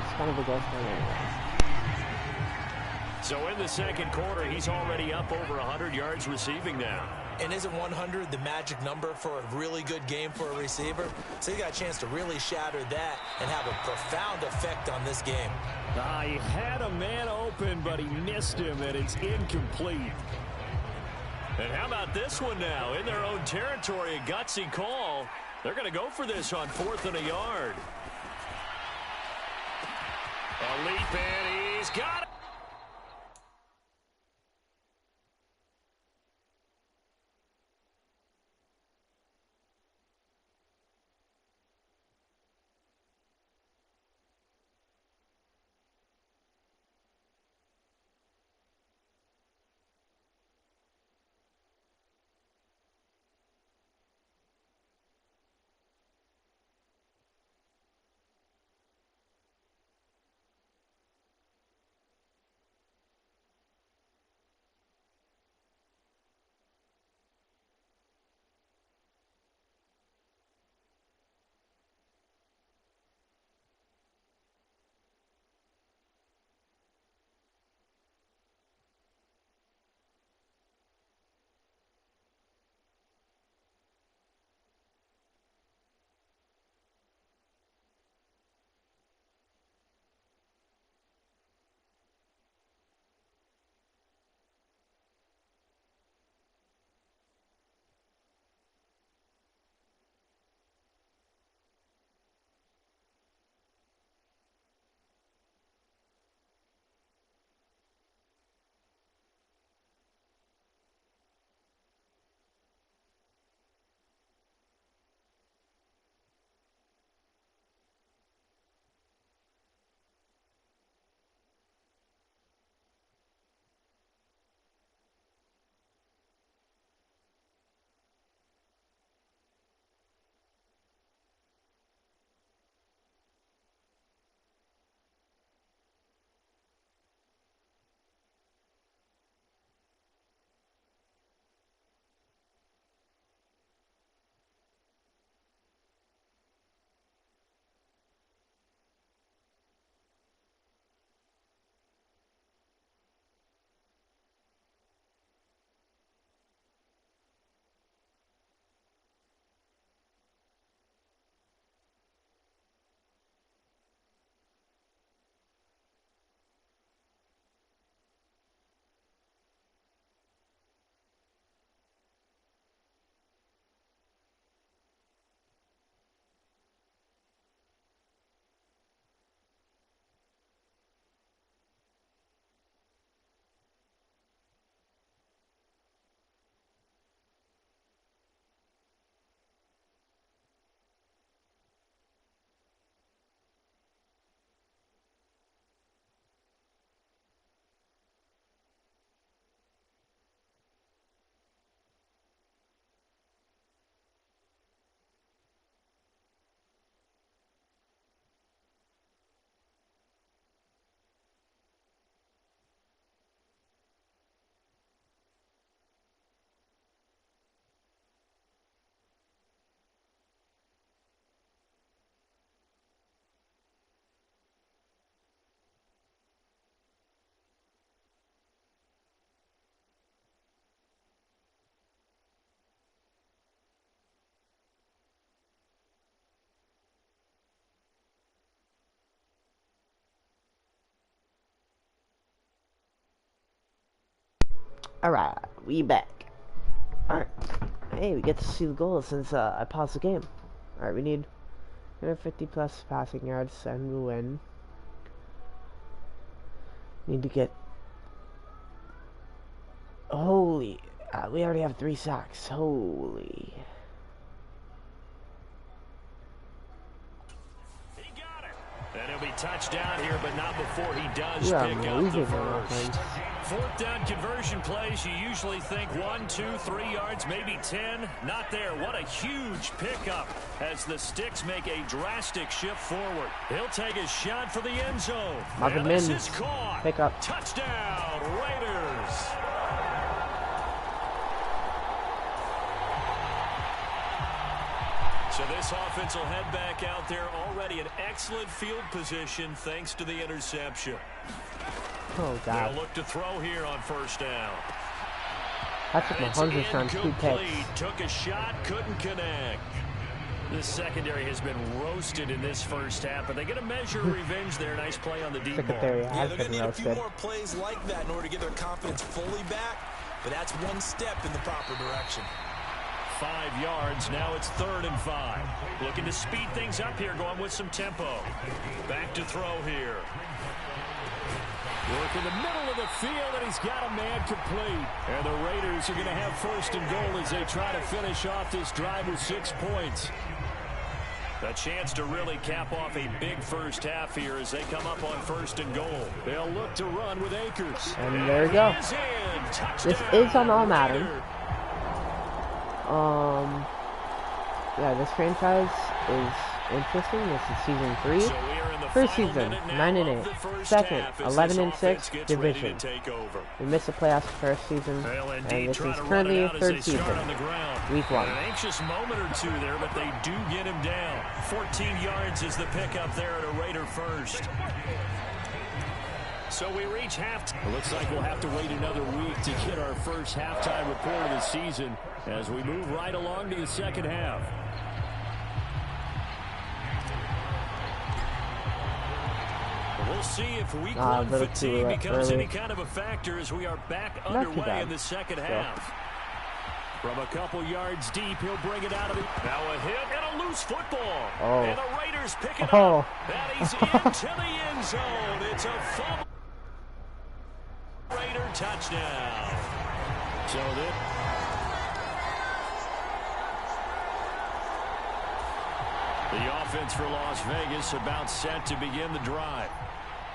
It's kind of a ghost thing anyway. So in the second quarter, he's already up over 100 yards receiving now. And isn't 100 the magic number for a really good game for a receiver? So he got a chance to really shatter that and have a profound effect on this game. He had a man open, but he missed him, and it's incomplete. And how about this one now? In their own territory, a gutsy call. They're going to go for this on 4th and a yard. A leap, and he's got it. Alright, we back. Alright. Hey, we get to see the goal since I paused the game. Alright, we need 150 plus passing yards and we'll win. Need to get Holy. We already have 3 sacks. Holy. He got it. And he'll be touched down here, but not before he does Yeah, pick man, up the we first. 4th down conversion plays, you usually think 1, 2, 3 yards, maybe 10. Not there. What a huge pickup as the Sticks make a drastic shift forward. He'll take a shot for the end zone. Marvin And this Mims. is caught. Pickup. Touchdown, Raiders. So this offense will head back out there, already in excellent field position thanks to the interception. Oh, God. They'll look to throw here on 1st down. Patrick Mahomes has thrown 2 picks. Took a shot, couldn't connect. This secondary has been roasted in this first half, but they get a measure of revenge there. Nice play on the deep ball. Secondary Yeah, has they're been going to need a few roasted. more plays like that in order to get their confidence fully back, but that's one step in the proper direction. 5 yards, now it's 3rd and 5. Looking to speed things up here, going with some tempo. Back to throw here. Work in the middle of the field, and he's got a man complete. And the Raiders are going to have 1st and goal as they try to finish off this drive with 6 points. A chance to really cap off a big first half here as they come up on 1st and goal. They'll look to run with Akers. And there we go. This is on All Madden. Yeah, this franchise is interesting. This is season 3. So we are in the First final season, minute now 9-8. of the first Second, half as 11-6 this offense gets ready to division. take over. We missed the playoffs first season, They'll and indeed this try is to run currently it out as they 3rd start season. on the ground. Week 1. An anxious moment or two there, but they do get him down. 14 yards is the pickup there at a Raider first. So we reach halftime. Looks like we'll have to wait another week to get our first halftime report of the season as we move right along to the second half. We'll see if week 1 fatigue becomes any kind of a factor as we are back underway in the second half. From a couple yards deep, he'll bring it out of it. Now a hit and a loose football. Oh. And the Raiders pick it up. And he's into the end zone. It's a fumble. Raider touchdown. So the offense for Las Vegas about set to begin the drive.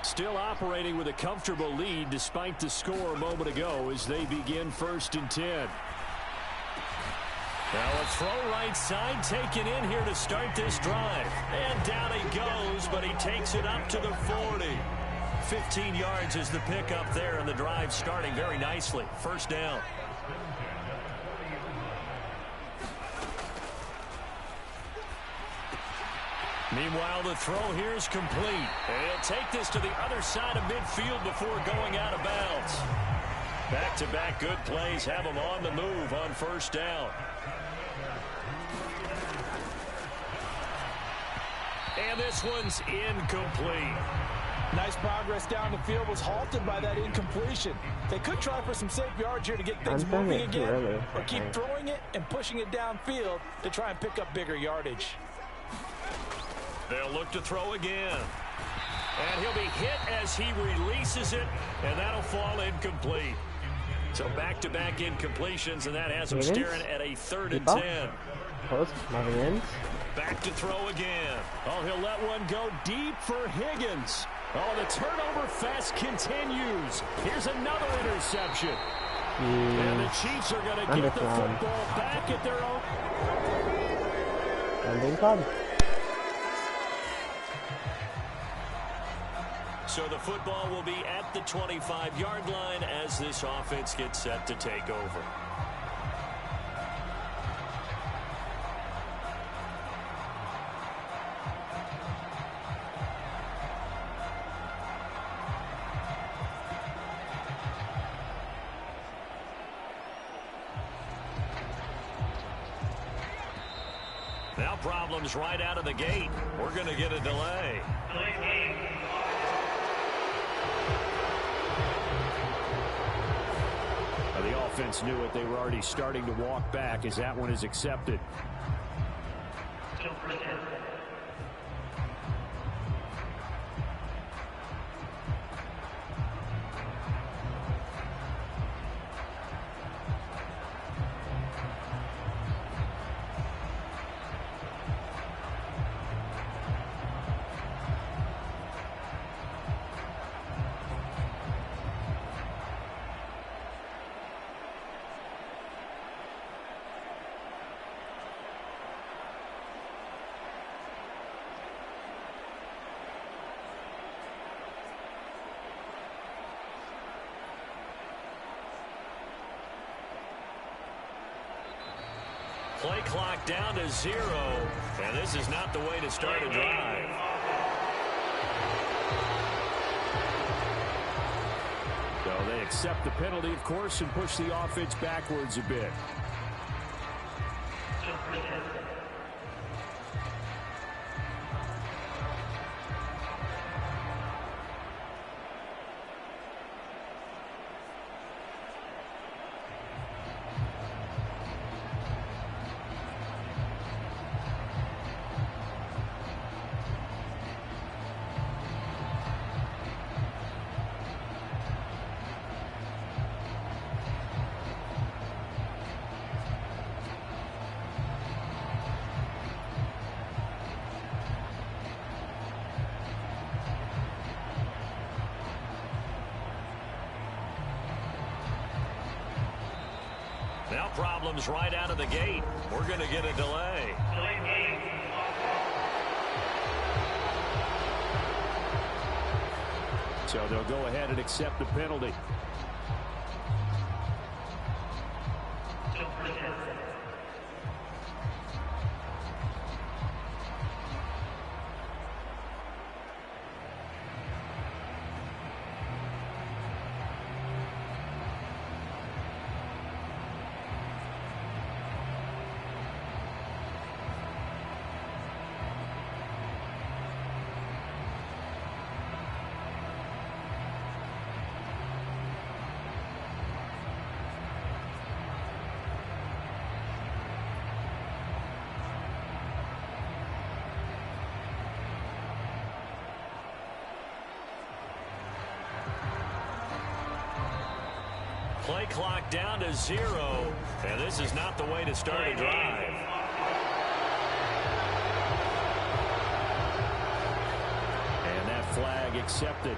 Still operating with a comfortable lead despite the score a moment ago as they begin 1st and 10. Now a throw right side taken in here to start this drive. And down he goes, but he takes it up to the 40. 15 yards is the pickup there, and the drive starting very nicely. 1st down. Meanwhile, the throw here is complete. And he'll take this to the other side of midfield before going out of bounds. Back-to-back good plays have him on the move on 1st down. And this one's incomplete. Nice progress down the field, was halted by that incompletion. They could try for some safe yards here to get things moving again, or keep throwing it and pushing it downfield to try and pick up bigger yardage. They'll look to throw again. And he'll be hit as he releases it, and that'll fall incomplete. So back-to-back incompletions, and that has him staring at a 3rd and 10. Post, Marvin Mims. Back to throw again. Oh, he'll let one go deep for Higgins. Oh, the turnover fest continues. Here's another interception. And the Chiefs are going to get the football back at their own. I'm being called. So the football will be at the 25-yard line as this offense gets set to take over. Now problems right out of the gate. We're going to get a delay. The offense knew it. They were already starting to walk back as that one is accepted. Play clock down to 0, and this is not the way to start a drive. So they accept the penalty, of course, and push the offense backwards a bit. Now problems right out of the gate. We're going to get a delay. So they'll go ahead and accept the penalty. Play clock down to 0, and this is not the way to start a drive. And that flag accepted.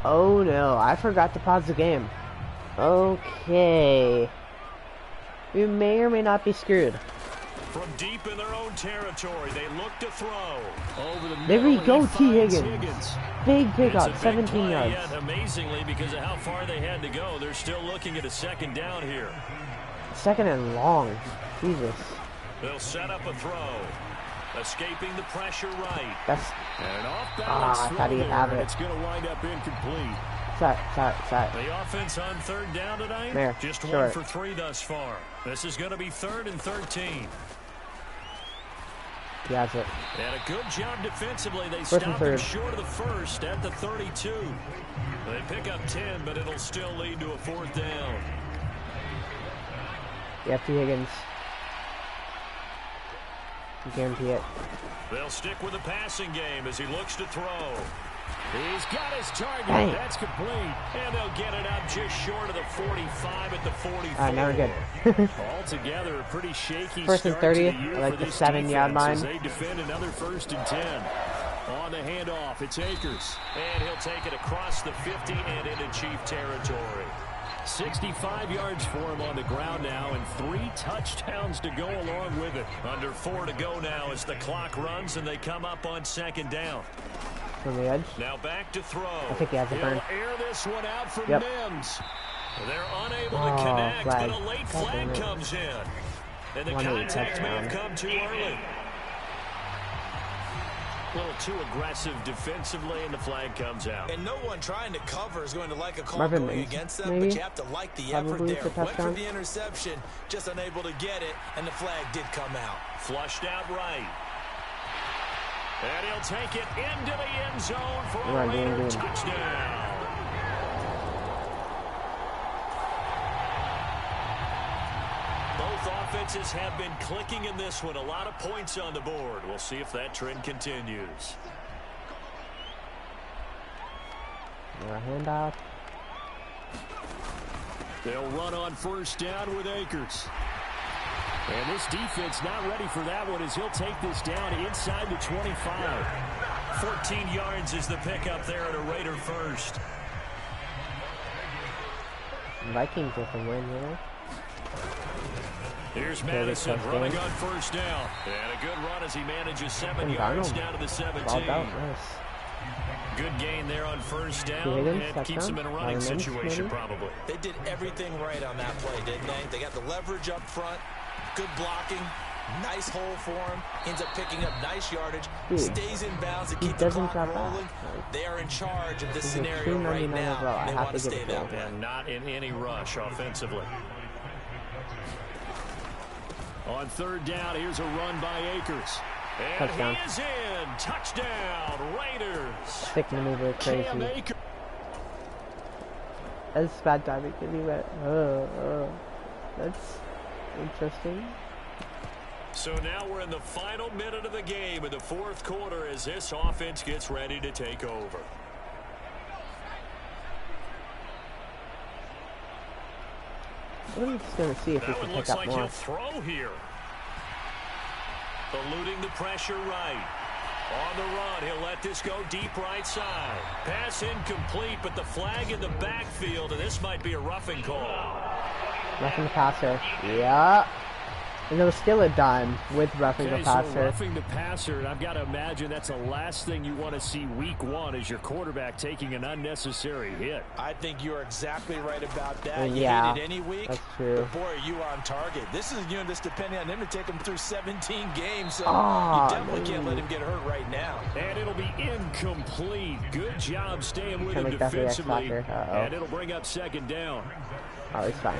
Oh no, I forgot to pause the game. Okay. We may or may not be screwed. From deep in their own territory, they look to throw. Over the There we middle, go, he T. finds Higgins. Big It's pickup, a big 17 play, yards. yet amazingly, because of how far they had to go, they're still looking at a second down here. Second and long. Jesus. They'll set up a throw. Escaping the pressure right. That's... And an off-balance I throw thought he there, had and it. it's going to wind up incomplete. Sorry. The offense on third down tonight, There, just short. 1 for 3 thus far. This is going to be 3rd and 13. He has it. And a good job defensively. They First and stop him third. short of the first at the 32. They pick up 10, but it'll still lead to a 4th down. Yeah, T. Higgins. I guarantee it. They'll stick with the passing game as he looks to throw. He's got his target. Dang. That's complete. And they'll get it up just short of the 45 at the 44. Alright, now we're good. Altogether, a pretty shaky First and start 30, to the year I like for the this 7-yard defense as line. they defend another 1st and 10. On the handoff, it's Akers. And he'll take it across the 50 and into Chief territory. 65 yards for him on the ground now, and 3 touchdowns to go along with it. Under 4 to go now as the clock runs and they come up on 2nd down. From the edge. Now back to throw. I think he has it He'll burned. air this one out from Yep. Mims. They're unable Oh, to connect, flag. but a late God flag damn it. comes in. And the 1-8 contact may have touchdown. come too early. A little too aggressive defensively, and the flag comes out. And no one trying to cover is going to like a call Marvin going Mims, against them, maybe? but you have to like the effort Probably there. for Went for touchdown. the interception, just unable to get it, and the flag did come out. Flushed out right. And he'll take it into the end zone for a Run, Raider run. touchdown. Both offenses have been clicking in this one. A lot of points on the board. We'll see if that trend continues. A handoff. They'll run on 1st down with Akers. And this defense not ready for that one as he'll take this down inside the 25. 14 yards is the pickup there at a Raider first. Vikings with a win, you know? Here's Madison running on first down. And a good run as he manages 7 yards down to the 17. Good gain there on first down. And keeps him in a running situation probably. They did everything right on that play, didn't they? They got the leverage up front, good blocking, nice hole for him, ends up picking up nice yardage, stays in bounds to keep the clock rolling. They are in charge of this scenario right now. They want to stay that way. And not in any rush offensively. On third down, here's a run by Akers. And Touchdown. he is in. Touchdown, Raiders. Stick maneuver crazy. That's bad timing because he went, that's interesting. So now we're in the final minute of the game in the fourth quarter as this offense gets ready to take over. I'm just going to see if we can pick up like more. He'll throw here. Eluding the pressure right. On the run, he'll let this go deep right side. Pass incomplete, but the flag in the backfield, and this might be a roughing call. Roughing the passer. Yeah. And it was still a dime with roughing the passer. So roughing the passer, I've got to imagine that's the last thing you want to see week one is your quarterback taking an unnecessary hit. I think you're exactly right about that. Yeah, you hit it any week, that's true. but boy, are you on target. This is a unit that's depending on him to take him through 17 games, so you definitely can't let him get hurt right now. And it'll be incomplete. Good job staying with him defensively. And it'll bring up second down. Oh, it's fine.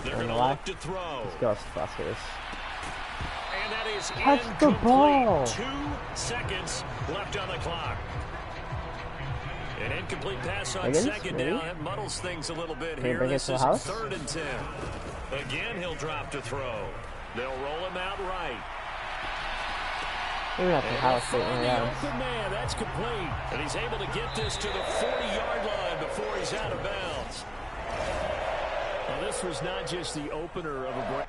They're going to look to throw. Ghostbusters. And that is Touch the incomplete. ball. 2 seconds left on the clock. An incomplete pass on second down. That muddles things a little bit here. This is third and 10. Again, he'll drop to throw. They'll roll him out right. Maybe not the house. Open man, that's complete. And he's able to get this to the 40-yard line before he's out of bounds. Well, this was not just the opener of a break.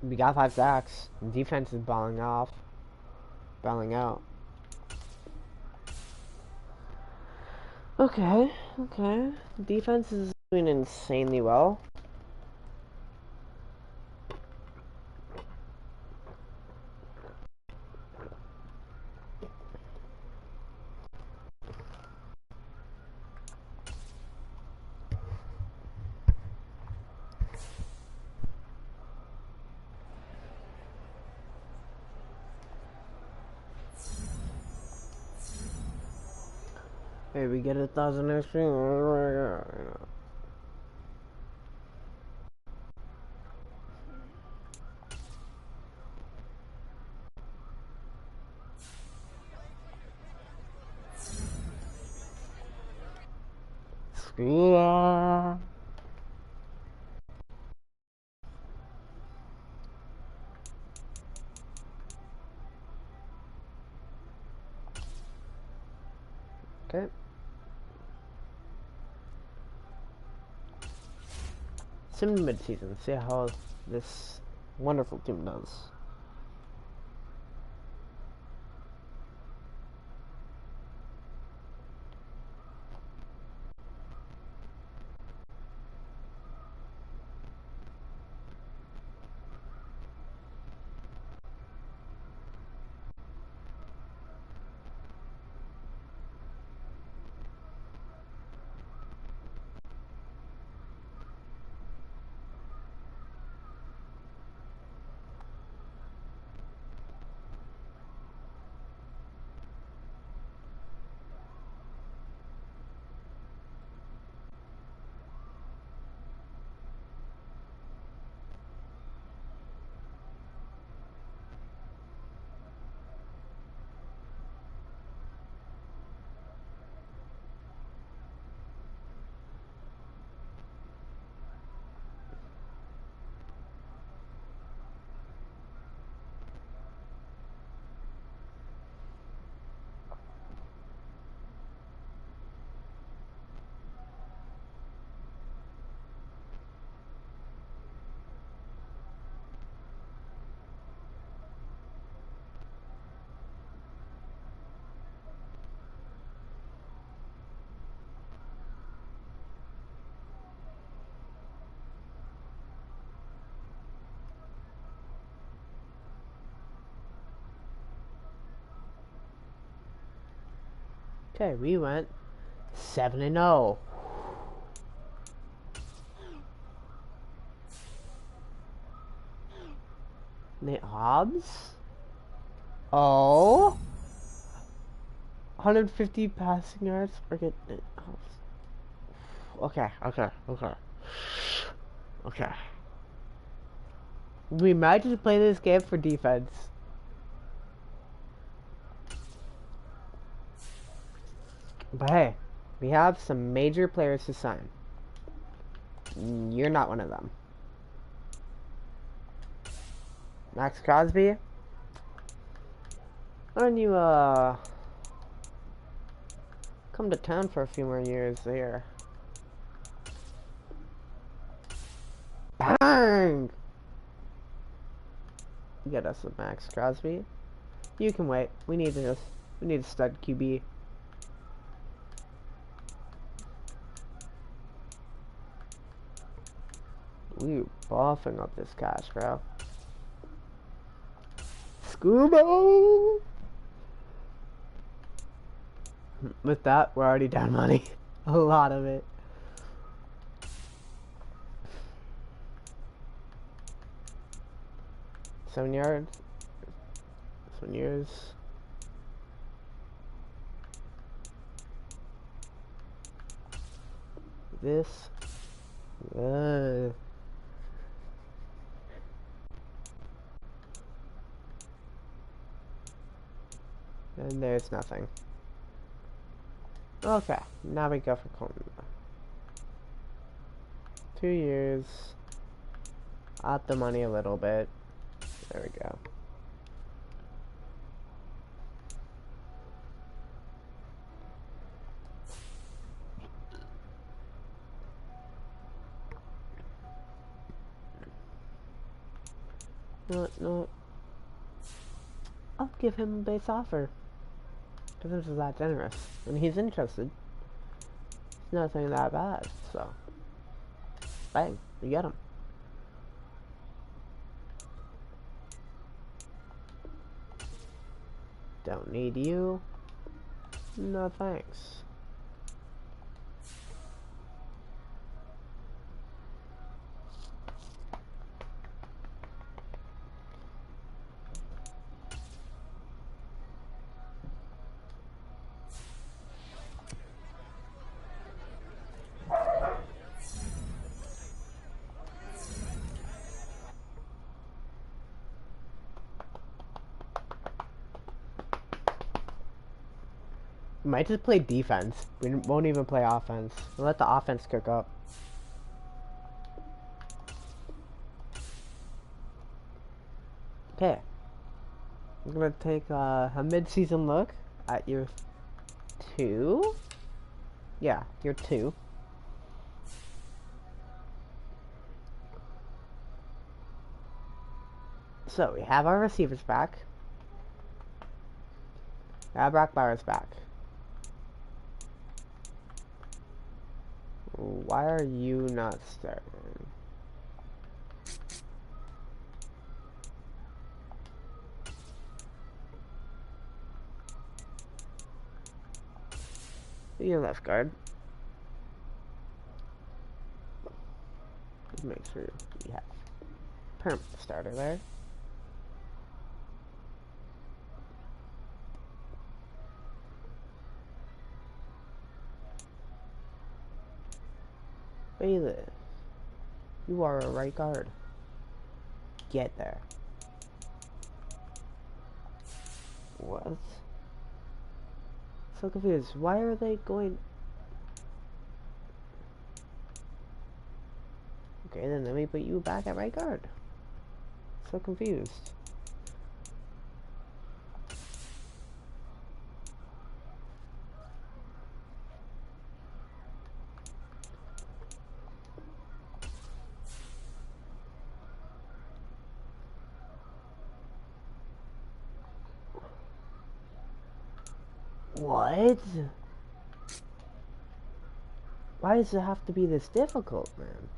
We got 5 sacks. Defense is balling out. Okay. Defense is doing insanely well. Hey, we get 1,000 extra. Yeah. Okay. Sim mid-season. See how this wonderful team does. Okay, we went 7-0. Nate Hobbs? Oh, 150 passing yards. Forget Nate Hobbs. Okay. We might just play this game for defense. But hey, we have some major players to sign. You're not one of them. Max Crosby? Why don't you, come to town for a few more years there? Bang! Get us a Max Crosby. You can wait. We need a stud QB. We're buffing up this cash, bro. Scuba! With that, we're already down money. A lot of it. Seven yards. This. And there's nothing. Okay, now we go for Colton. 2 years. Up the money a little bit. There we go. No. I'll give him a base offer. Because this is that generous. And he's interested. It's nothing that bad, so. Bang, you get him. Don't need you. No thanks. We might just play defense. We won't even play offense. We'll let the offense cook up. Okay. I'm gonna take a mid-season look at year 2. Yeah, year 2. So we have our receivers back. We have Brock Bowers back. Why are you not starting? Your left guard. Just make sure you have permanent starter there. Bayless, you are a right guard. Get there. What? So confused. Why are they going? Okay, then let me put you back at right guard. So confused. What? Why does it have to be this difficult, man?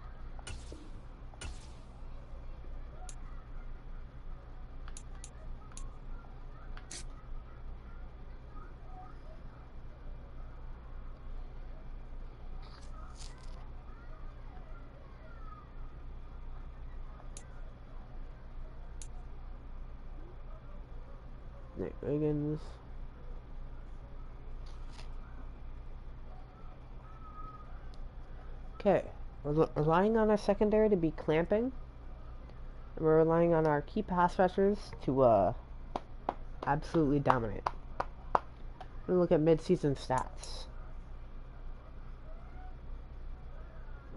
Nick Wiggins. Okay, we're relying on our secondary to be clamping. We're relying on our key pass rushers to absolutely dominate. We're gonna look at mid-season stats.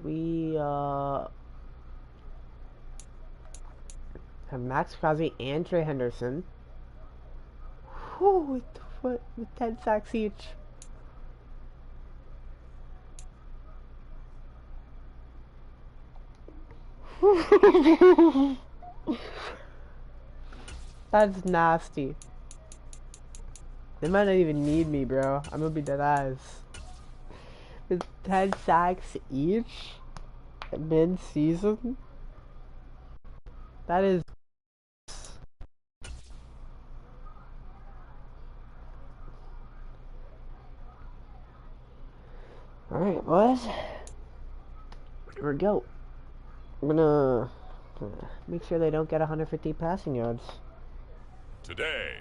We have Max Crosby and Trey Henderson. Whew, with 10 sacks each. That's nasty. They might not even need me, bro. I'm gonna be dead eyes. With 10 sacks each mid-season? That is... Alright, boys. Here we go. I'm gonna make sure they don't get 150 passing yards. Today,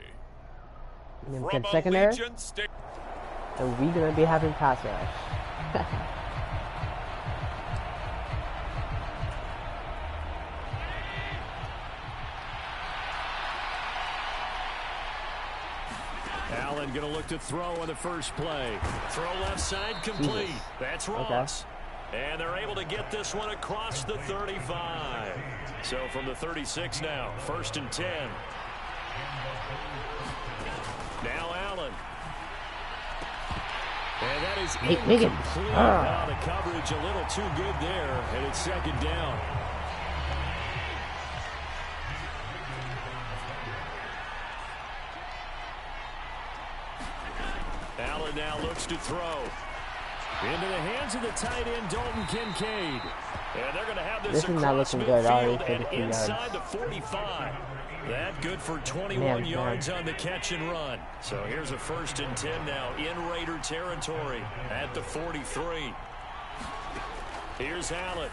And then from get secondary, Allegiant State. and we're gonna be having pass rush. Allen going to look to throw on the first play. Throw left side complete. Jesus. That's Ross. And they're able to get this one across the 35. So from the 36 now, 1st and 10. Now Allen. And that is incomplete. Now the coverage a little too good there, and it's 2nd down. Allen now looks to throw. Into the hands of the tight end, Dalton Kincaid. And they're going to have this is not across looking good. Already midfield and 32 inside yards. the 45. That good for 21 yards on the catch and run. So here's a 1st and 10 now in Raider territory at the 43. Here's Allen.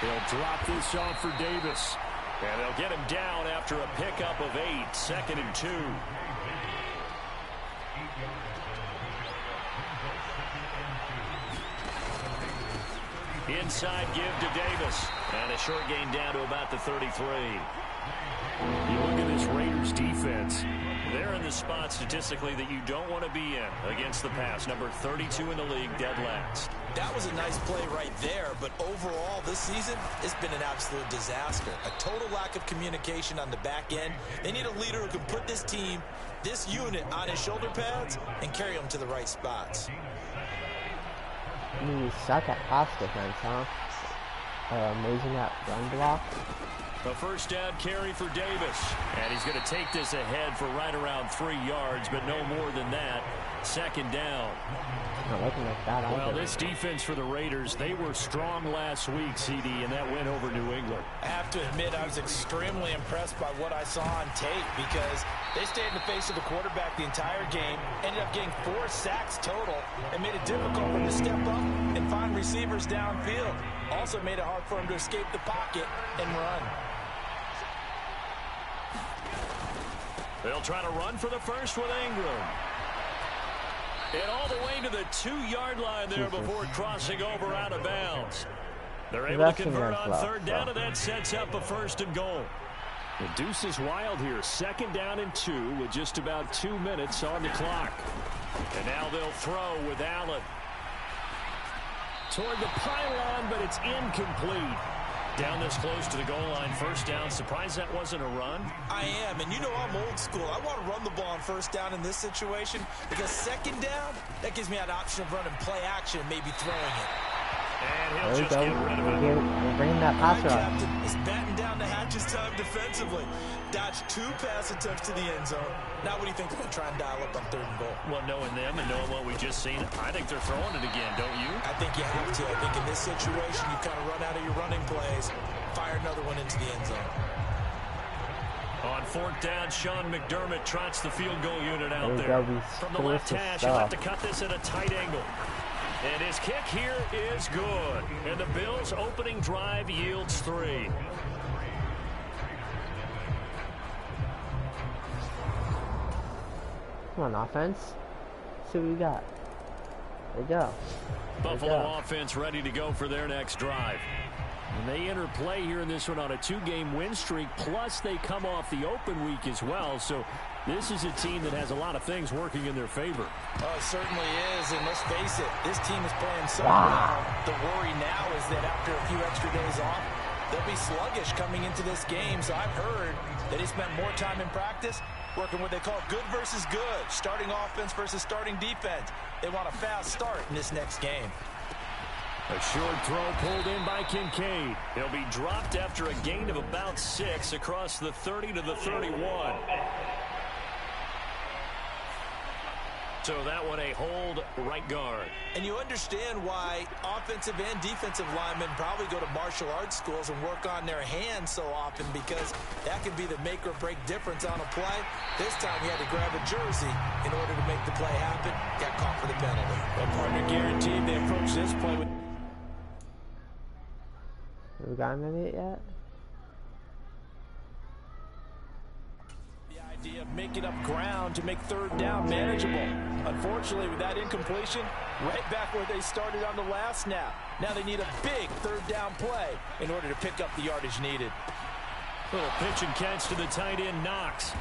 He'll drop this off for Davis. And they'll get him down after a pickup of 8, 2nd and 2. Inside give to Davis. And a short gain down to about the 33. You look at this Raiders defense. They're in the spot statistically that you don't want to be in against the pass. Number 32 in the league, dead last. That was a nice play right there, but overall this season, it's been an absolute disaster. A total lack of communication on the back end. They need a leader who can put this team, this unit, on his shoulder pads and carry them to the right spots. You suck at pass defense, huh? Amazing at run block. A 1st down carry for Davis. And he's going to take this ahead for right around 3 yards, but no more than that. 2nd down. Not looking like that either. Well, this defense for the Raiders, they were strong last week, CD, and that went over New England. I have to admit, I was extremely impressed by what I saw on tape because they stayed in the face of the quarterback the entire game, ended up getting 4 sacks total, and made it difficult for him to step up and find receivers downfield. Also made it hard for him to escape the pocket and run. They'll try to run for the first with Ingram. And all the way to the 2-yard line there before crossing over out of bounds. They're able to convert on 3rd down, and that sets up a 1st and goal. The deuce is wild here. 2nd down and 2 with just about 2 minutes on the clock. And now they'll throw with Allen. Toward the pylon, but it's incomplete. Down this close to the goal line, 1st down. Surprised that wasn't a run? I am, and you know I'm old school. I want to run the ball on 1st down in this situation because 2nd down, that gives me an option of running play action and maybe throwing it. And he'll There we just go. get rid of it. We're bringing that pass rush. Captain is batting down the hatches time defensively. Dodged 2 pass attempts to the end zone. Now what do you think they're going to try and dial up on 3rd and goal? Well, knowing them and knowing what we just seen, I think they're throwing it again, don't you? I think you have to. I think in this situation, you kind of run out of your running plays, fire another one into the end zone. On 4th down, Sean McDermott trots the field goal unit out There there. we go. We From the still left with the hash, he'll have to stuff. cut this at a tight angle. And his kick here is good. And the Bills' opening drive yields 3. Come on, offense. Let's see what we got. There we go. Buffalo offense ready to go for their next drive. And they enter play here in this one on a 2-game win streak, plus they come off the open week as well. So this is a team that has a lot of things working in their favor. Oh, it certainly is, and let's face it, this team is playing so well. The worry now is that after a few extra days off, they'll be sluggish coming into this game. So I've heard that he spent more time in practice working what they call good versus good, starting offense versus starting defense. They want a fast start in this next game. A short throw pulled in by Kincaid. He'll be dropped after a gain of about 6 across the 30 to the 31. So that one a hold right guard. And you understand why offensive and defensive linemen probably go to martial arts schools and work on their hands so often, because that can be the make or break difference on a play. This time he had to grab a jersey in order to make the play happen. Got caught for the penalty. Well, partner guaranteed they approach this play with... Have we gotten it yet? The idea of making up ground to make third down manageable. Unfortunately, with that incompletion, right back where they started on the last snap. Now they need a big third down play in order to pick up the yardage needed. Little pitch and catch to the tight end, Knox.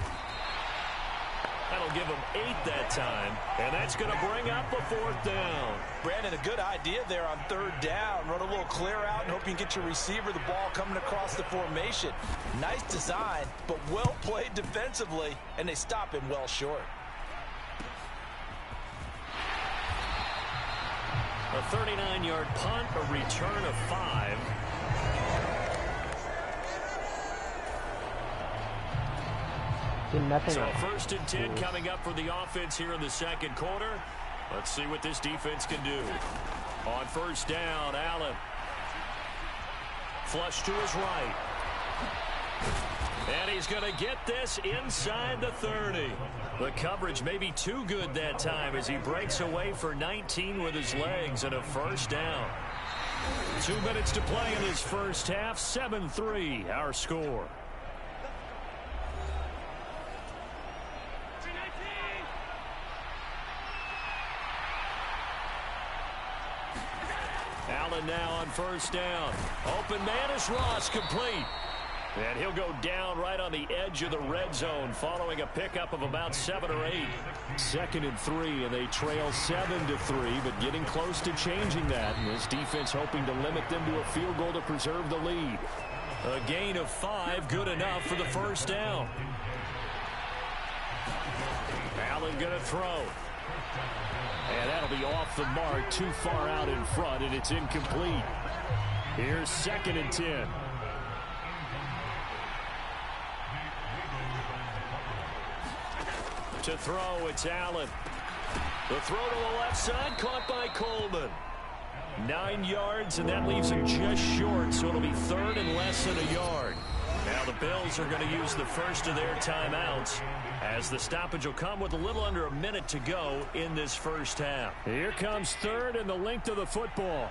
That'll give him 8 that time, and that's going to bring up a 4th down. Brandon, a good idea there on third down. Run a little clear out and hope you can get your receiver the ball coming across the formation. Nice design, but well played defensively, and they stop him well short. A 39-yard punt, a return of 5. Nothing. So 1st and 10 coming up for the offense here in the second quarter. Let's see what this defense can do. On 1st down, Allen. Flush to his right. And he's going to get this inside the 30. The coverage may be too good that time as he breaks away for 19 with his legs and a 1st down. 2 minutes to play in his first half. 7-3 our score. Allen now on 1st down. Open man is Ross, complete. And he'll go down right on the edge of the red zone following a pickup of about 7 or 8. 2nd and 3, and they trail 7-3, but getting close to changing that. And this defense hoping to limit them to a field goal to preserve the lead. A gain of 5, good enough for the 1st down. Allen going to throw. And that'll be off the mark, too far out in front, and it's incomplete. Here's 2nd and 10. To throw, it's Allen. The throw to the left side, caught by Coleman. 9 yards, and that leaves him just short, so it'll be 3rd and less than a yard. Now the Bills are going to use the first of their timeouts, as the stoppage will come with a little under a minute to go in this first half. Here comes 3rd and the length of the football.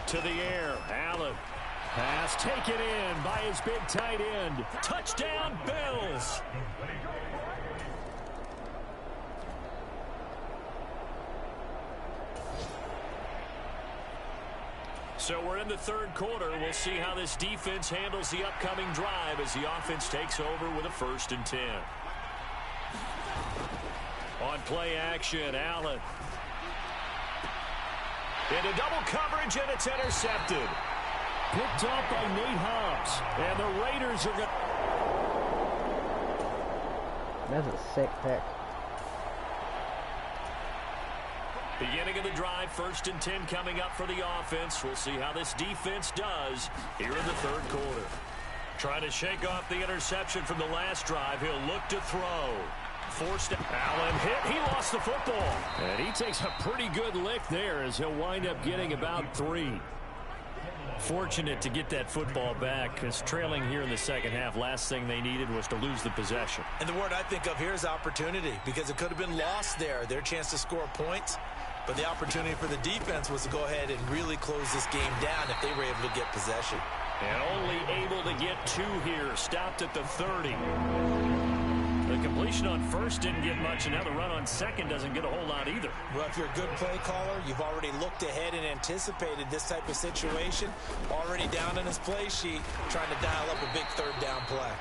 To the air, Allen. Pass taken in by his big tight end. Touchdown, Bills! So we're in the 3rd quarter. We'll see how this defense handles the upcoming drive as the offense takes over with a 1st and 10. On play action, Allen. Into double coverage, and it's intercepted. Picked off by Nate Hobbs. And the Raiders are going. That's a sick pick. Beginning of the drive, 1st and 10 coming up for the offense. We'll see how this defense does here in the 3rd quarter. Trying to shake off the interception from the last drive. He'll look to throw. Forced Allen hit. He lost the football. And he takes a pretty good lick there as he'll wind up getting about 3. Fortunate to get that football back, because trailing here in the second half, last thing they needed was to lose the possession. And the word I think of here is opportunity, because it could have been lost there. Their chance to score points. But the opportunity for the defense was to go ahead and really close this game down if they were able to get possession. And only able to get 2 here. Stopped at the 30. the completion on first didn't get much, and now the run on second doesn't get a whole lot either. Well, if you're a good play caller, you've already looked ahead and anticipated this type of situation. Already down in his play sheet, trying to dial up a big third down play.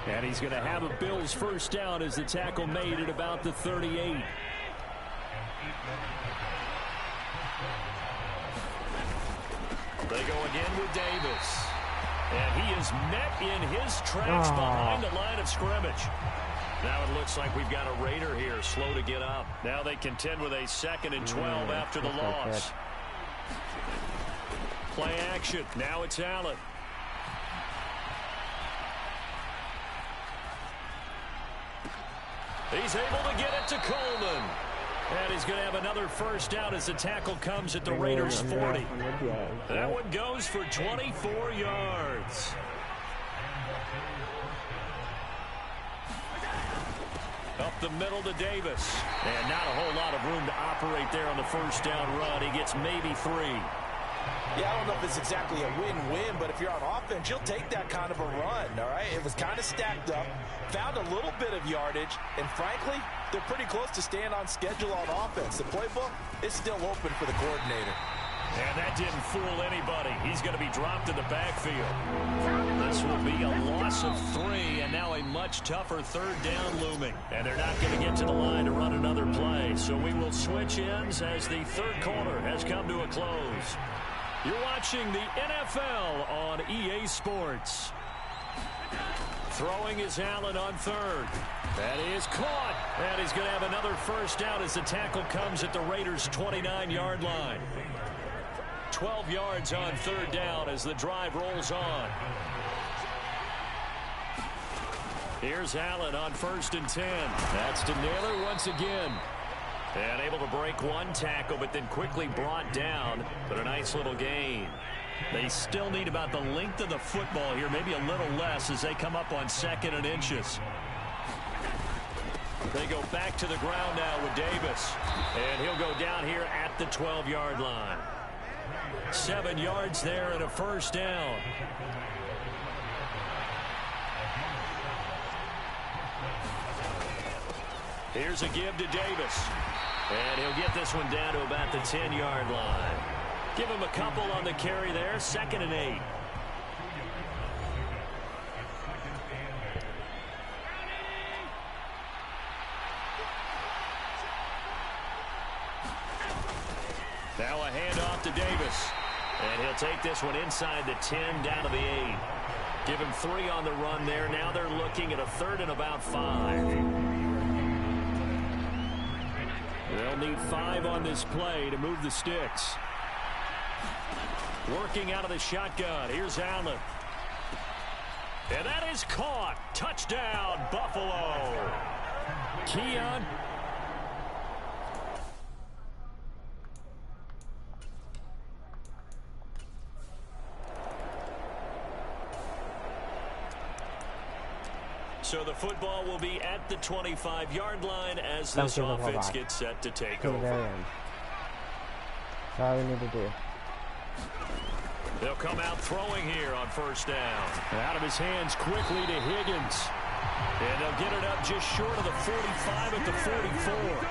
And he's going to have a Bills first down as the tackle made at about the 38. They go again with Davis. And he is met in his tracks behind the line of scrimmage. Now it looks like we've got a Raider here, slow to get up. Now they contend with a 2nd and 12 after the loss. Play action. Now it's Allen. He's able to get it to Coleman. And he's going to have another first down as the tackle comes at the Raiders' 40. That one goes for 24 yards. Up the middle to Davis. And not a whole lot of room to operate there on the first down run. He gets maybe 3. Yeah, I don't know if it's exactly a win-win, but if you're on offense, you'll take that kind of a run, all right? It was kind of stacked up, found a little bit of yardage, and frankly, they're pretty close to staying on schedule on offense. The playbook is still open for the coordinator. And that didn't fool anybody. He's going to be dropped in the backfield. This will be a loss of 3, and now a much tougher third down looming. And they're not going to get to the line to run another play. So we will switch ends as the third quarter has come to a close. You're watching the NFL on EA Sports. Throwing is Allen on third. That is caught. And he's going to have another first down as the tackle comes at the Raiders' 29-yard line. 12 yards on third down as the drive rolls on. Here's Allen on 1st and 10. That's to Naylor once again. And able to break one tackle, but then quickly brought down. But a nice little gain. They still need about the length of the football here, maybe a little less as they come up on 2nd and inches. They go back to the ground now with Davis. And he'll go down here at the 12-yard line. 7 yards there and a first down. Here's a give to Davis. And he'll get this one down to about the 10-yard line. Give him a couple on the carry there. 2nd and 8. Now a handoff to Davis. And he'll take this one inside the 10 down to the 8. Give him 3 on the run there. Now they're looking at a 3rd and about 5. They'll need 5 on this play to move the sticks. Working out of the shotgun. Here's Allen. And that is caught. Touchdown, Buffalo. Keon. So the football will be at the 25-yard line as this offense gets set to take over. That's all we need to do. They'll come out throwing here on first down. Out of his hands quickly to Higgins. And they'll get it up just short of the 45 at the 44.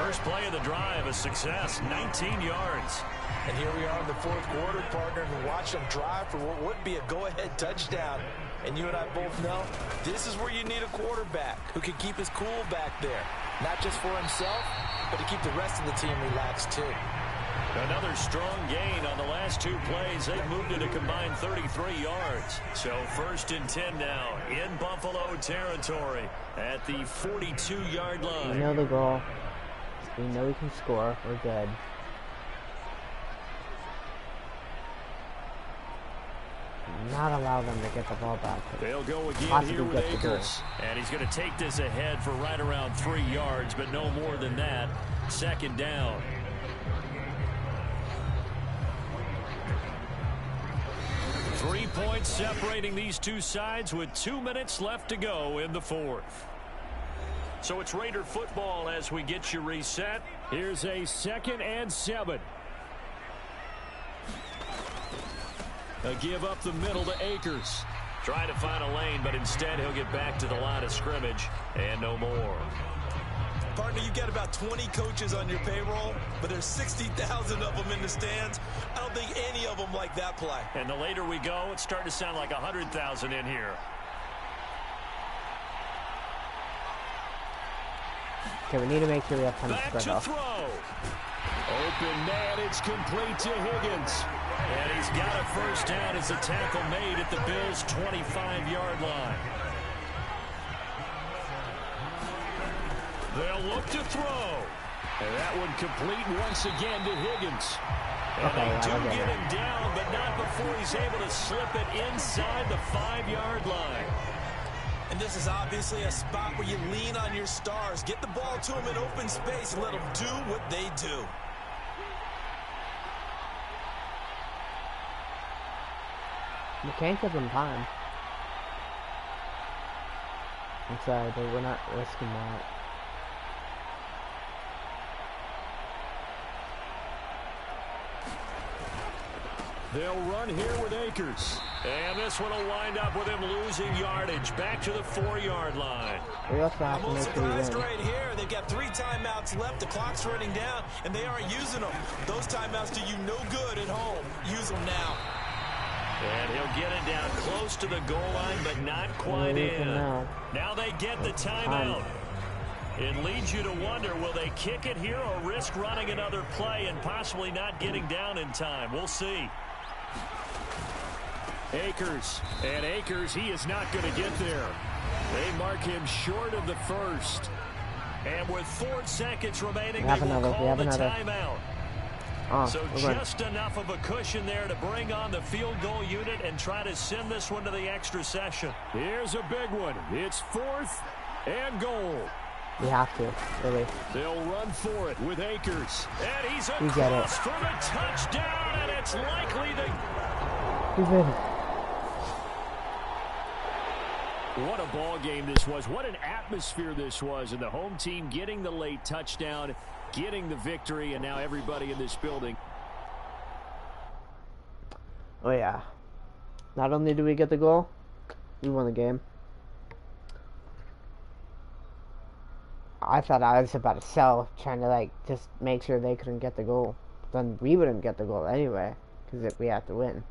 First play of the drive, a success, 19 yards. And here we are in the 4th quarter, partner, and watch them drive for what would be a go-ahead touchdown. And you and I both know this is where you need a quarterback who can keep his cool back there. Not just for himself, but to keep the rest of the team relaxed too. Another strong gain on the last 2 plays. They've moved it a combined 33 yards. So 1st and 10 now in Buffalo territory at the 42-yard line. We know the goal. We know we can score. We're good. Not allow them to get the ball back. They'll go again here with Akers. And he's going to take this ahead for right around 3 yards, but no more than that. 2nd down. Three points separating these two sides with 2 minutes left to go in the 4th. So it's Raider football as we get you reset. Here's a 2nd and 7. A give up the middle to Akers. Trying to find a lane, but instead he'll get back to the line of scrimmage and no more. Partner, you got about 20 coaches on your payroll, but there's 60,000 of them in the stands. I don't think any of them like that play. And the later we go, it's starting to sound like 100,000 in here. Okay, we need to make sure we have time to spread off. Throw. Open man, it's complete to Higgins. And he's got a first down as a tackle made at the Bills' 25-yard line. They'll look to throw. And that one complete once again to Higgins. And they do get him down, but not before he's able to slip it inside the 5-yard line. And this is obviously a spot where you lean on your stars. Get the ball to them in open space and let them do what they do. We can't give them time. I'm sorry, but we're not risking that. They'll run here with Akers. And this one will wind up with him losing yardage back to the 4-yard line. We also have I'm to make sure we surprised win. right here. They've got 3 timeouts left. The clock's running down, and they aren't using them. Those timeouts do you no good at home. Use them now. And he'll get it down close to the goal line, but not quite in. Now they get the timeout. It leads you to wonder, will they kick it here or risk running another play and possibly not getting down in time? We'll see. Akers. And Akers, he is not going to get there. They mark him short of the first. And with 4 seconds remaining, they will call the timeout. So just enough of a cushion there to bring on the field goal unit and try to send this one to the extra session. Here's a big one. It's 4th and goal. We have to, really. They'll run for it with Akers. And he's across for the touchdown, and it's likely that... We did it. What a ball game this was. What an atmosphere this was. And the home team getting the late touchdown, getting the victory, and now everybody in this building. Oh, yeah. Not only did we get the goal, we won the game. I thought I was about to sell, trying to, like, just make sure they couldn't get the goal. Then we wouldn't get the goal anyway, because we had to win.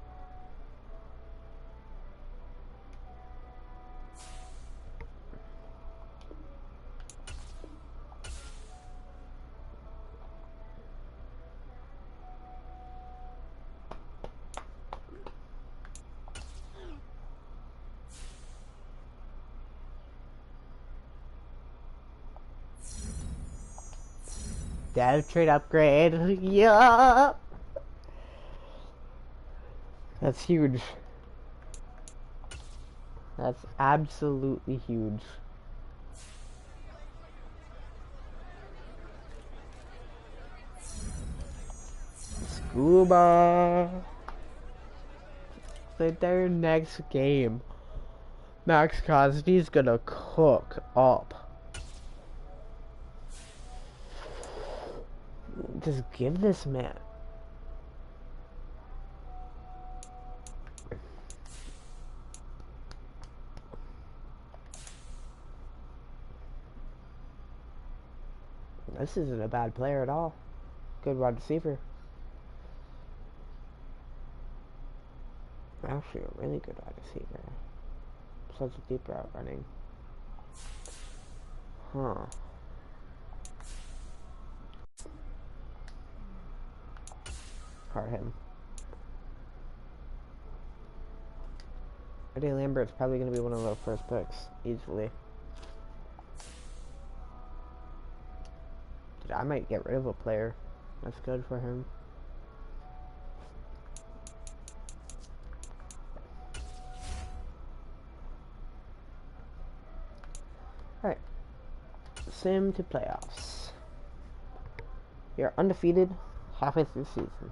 Dev trade upgrade. Yeah. That's huge. That's absolutely huge. Scuba. So their next game, Max Crosby's gonna cook up. Just give this man. This isn't a bad player at all. Good wide receiver. Actually, a really good wide receiver. Such a deep route running. Huh. Card him. Eddie Lambert's probably going to be one of our first picks, easily. Dude, I might get rid of a player. That's good for him. Alright. Sim to playoffs. You're undefeated halfway through the season.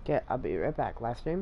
Okay, I'll be right back. Last stream.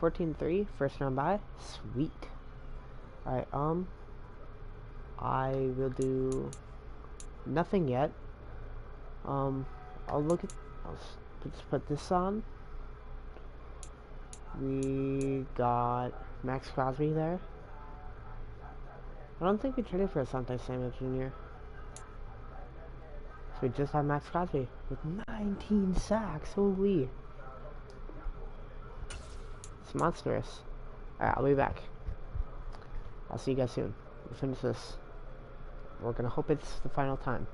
$14-3, first round bye. Sweet. Alright, I will do nothing yet. I'll look at, let's put this on. We got Max Crosby there. I don't think we traded for Asante Samuel Jr. So we just have Max Crosby with 19 sacks. Holy. It's monstrous. Alright, I'll be back. I'll see you guys soon. We'll finish this. We're gonna hope it's the final time.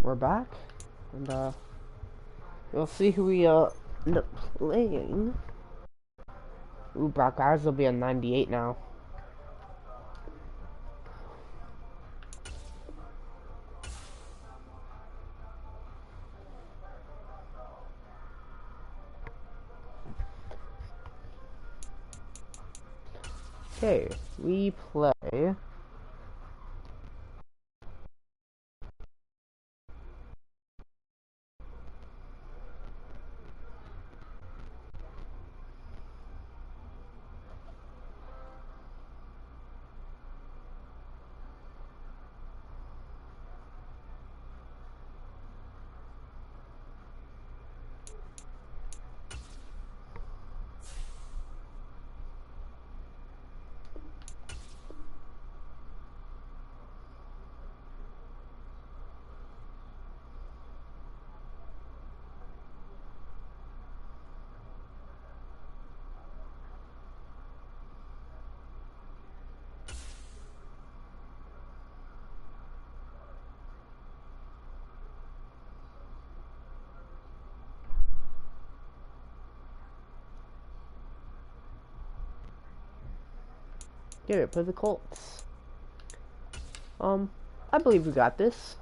we're back, and we'll see who we end up playing. Ooh, Brock Bowers will be on 98 now. Okay, we play. Get it, play the Colts. I believe we got this.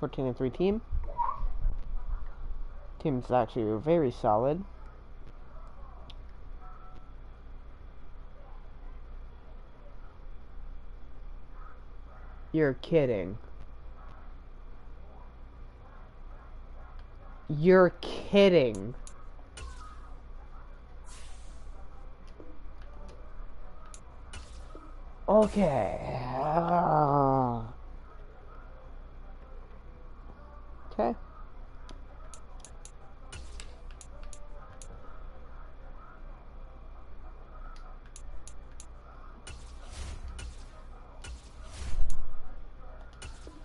14-3 team. Team's actually very solid. You're kidding. You're kidding. Okay. Okay.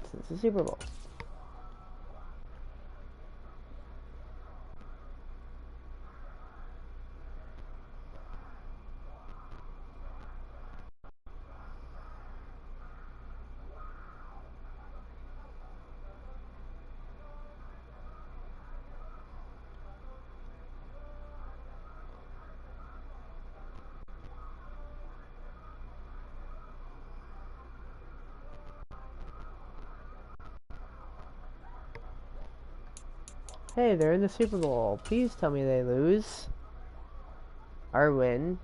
This is the Super Bowl. Hey, they're in the Super Bowl. Please tell me they lose. Or win.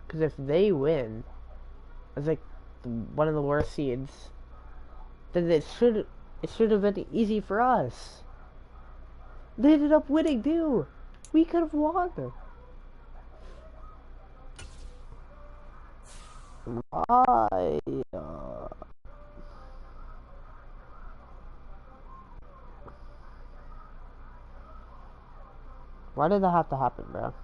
Because if they win, as like one of the worst seeds, then it should have been easy for us. They ended up winning too. We could have won. Why? Why did that have to happen, bro?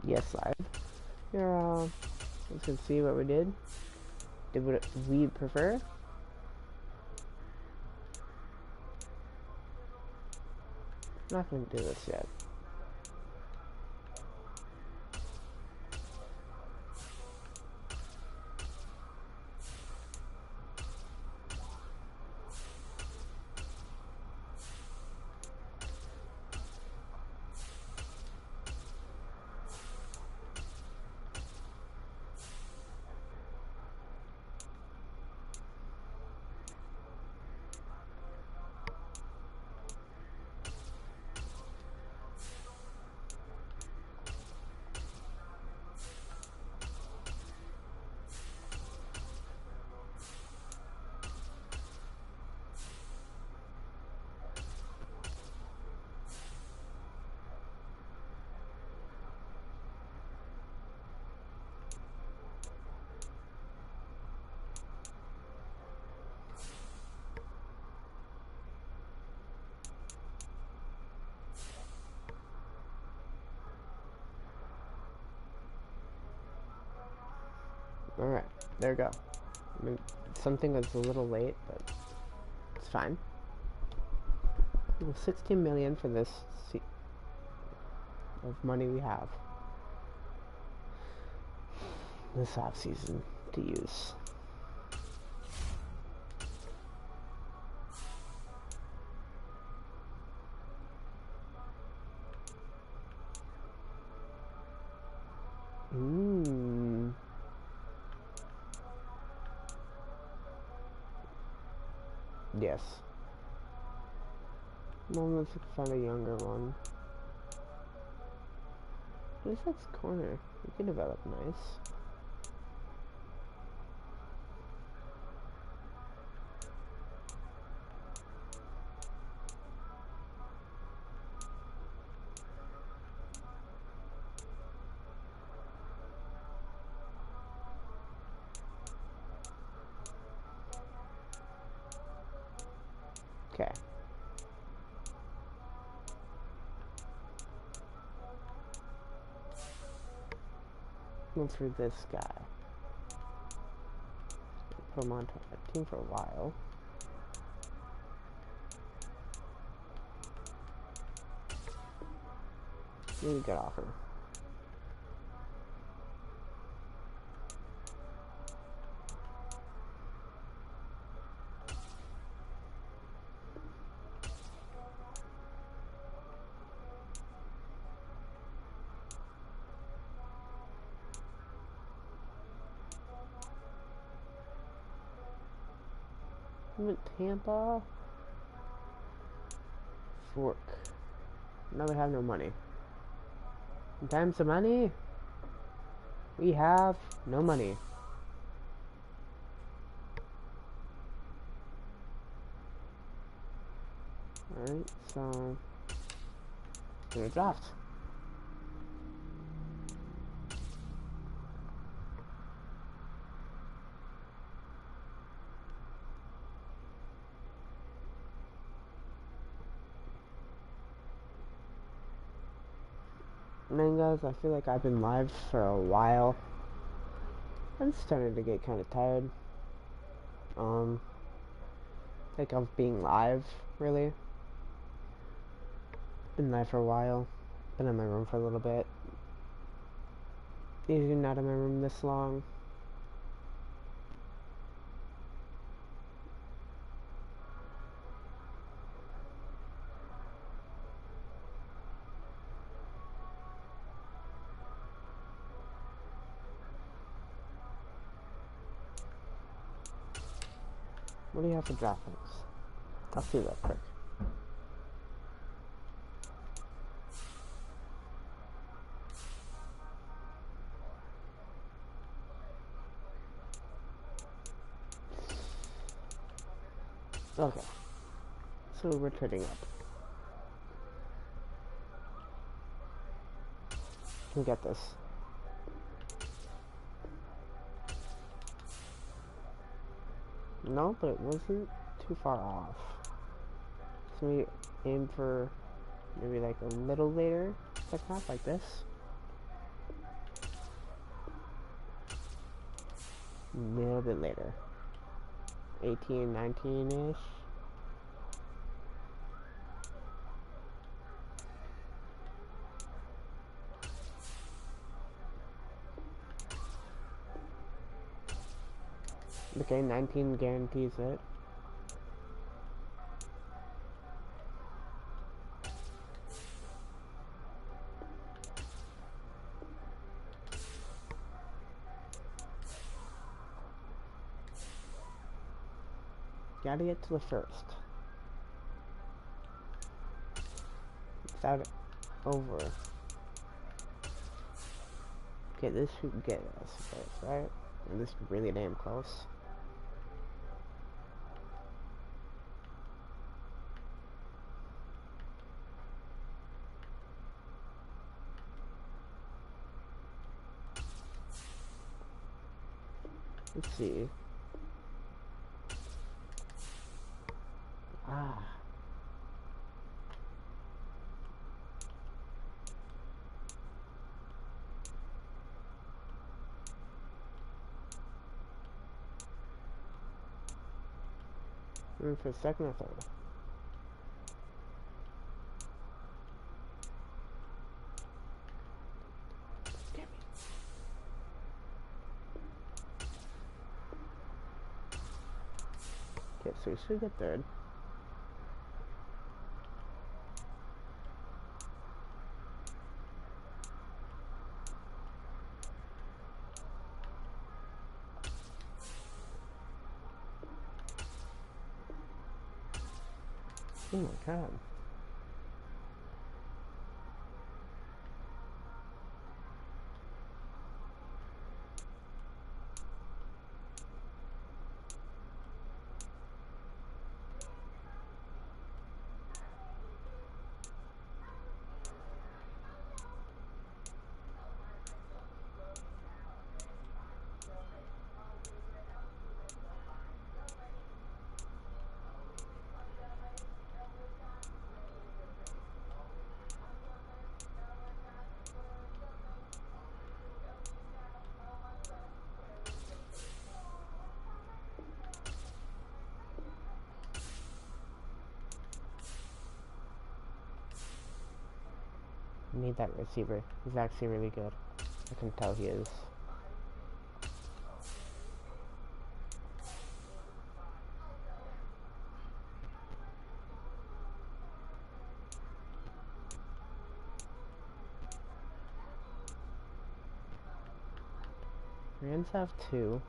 Yes, live. Here, let's go see what we did. Did what we prefer. I'm not gonna do this yet. Alright, there we go. I mean, something that's a little late, but it's fine. 16 million for this of money we have this off season to use. Yes. Well, let's find a younger one. What is that corner? We can develop nice. Okay. Go through this guy. Put him onto our team for a while. Really good offer. Tampa. Fork. Now we have no money. Sometimes the money. We have no money. Alright, so gonna draft. And then guys, I feel like I've been live for a while. I'm starting to get kind of tired. Like of being live, really. Been live for a while. Been in my room for a little bit. Usually not in my room this long. What do you have for draft picks? I'll see that quick. Okay. So we're trading up. Can we get this? No, but it wasn't too far off. So we aim for maybe like a little later second half, like this. a little bit later. 18, 19-ish. Okay, 19 guarantees it. Gotta get to the first. Without it over. Okay, this should get us first, right? And this is really damn close. Let's see. Ah. For second or third. Damn it. Okay, so we should get third. Oh my god. Need that receiver. He's actually really good. I can tell he is. Rams have 2.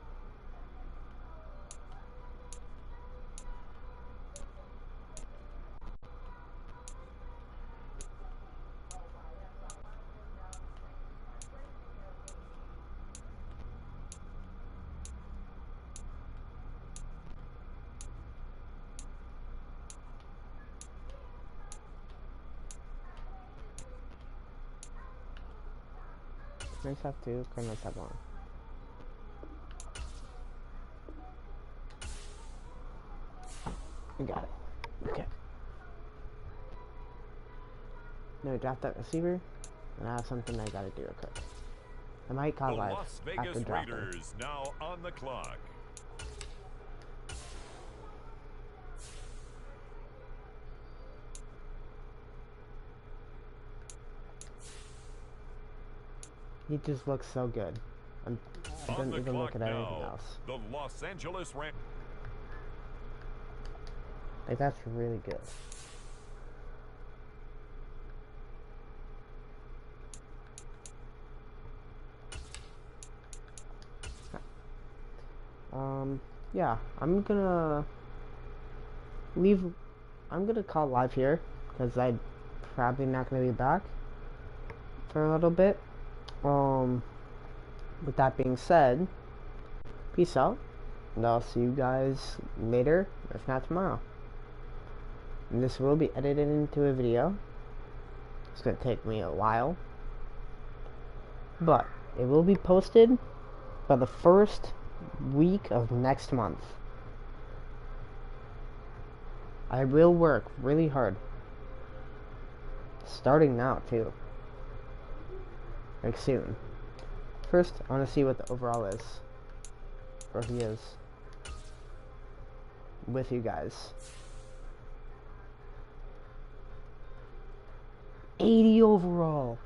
Rams have 2. Cardinals have 1. We got it. Okay. Now we draft that receiver, and I have something I gotta do real quick. I might call The live Las after Vegas drafting. Raiders now on the clock. He just looks so good. I don't even look at anything else. The Los Angeles Rams. Like, that's really good. Yeah, I'm gonna call live here, because I'm probably not gonna be back for a little bit. With that being said, peace out, and I'll see you guys later, if not tomorrow. And this will be edited into a video. It's gonna take me a while, but it will be posted by the first week of next month. I will work really hard, starting now too, like soon. First, I want to see what the overall is Or he is. With you guys. 80 overall.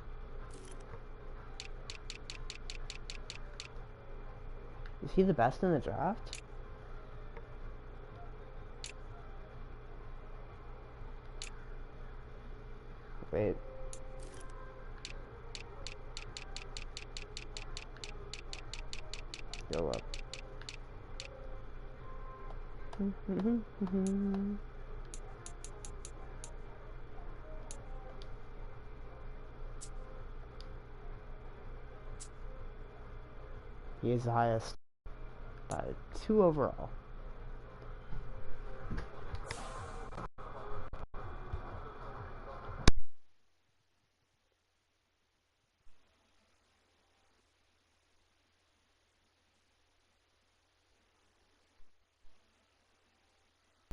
Is he the best in the draft? Wait. Go up. He is the highest by 2 overall.